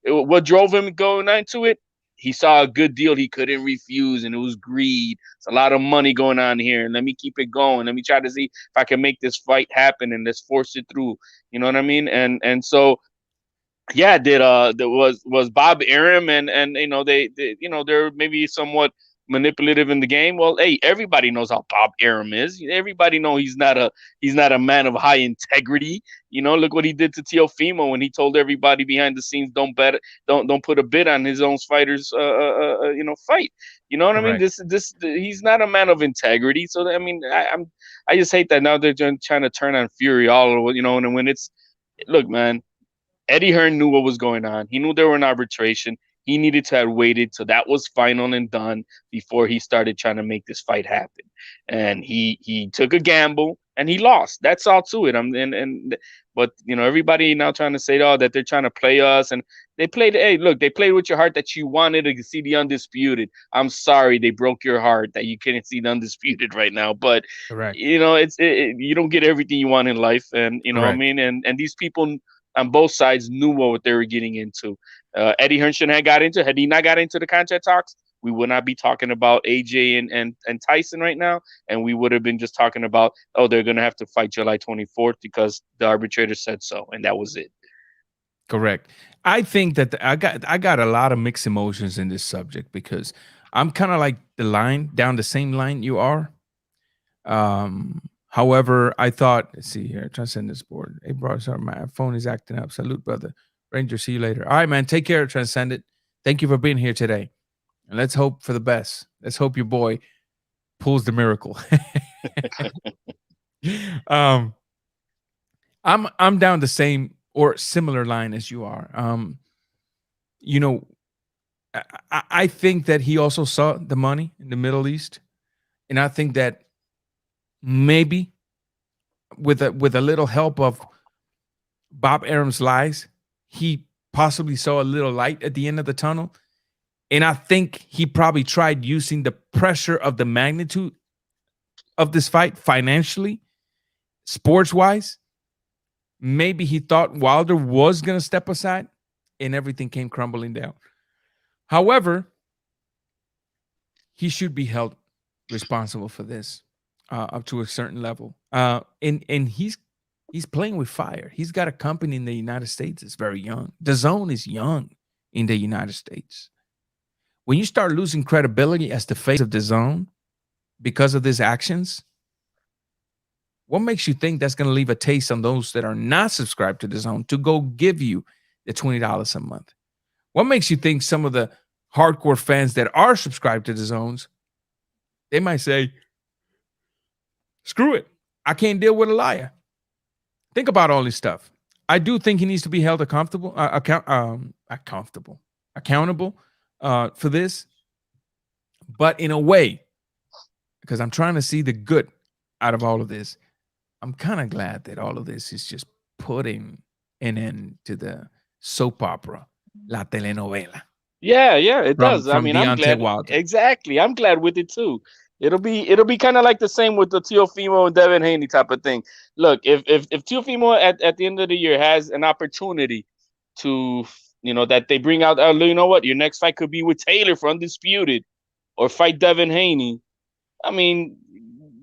what drove him going into it? He saw a good deal he couldn't refuse, and it was greed. It's a lot of money going on here, and let me keep it going. Let me try to see if I can make this fight happen, and let's force it through. You know what I mean? And so, yeah, there was Bob Arum, and they're maybe somewhat manipulative in the game. Well, hey, everybody knows how Bob Arum is. Everybody know he's not a man of high integrity. Look what he did to Teofimo when he told everybody behind the scenes, don't put a bid on his own fighters fight. You know what I mean? Correct. This he's not a man of integrity. So I mean, I just hate that now they're trying to turn on Fury all over, and when it's, look, man, Eddie Hearn knew what was going on. He knew they were in arbitration. He needed to have waited till that was final and done before he started trying to make this fight happen. And he took a gamble, and he lost. That's all to it. But everybody now trying to say that they're trying to play us, and they played. Hey, look, they played with your heart that you wanted to see the Undisputed. I'm sorry they broke your heart that you couldn't see the Undisputed right now, but Correct. you don't get everything you want in life, and I Correct. mean, and these people on both sides knew what they were getting into. Eddie Hearn shouldn't have got into. Had he not got into the contract talks, we would not be talking about AJ and Tyson right now, and we would have been just talking about, oh, they're gonna have to fight July 24th because the arbitrator said so, and that was it. Correct. I think that I got a lot of mixed emotions in this subject because I'm kind of like down the same line you are. However, I thought, let's see here, transcend this board. Hey, bro, sorry, my phone is acting up. Salute, brother. Ranger, see you later. All right, man. Take care, Transcendent. Thank you for being here today. And let's hope for the best. Let's hope your boy pulls the miracle. I'm down the same or similar line as you are. I think that he also saw the money in the Middle East, and I think that maybe with a little help of Bob Arum's lies, he possibly saw a little light at the end of the tunnel. And I think he probably tried using the pressure of the magnitude of this fight financially, sports wise. Maybe he thought Wilder was going to step aside and everything came crumbling down. However, he should be held responsible for this up to a certain level. And he's playing with fire. He's got a company in the United States that's very young. DAZN is young in the United States. When you start losing credibility as the face of DAZN because of these actions, what makes you think that's going to leave a taste on those that are not subscribed to DAZN to go give you the $20 a month? What makes you think some of the hardcore fans that are subscribed to DAZN, they might say, screw it, I can't deal with a liar. Think about all this stuff. I do think he needs to be held accountable for this, but in a way, because I'm trying to see the good out of all of this, I'm kind of glad that all of this is just putting an end to the soap opera, la telenovela. Yeah, it does. I From mean, I'm Deontay glad. Wilder. Exactly, I'm glad with it too. It'll be kind of like the same with the Teofimo and Devin Haney type of thing. Look, if Teofimo at the end of the year has an opportunity to, that they bring out, you know what, your next fight could be with Taylor for Undisputed, or fight Devin Haney. I mean,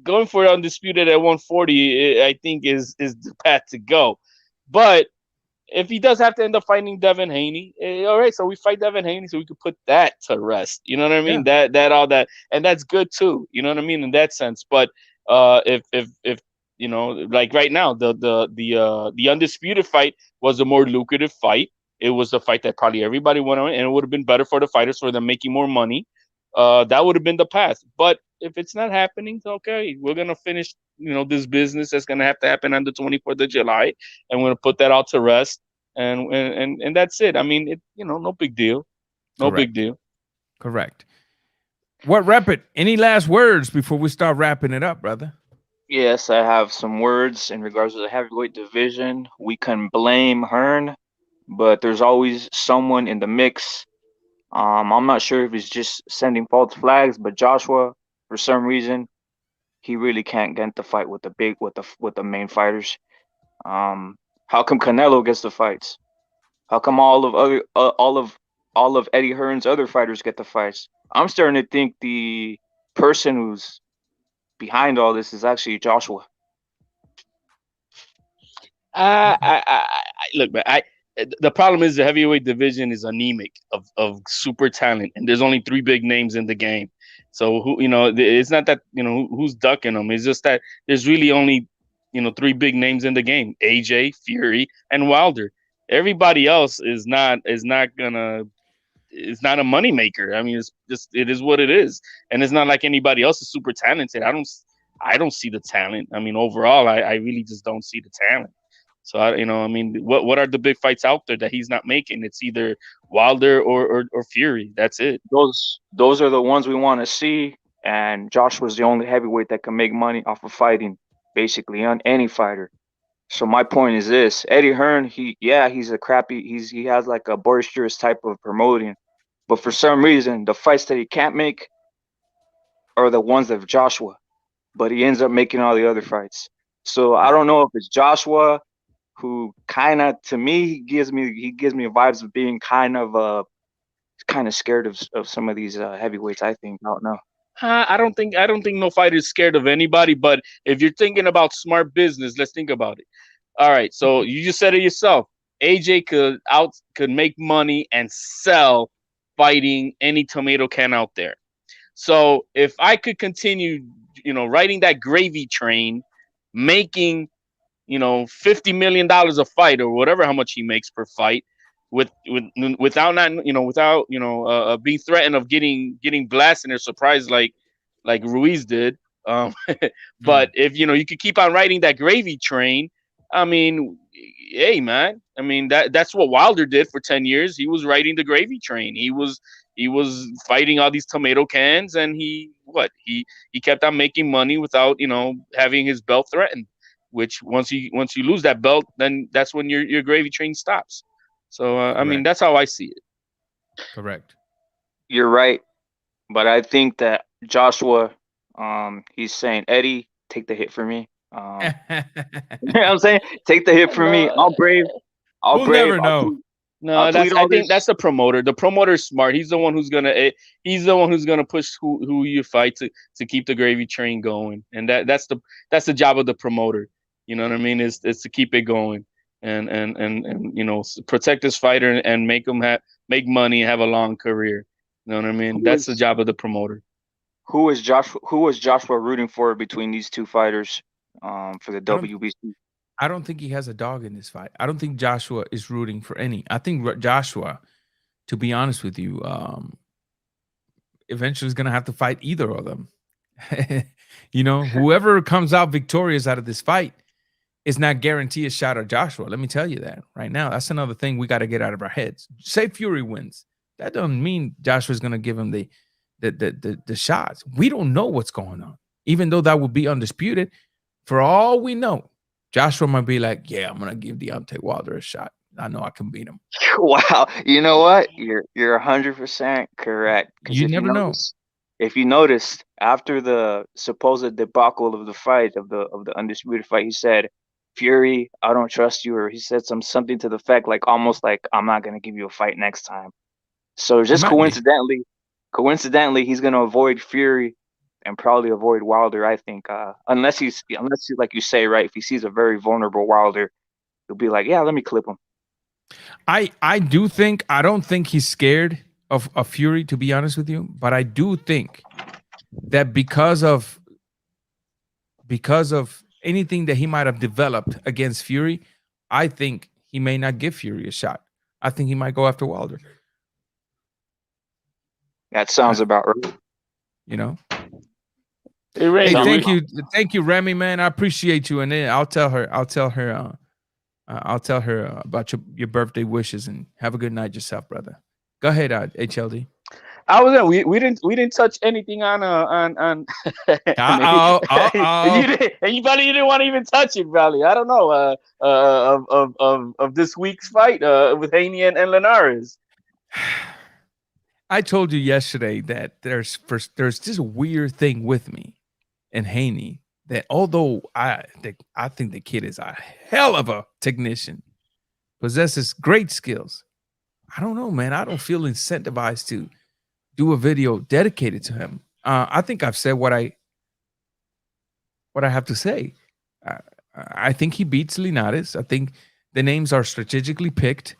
going for Undisputed at 140, I think is the path to go. But if he does have to end up fighting Devin Haney, all right, so we fight Devin Haney so we could put that to rest. You know what I mean? Yeah. That all that, and that's good too. You know what I mean in that sense. But if like right now, the Undisputed fight was a more lucrative fight. It was a fight that probably everybody went on, and it would have been better for the fighters, for them making more money. That would have been the path. But if it's not happening, okay, we're gonna finish, this business that's gonna have to happen on the 24th of July, and we're gonna put that out to rest, and that's it. I mean, no big deal, big deal. Correct. What Rapid? Any last words before we start wrapping it up, brother? Yes, I have some words in regards to the heavyweight division. We can blame Hearn, but there's always someone in the mix. I'm not sure if he's just sending false flags, but Joshua, for some reason, he really can't get the fight with the main fighters. How come Canelo gets the fights? How come all of Eddie Hearn's other fighters get the fights? I'm starting to think the person who's behind all this is actually Joshua. Look, man. The problem is the heavyweight division is anemic of super talent, and there's only 3 big names in the game. So it's not that who's ducking them. It's just that there's really only 3 big names in the game: AJ, Fury, and Wilder. Everybody else is not a moneymaker. I mean, it is what it is, and it's not like anybody else is super talented. I don't see the talent. I mean, overall, I really just don't see the talent. So what are the big fights out there that he's not making? It's either Wilder or Fury. That's it. Those are the ones we want to see. And Joshua's the only heavyweight that can make money off of fighting. basically on any fighter. So my point is this: Eddie Hearn, he's a crappy. He has like a boisterous type of promoting, but for some reason, the fights that he can't make are the ones of Joshua. But he ends up making all the other fights. So I don't know if it's Joshua who kind of, to me, he gives me vibes of being kind of scared of some of these heavyweights. I think I don't know. I don't think no fighter is scared of anybody. But if you're thinking about smart business, let's think about it. All right, so you just said it yourself. AJ could make money and sell fighting any tomato can out there. So if I could continue, riding that gravy train, making $50 million a fight or whatever how much he makes per fight, without not without being threatened of getting blasted or surprised like Ruiz did. But if you could keep on riding that gravy train, I mean, hey man, I mean that's what Wilder did for 10 years. He was riding the gravy train. He was fighting all these tomato cans, and he kept on making money without having his belt threatened. Which once you lose that belt, then that's when your gravy train stops. So I mean, that's how I see it. Correct. You're right, but I think that Joshua, he's saying, Eddie, take the hit for me. You know what I'm saying? Take the hit for me. I'll brave. We'll never know. No, I'll tweet I all think this. that's the promoter. The promoter is smart. He's the one who's gonna push who you fight to keep the gravy train going, and that's the job of the promoter. You know what I mean? Is to keep it going and protect this fighter and make him make money and have a long career. You know what I mean? That's the job of the promoter. Who was Joshua rooting for between these two fighters for the WBC? I don't think he has a dog in this fight. I don't think Joshua is rooting for any. I think Joshua, to be honest with you, eventually is going to have to fight either of them. Whoever comes out victorious out of this fight is not guaranteed a shot at Joshua. Let me tell you that right now. That's another thing we got to get out of our heads. Say Fury wins. That doesn't mean Joshua's going to give him the shots. We don't know what's going on. Even though that would be undisputed, for all we know, Joshua might be like, yeah, I'm going to give Deontay Wilder a shot. I know I can beat him. Wow. You know what? You're 100% correct. You never know. If you noticed, after the supposed debacle of the fight, of the Undisputed fight, he said, Fury, I don't trust you, or he said something to the effect like almost like I'm not gonna give you a fight next time. So just coincidentally, he's gonna avoid Fury and probably avoid Wilder, I think. Unless like you say, right, if he sees a very vulnerable Wilder, he'll be like, yeah, let me clip him. I don't think he's scared of Fury, to be honest with you, but I do think that because of anything that he might have developed against Fury, I think he may not give Fury a shot. I think he might go after Wilder. That sounds about right. Hey, thank you, Remy, man. I appreciate you, and then I'll tell her about your birthday wishes, and have a good night yourself, brother. Go ahead, HLD. We didn't touch anything on and you didn't want to even touch it, Valley. I don't know of this week's fight with Haney and Linares. I told you yesterday that there's this weird thing with me and Haney, that although I think the kid is a hell of a technician, possesses great skills, I don't know, man. I don't feel incentivized to do a video dedicated to him. I think I've said what I have to say. I think he beats Linares. I think the names are strategically picked.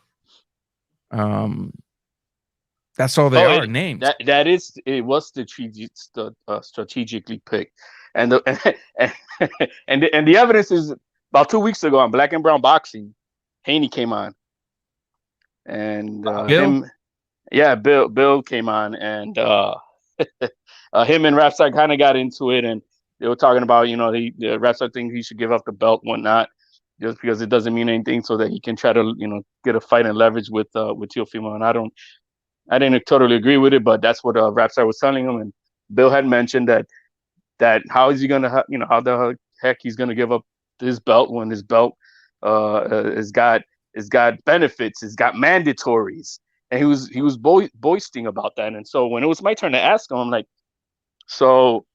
That's all they are, names. It was strategically picked, and the and the evidence is about 2 weeks ago on Black and Brown Boxing, Haney came on, and Bill came on, and him and Rapstar kind of got into it, and they were talking about the Rapstar think he should give up the belt, whatnot, just because it doesn't mean anything, so that he can try to get a fight and leverage with Teofimo, and I didn't totally agree with it, but that's what Rapstar was telling him. And Bill had mentioned that how is he gonna how the heck he's gonna give up his belt when his belt has got benefits, it's got mandatories, and he was boasting about that. And so when it was my turn to ask him, I'm like, so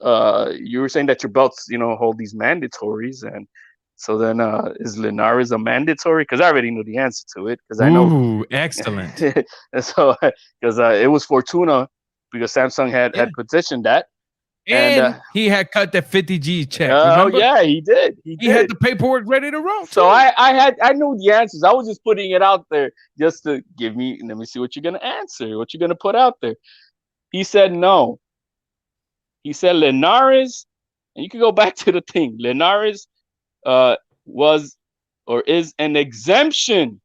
you were saying that your belts, hold these mandatories, and so then is Linares a mandatory? Because I already knew the answer to it, because I know. Ooh, excellent. And so because it was Fortuna, because Samsung had petitioned that. And he had cut that 50G check. Oh Remember? yeah, he did. He had the paperwork ready to roll. So I knew the answers. I was just putting it out there just to let me see what you're gonna answer, what you're gonna put out there. He said no. He said Linares, and you can go back to the thing. Linares was or is an exemption.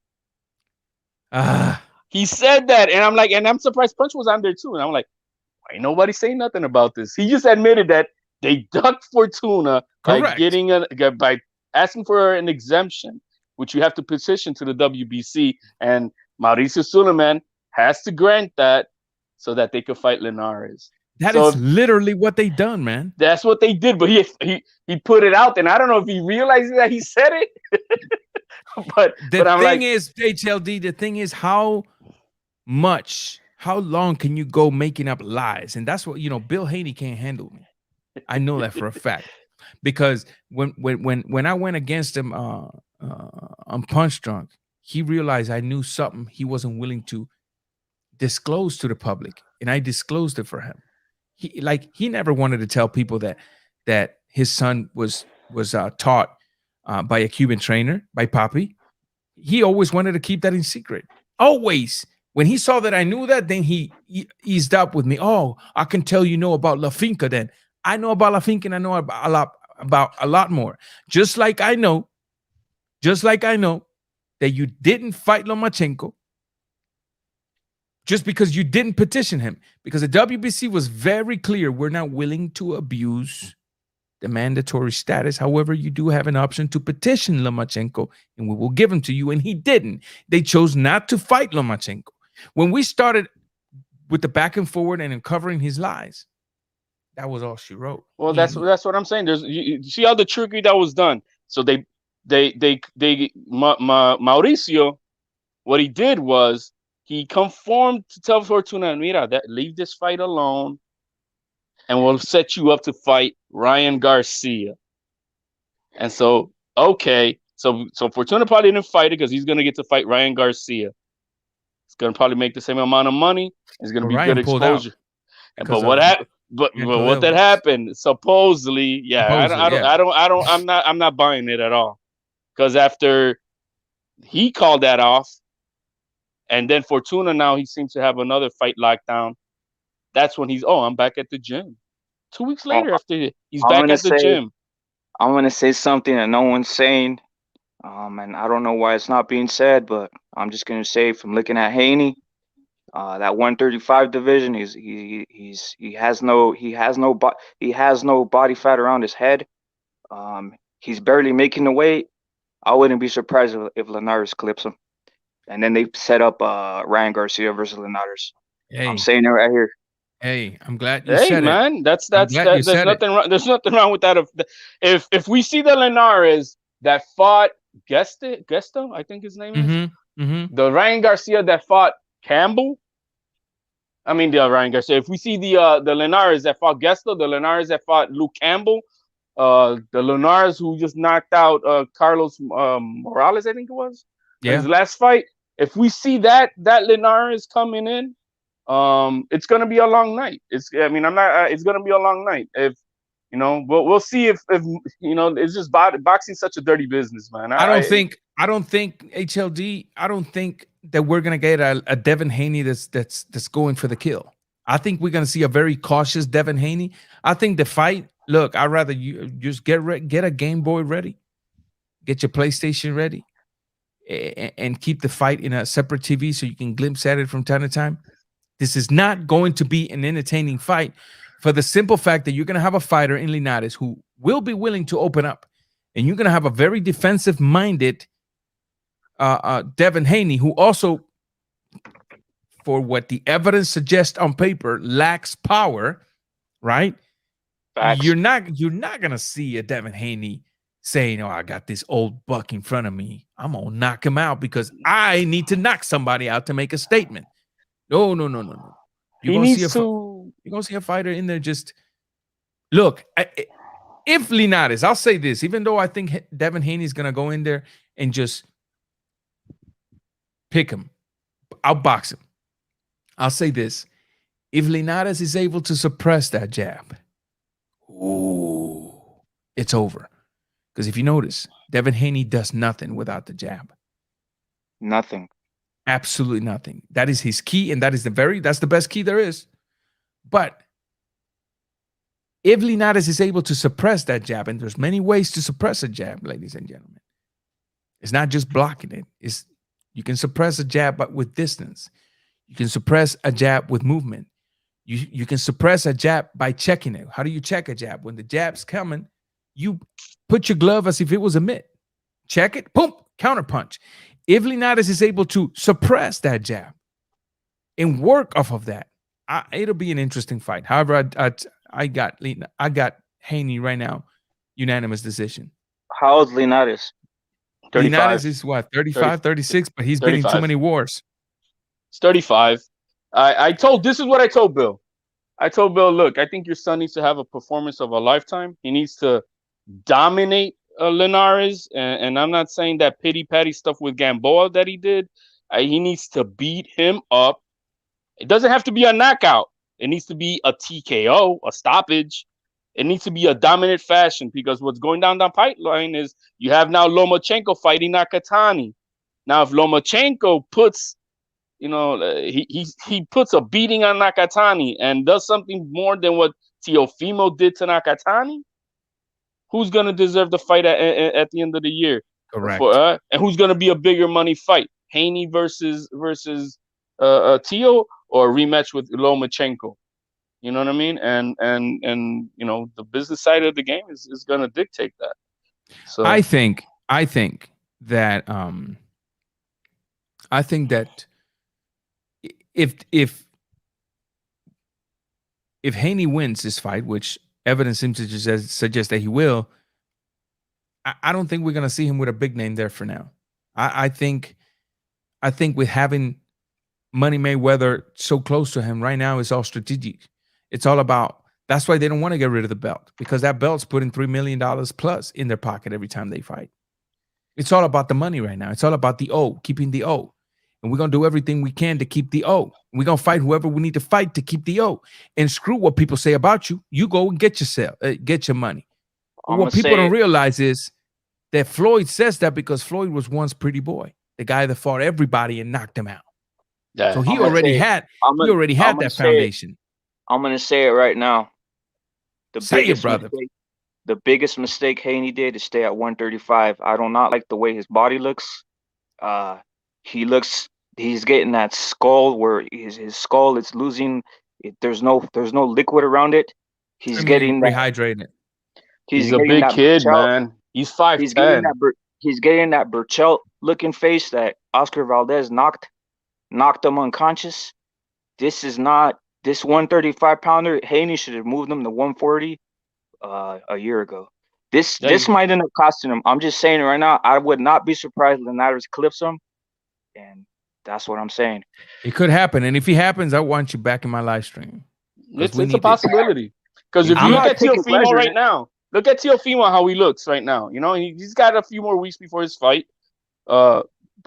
He said that, and I'm like, and I'm surprised Punch was on there too. And I'm like, why ain't nobody saying nothing about this? He just admitted that they ducked Fortuna by asking for an exemption, which you have to petition to the WBC, and Mauricio Suleiman has to grant that so that they could fight Linares. That is literally what they done, man. That's what they did, but he put it out, and I don't know if he realizes that he said it. but the thing is, HLD, the thing is how long can you go making up lies? And that's what, Bill Haney can't handle me. I know that for a fact, because when I went against him on Punch Drunk, he realized I knew something he wasn't willing to disclose to the public, and I disclosed it for him. He never wanted to tell people that his son was taught by a Cuban trainer, by Papi. He always wanted to keep that in secret. Always. When he saw that I knew that, then he eased up with me. Oh, I can tell about La Finca then. I know about La Finca, and I know about a lot more. Just like I know that you didn't fight Lomachenko just because you didn't petition him. Because the WBC was very clear. We're not willing to abuse the mandatory status. However, you do have an option to petition Lomachenko, and we will give him to you. And he didn't. They chose not to fight Lomachenko. When we started with the back and forward and uncovering his lies, that was all she wrote. Well, that's what I'm saying. You see how the trickery that was done. So Mauricio, what he did was he conformed to tell Fortuna, mira, leave this fight alone, and we'll set you up to fight Ryan Garcia. And so, okay, so Fortuna probably didn't fight it because he's gonna get to fight Ryan Garcia. It's gonna probably make the same amount of money. It's gonna be good exposure. But what happened? But what that happened? Supposedly, I'm not buying it at all. Because after he called that off, and then Fortuna now he seems to have another fight locked down. That's when I'm back at the gym. 2 weeks later, after he's back at the gym. I'm gonna say something that no one's saying. And I don't know why it's not being said, but I'm just gonna say from looking at Haney, that 135 division, he has no body fat around his head. He's barely making the weight. I wouldn't be surprised if Linares clips him, and then they set up Ryan Garcia versus Linares. Hey. I'm saying it right here. Hey, I'm glad you said man, it. That's there's nothing wrong. There's nothing wrong with that. If we see the Linares that fought Gesto, I think his name is the Ryan Garcia that fought Campbell. I mean the Ryan Garcia. If we see the Linares that fought Gesto, the Linares that fought Luke Campbell, the Linares who just knocked out Carlos Morales, I think it was, in his last fight. If we see that Linares coming in, it's gonna be a long night. It's gonna be a long night. If we'll see if it's just boxing such a dirty business, man. I don't think HLD. I don't think that we're gonna get a Devin Haney that's going for the kill. I think we're gonna see a very cautious Devin Haney. I think the fight. Look, I'd rather you just get a Game Boy ready, get your PlayStation ready, and keep the fight in a separate TV so you can glimpse at it from time to time. This is not going to be an entertaining fight for the simple fact that you're going to have a fighter in Linares who will be willing to open up, and you're going to have a very defensive-minded Devin Haney who also, for what the evidence suggests on paper, lacks power, right? Facts. you're not gonna see a Devin Haney saying, "Oh, I got this old buck in front of me. I'm gonna knock him out because I need to knock somebody out to make a statement." No, no, no, no, no. You're He gonna see needs to. you're gonna see a fighter in there. Just look. If Linares, I'll say this, even though I think Devin Haney is gonna go in there and just pick him, outbox him. I'll say this: if Linares is able to suppress that jab, ooh, it's over. Because if you notice, Devin Haney does nothing without the jab. Nothing. Absolutely nothing. That is his key, and that's the best key there is. But if Linares is able to suppress that jab, and there's many ways to suppress a jab, ladies and gentlemen. It's not just blocking it. You can suppress a jab but with distance. You can suppress a jab with movement. You can suppress a jab by checking it. How do you check a jab? When the jab's coming, you put your glove as if it was a mitt. Check it, boom, counter punch. If Linares is able to suppress that jab and work off of that, it'll be an interesting fight. However, I got Haney right now, unanimous decision. How old's Linares? 35. Linares is what, 35, 36, but he's been in too 35. many wars. It's 35. This is what I told Bill. I told Bill, look, I think your son needs to have a performance of a lifetime. He needs to dominate Linares. And I'm not saying that pity patty stuff with Gamboa that he did. He needs to beat him up. It doesn't have to be a knockout. It needs to be a TKO, a stoppage. It needs to be a dominant fashion, because what's going down the pipeline is you have now Lomachenko fighting Nakatani. Now, if Lomachenko puts, he puts a beating on Nakatani and does something more than what Teofimo did to Nakatani, who's going to deserve the fight at the end of the year? Correct. And who's going to be a bigger money fight? Haney versus Teo, or a rematch with Lomachenko? You know what I mean? And the business side of the game is going to dictate that. So I think that if Haney wins this fight, which evidence seems to suggest that he will, I don't think we're going to see him with a big name there for now. I think with having Money Mayweather so close to him right now, it's all strategic. It's all about, that's why they don't want to get rid of the belt, because that belt's putting $3 million plus in their pocket every time they fight. It's all about the money right now. It's all about the O, keeping the O. And we're going to do everything we can to keep the O. We're going to fight whoever we need to fight to keep the O. And screw what people say about you. You go and get your money. But what people don't realize is that Floyd says that because Floyd was once Pretty Boy, the guy that fought everybody and knocked him out. yeah. So he already had that foundation. I'm gonna say it right now. Say it, brother. The biggest mistake Haney did is stay at 135. I do not like the way his body looks. He's getting that skull where his skull is losing. There's no liquid around it. He's getting rehydrated. He's a big kid, man. He's 5'10". He's getting that Burchell looking face that Oscar Valdez knocked him unconscious. This 135 pounder, Haney should have moved him to 140 a year ago. This might end up costing him. I'm just saying right now, I would not be surprised if Linares clips him. And that's what I'm saying. It could happen. And if it happens, I want you back in my live stream. It's a possibility. Because if you look at Teofimo right now, look at Teofimo, how he looks right now. He's got a few more weeks before his fight. But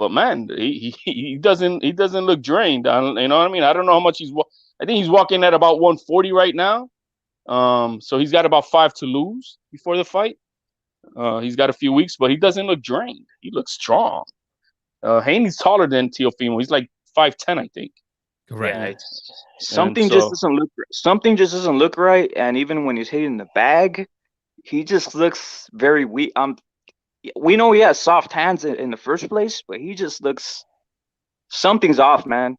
man, he doesn't look drained. You know what I mean? I don't know how much I think he's walking at about 140 right now. So he's got about 5 to lose before the fight. He's got a few weeks, but he doesn't look drained. He looks strong. Haney's taller than Teofimo. He's like 5'10", I think. Correct. Yeah, something just doesn't look right. And even when he's hitting the bag, he just looks very weak. We know he has soft hands in the first place, but he just looks, something's off, man.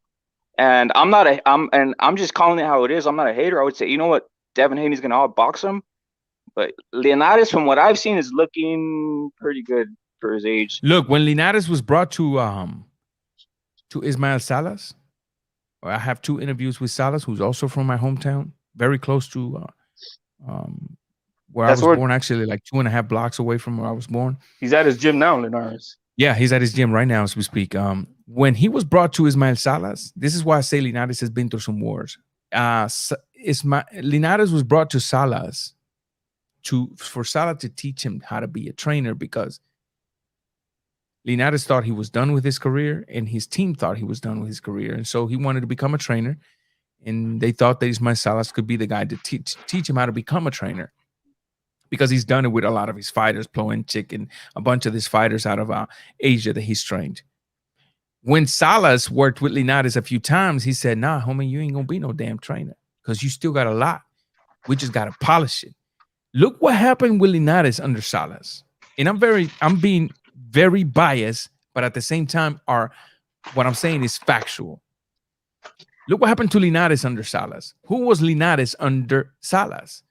And I'm just calling it how it is. I'm not a hater. I would say, you know what, Devin Haney's gonna outbox him, but Linares, from what I've seen, is looking pretty good for his age. Look, when Linares was brought to Ismael Salas, I have 2 interviews with Salas, who's also from my hometown, very close to where I That's was where born, actually like 2.5 blocks away from where I was born. he's at his gym now, Linares. Yeah, he's at his gym right now as we speak. When he was brought to Ismael Salas, this is why I say Linares has been through some wars. Linares was brought to Salas for Salas to teach him how to be a trainer, because Linares thought he was done with his career and his team thought he was done with his career. And so he wanted to become a trainer. And they thought that Ismael Salas could be the guy to teach him how to become a trainer, because he's done it with a lot of his fighters, Ploenchik and a bunch of his fighters out of Asia that he's trained. When Salas worked with Linares a few times, he said, nah, homie, you ain't going to be no damn trainer, because you still got a lot. We just got to polish it. Look what happened with Linares under Salas. And I'm being very biased, but at the same time, what I'm saying is factual. Look what happened to Linares under Salas. Who was Linares under Salas?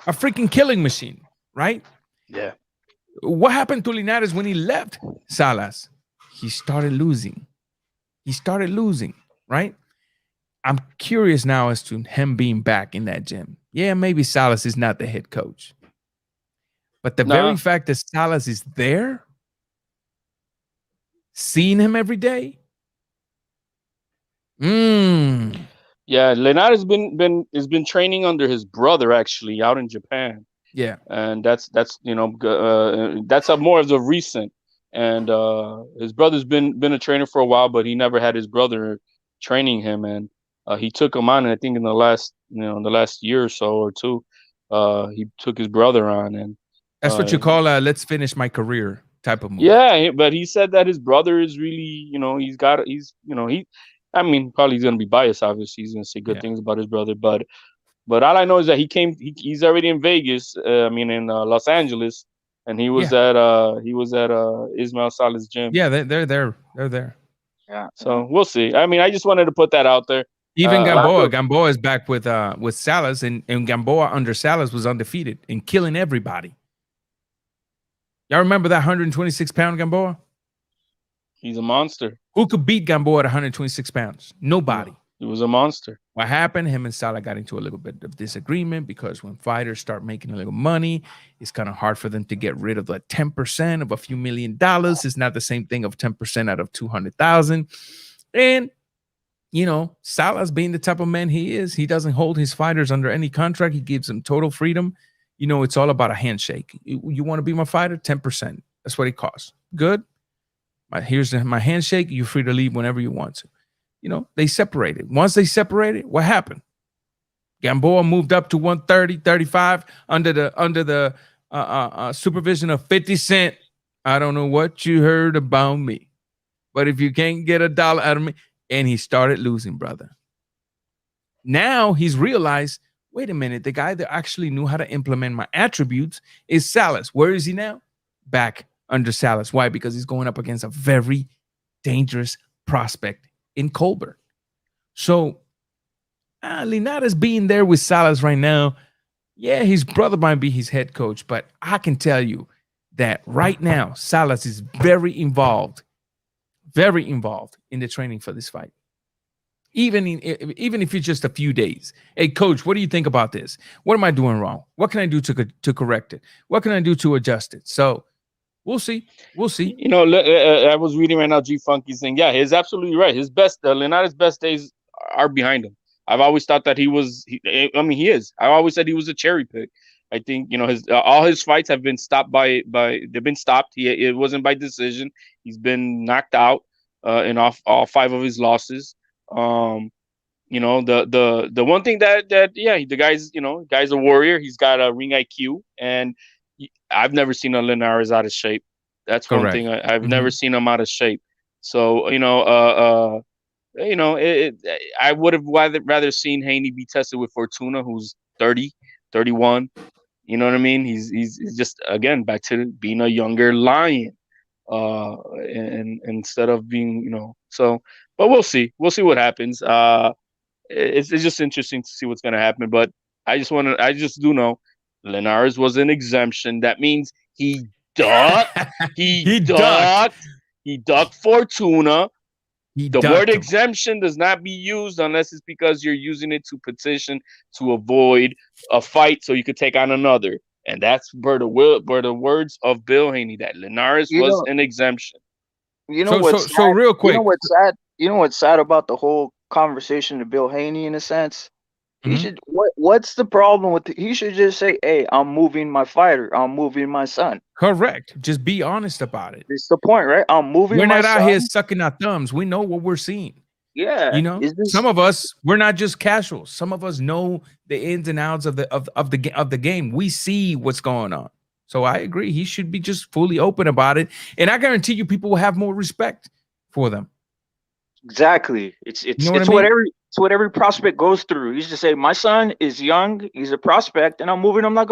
A freaking killing machine, right? Yeah. What happened to Linares when he left Salas? He started losing. Right? I'm curious now as to him being back in that gym. Yeah, maybe Salas is not the head coach. But the very fact that Salas is there, seeing him every day. Yeah, Linares has been training under his brother, actually, out in Japan. Yeah. And that's that's a more of the recent. And his brother's been a trainer for a while, but he never had his brother training him, and he took him on. And I think in the last year or so or two, he took his brother on, and that's what you call let's finish my career type of move. Yeah, but he said that his brother is really, I mean, probably he's gonna be biased. Obviously, he's gonna say good things about his brother, but all I know is that he's already in Vegas. In Los Angeles, and he was at Ismael Salas' gym. Yeah, they're there. They're there. Yeah. So we'll see. I mean, I just wanted to put that out there. Even Gamboa is back with Salas, and Gamboa under Salas was undefeated and killing everybody. Y'all remember that 126-pound Gamboa? He's a monster. Who could beat Gamboa at 126 pounds? Nobody. He was a monster. What happened? Him and Salah got into a little bit of disagreement, because when fighters start making a little money, it's kind of hard for them to get rid of the 10% of a few $1 million. It's not the same thing of 10% out of 200,000. And, Salah's being the type of man he is, he doesn't hold his fighters under any contract. He gives them total freedom. It's all about a handshake. You want to be my fighter? 10%. That's what it costs. Good. Here's my handshake. You're free to leave whenever you want to. They separated. Once they separated, what happened? Gamboa moved up to 130, 35 under the supervision of 50 Cent. I don't know what you heard about me, but if you can't get $1 out of me, and he started losing, brother. Now he's realized, wait a minute, the guy that actually knew how to implement my attributes is Salas. Where is he now? Back under Salas. Why? Because he's going up against a very dangerous prospect in Colbert. So Linares being there with Salas right now, yeah, his brother might be his head coach, but I can tell you that right now Salas is very involved in the training for this fight. Even if it's just a few days. Hey, coach, what do you think about this? What am I doing wrong? What can I do to correct it? What can I do to adjust it? So we'll see. I was reading right now G Funky's thing. Yeah, he's absolutely right. His Linares' best days are behind him. I've always thought that he is. I always said he was a cherry pick. I think all his fights have been stopped they've been stopped. It wasn't by decision. He's been knocked out in all 5 of his losses. The one thing that the guy's a warrior. He's got a ring IQ, and I've never seen a Linares out of shape. That's correct. One thing I've never seen him out of shape. So I would have rather seen Haney be tested with Fortuna, who's 30, 31. You know what I mean? He's just, again, back to being a younger lion, and instead of being, so. But we'll see. We'll see what happens. It's just interesting to see what's going to happen. But I just do know Linares was an exemption. That means he ducked. He ducked Fortuna. He The word ducked him. exemption does not be used unless it's because you're using it to petition to avoid a fight so you could take on another. And that's where the words of Bill Haney that Linares You was know, an exemption. you know So so what's so sad? real You know quick. what's sad? You know what's sad about the whole conversation to Bill Haney in a sense? He Mhm. should what's the problem with he should just say, "Hey, I'm moving my fighter. I'm moving my son." Correct. Just be honest about it. It's the point, right? I'm moving We're my not out here son. sucking our thumbs. We know what we're seeing. Yeah. You know, Is some this of us, we're not just casuals. Some of us know the ins and outs of the game. We see what's going on. So I agree. He should be just fully open about it, and I guarantee you, people will have more respect for them. exactly? You know what I mean? It's what every prospect goes through. He used to say, "My son is young. He's a prospect, and I'm moving him like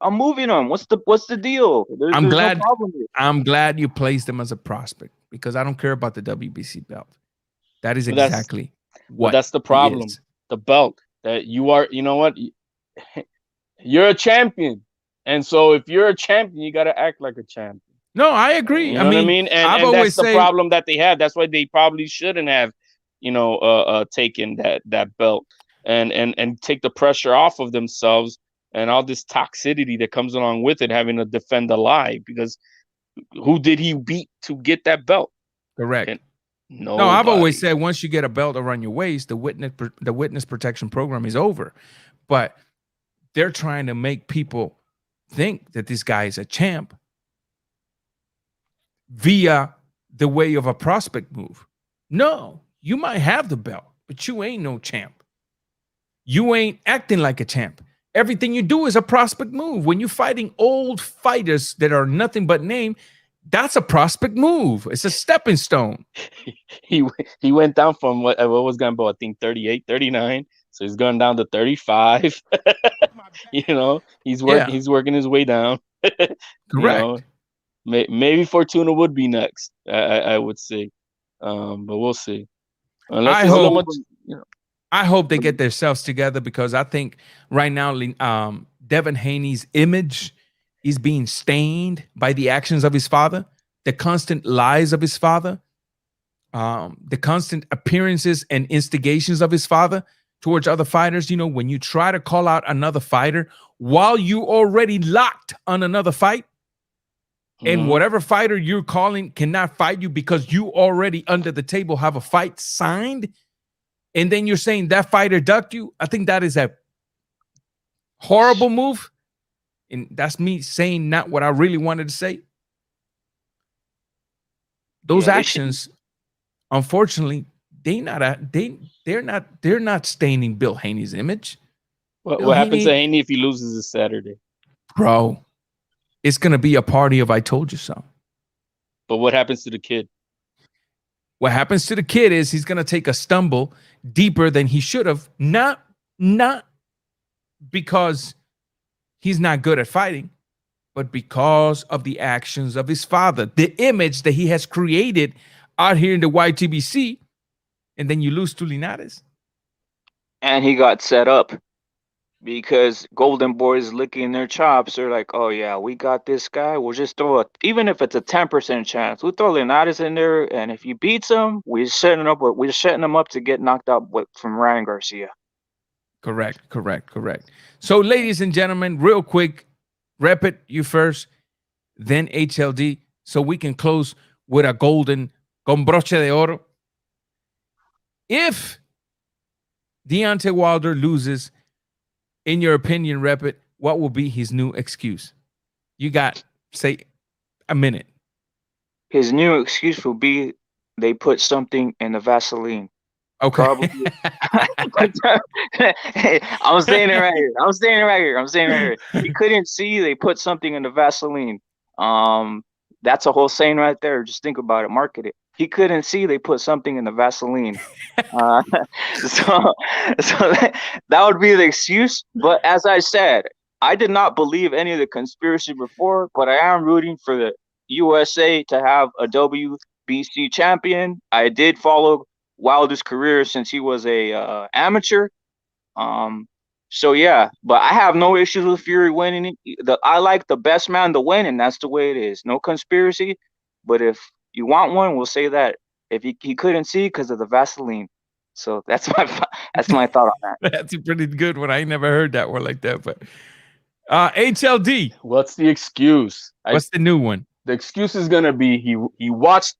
I'm moving him. What's the deal? I'm There's no glad. problem here." I'm glad you placed him as a prospect because I don't care about the WBC belt. That is But that's exactly but what that's the he problem. is. The belt that you are, you know what? You're a champion. And so if you're a champion, you gotta act like a champion. No, I agree. You I know what I mean, mean? And I've and that's always the say problem that they have. That's why they probably shouldn't have, taken that belt and take the pressure off of themselves and all this toxicity that comes along with it, having to defend the lie. Because who did he beat to get that belt? correct. And No, I've always nobody. said once you get a belt around your waist, the witness protection program is over. But they're trying to make people think that this guy is a champ via the way of a prospect move. No, you might have the belt, but you ain't no champ. You ain't acting like a champ. Everything you do is a prospect move. When you're fighting old fighters that are nothing but name, that's a prospect move. It's a stepping stone. he he went down from what was Gambo, I think 38, 39. So he's gone down to 35. Yeah, He's working his way down. you know, correct. maybe Fortuna would be next. I would say, but we'll see. Unless I there's so hope much, I hope they get themselves together because I think right now, Devin Haney's image is being stained by the actions of his father, the constant lies of his father, the constant appearances and instigations of his father towards other fighters. You know, when you try to call out another fighter while you already locked on another fight, and Mhm. whatever fighter you're calling cannot fight you because you already under the table have a fight signed, and then you're saying that fighter ducked you. I think that is a horrible move. And that's me saying not what I really wanted to say. Those Yeah, they should. actions, unfortunately, they're not staining Bill Haney's image. Bill What happens to Haney, Haney if he loses this Saturday? bro, it's gonna be a party of I told you so. But what happens to the kid? What happens to the kid is he's gonna take a stumble deeper than he should have, not because he's not good at fighting, but because of the actions of his father, the image that he has created out here in the YTBC, and then you lose to Linares. And he got set up because Golden Boys licking their chops. They're like, "Oh yeah, we got this guy. We'll just throw even if it's a 10% chance, we'll throw Linares in there, and if he beats him, we're setting him up to get knocked out from Ryan Garcia." Correct. So, ladies and gentlemen, real quick, rep it you first, then HLD, so we can close with a golden con broche de oro. If Deontay Wilder loses, in your opinion, rep it, what will be his new excuse? You got, say, a minute. His new excuse will be they put something in the Vaseline. Okay. Probably. I'm saying it right here. He couldn't see. They put something in the Vaseline. That's a whole saying right there. Just think about it. Market it. He couldn't see. They put something in the Vaseline. Uh, so that would be the excuse. But as I said, I did not believe any of the conspiracy before, but I am rooting for the USA to have a WBC champion. I did follow Wilder's career since he was a amateur. So yeah, but I have no issues with Fury winning it. I like the best man to win, and that's the way it is. No conspiracy. But if you want one, we'll say that if he couldn't see because of the Vaseline. So that's my thought on that. That's a pretty good one. I ain't never heard that one like that. But HLD, What's the excuse? what's the new one? The excuse is gonna be he watched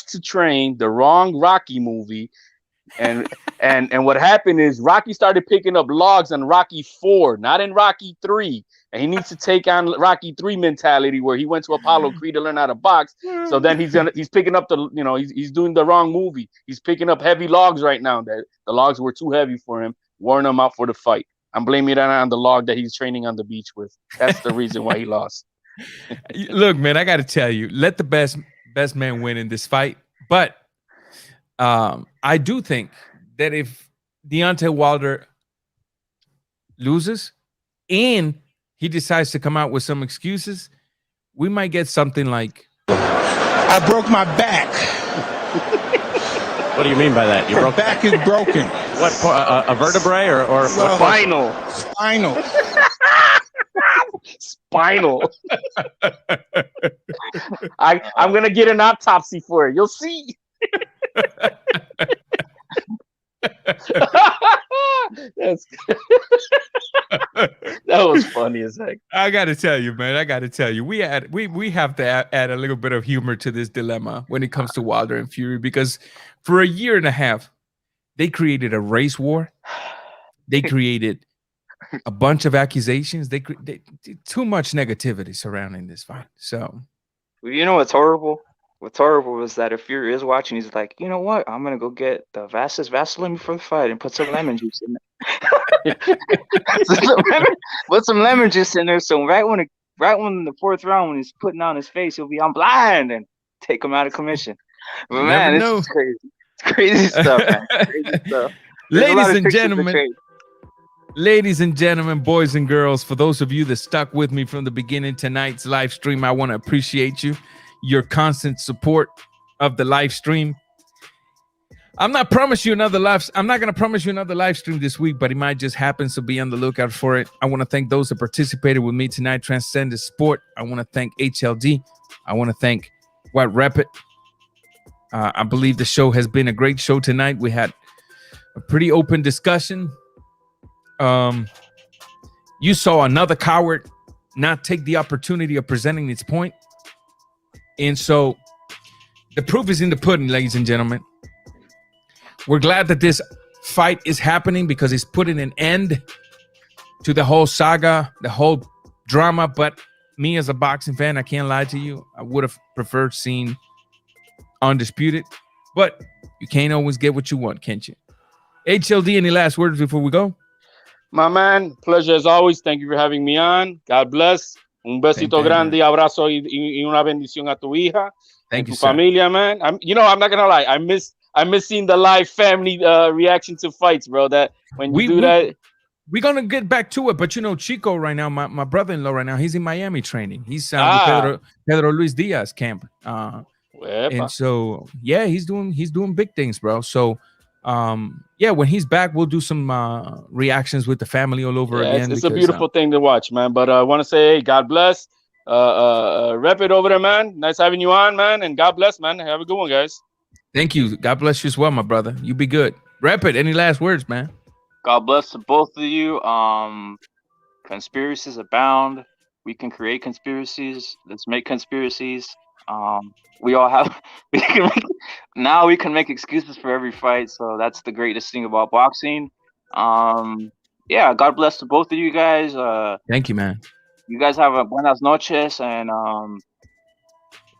to train the wrong Rocky movie, and what happened is Rocky started picking up logs on Rocky 4, not in Rocky 3, and he needs to take on Rocky 3 mentality where he went to Apollo Creed to learn how to box. So then he's picking up he's doing the wrong movie. He's picking up heavy logs right now. That the logs were too heavy for him, wearing him out for the fight. I'm blaming that on the log that he's training on the beach with. That's the reason why he lost. Look, man, I got to tell you, let the best man win in this fight. But I do think that if Deontay Wilder loses and he decides to come out with some excuses, we might get something like, I broke my back. What do you mean by that? You broke Back is broken. what? A vertebrae or Well, Spinal. Spinal. I'm gonna get an autopsy for it. You'll see. That's that was funny as heck. I got to tell you, man. I got to tell you, we have to add a little bit of humor to this dilemma when it comes to Wilder and Fury, because for a year and a half, they created a race war. They created a bunch of accusations. They too much negativity surrounding this fight. So, You know what's horrible? What's horrible is that if Fury is watching, he's like, you know what? I'm gonna go get the Vaseline before the fight and put some lemon juice in there. Put some lemon juice in there. So right when the fourth round, when he's putting on his face, he'll be on blind and take him out of commission. But man, it's crazy. It's crazy stuff, man. Crazy stuff. Ladies and gentlemen, boys and girls, for those of you that stuck with me from the beginning tonight's live stream, I want to appreciate you. Your constant support of the live stream. I'm not going to promise you another live stream this week, but it might just happen, so be on the lookout for it. I want to thank those that participated with me tonight, Transcendent Sport. I want to thank HLD. I want to thank White Rapid. I believe the show has been a great show tonight. We had a pretty open discussion. You saw another coward not take the opportunity of presenting its point. And so the proof is in the pudding, ladies and gentlemen. We're glad that this fight is happening because it's putting an end to the whole saga, the whole drama. But me as a boxing fan, I can't lie to you. I would have preferred seeing Undisputed. But you can't always get what you want, can't you? HLD, any last words before we go? My man, pleasure as always. Thank you for having me on. God bless. Un besito grande, abrazo y una bendición a tu hija. Thank you, tu familia, man. I'm not gonna lie. I miss seeing the live family reaction to fights, bro. That when you do that, we're gonna get back to it. But Chico right now, my brother-in-law right now, he's in Miami training. He's with Pedro Luis Diaz camp. And so he's doing big things, bro. So when he's back, we'll do some reactions with the family all over again. It's a beautiful thing to watch, man. But I want to say, hey, God bless. Rep it over there, man. Nice having you on, man. And God bless, man. Have a good one, guys. Thank you. God bless you as well, my brother. You be good. Rep it. Any last words, man? God bless to both of you. Conspiracies abound. We can create conspiracies. Let's make conspiracies. We all have. We can make excuses for every fight. So that's the greatest thing about boxing. God bless to both of you guys. Thank you, man. You guys have a buenas noches, and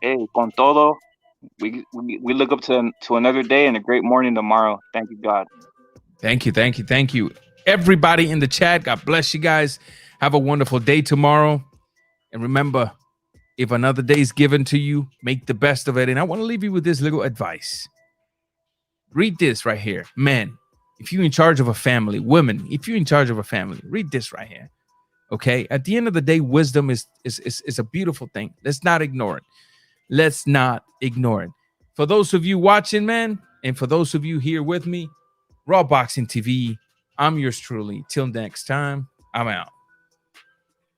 hey, con todo. We look up to another day and a great morning tomorrow. Thank you, God. Thank you. Everybody in the chat, God bless you guys. Have a wonderful day tomorrow. And remember, if another day is given to you, make the best of it. And I want to leave you with this little advice. Read this right here. Men, if you're in charge of a family, women, if you're in charge of a family, read this right here. Okay? At the end of the day, wisdom is a beautiful thing. Let's not ignore it. For those of you watching, man, and for those of you here with me, Raw Boxing TV, I'm yours truly. Till next time, I'm out.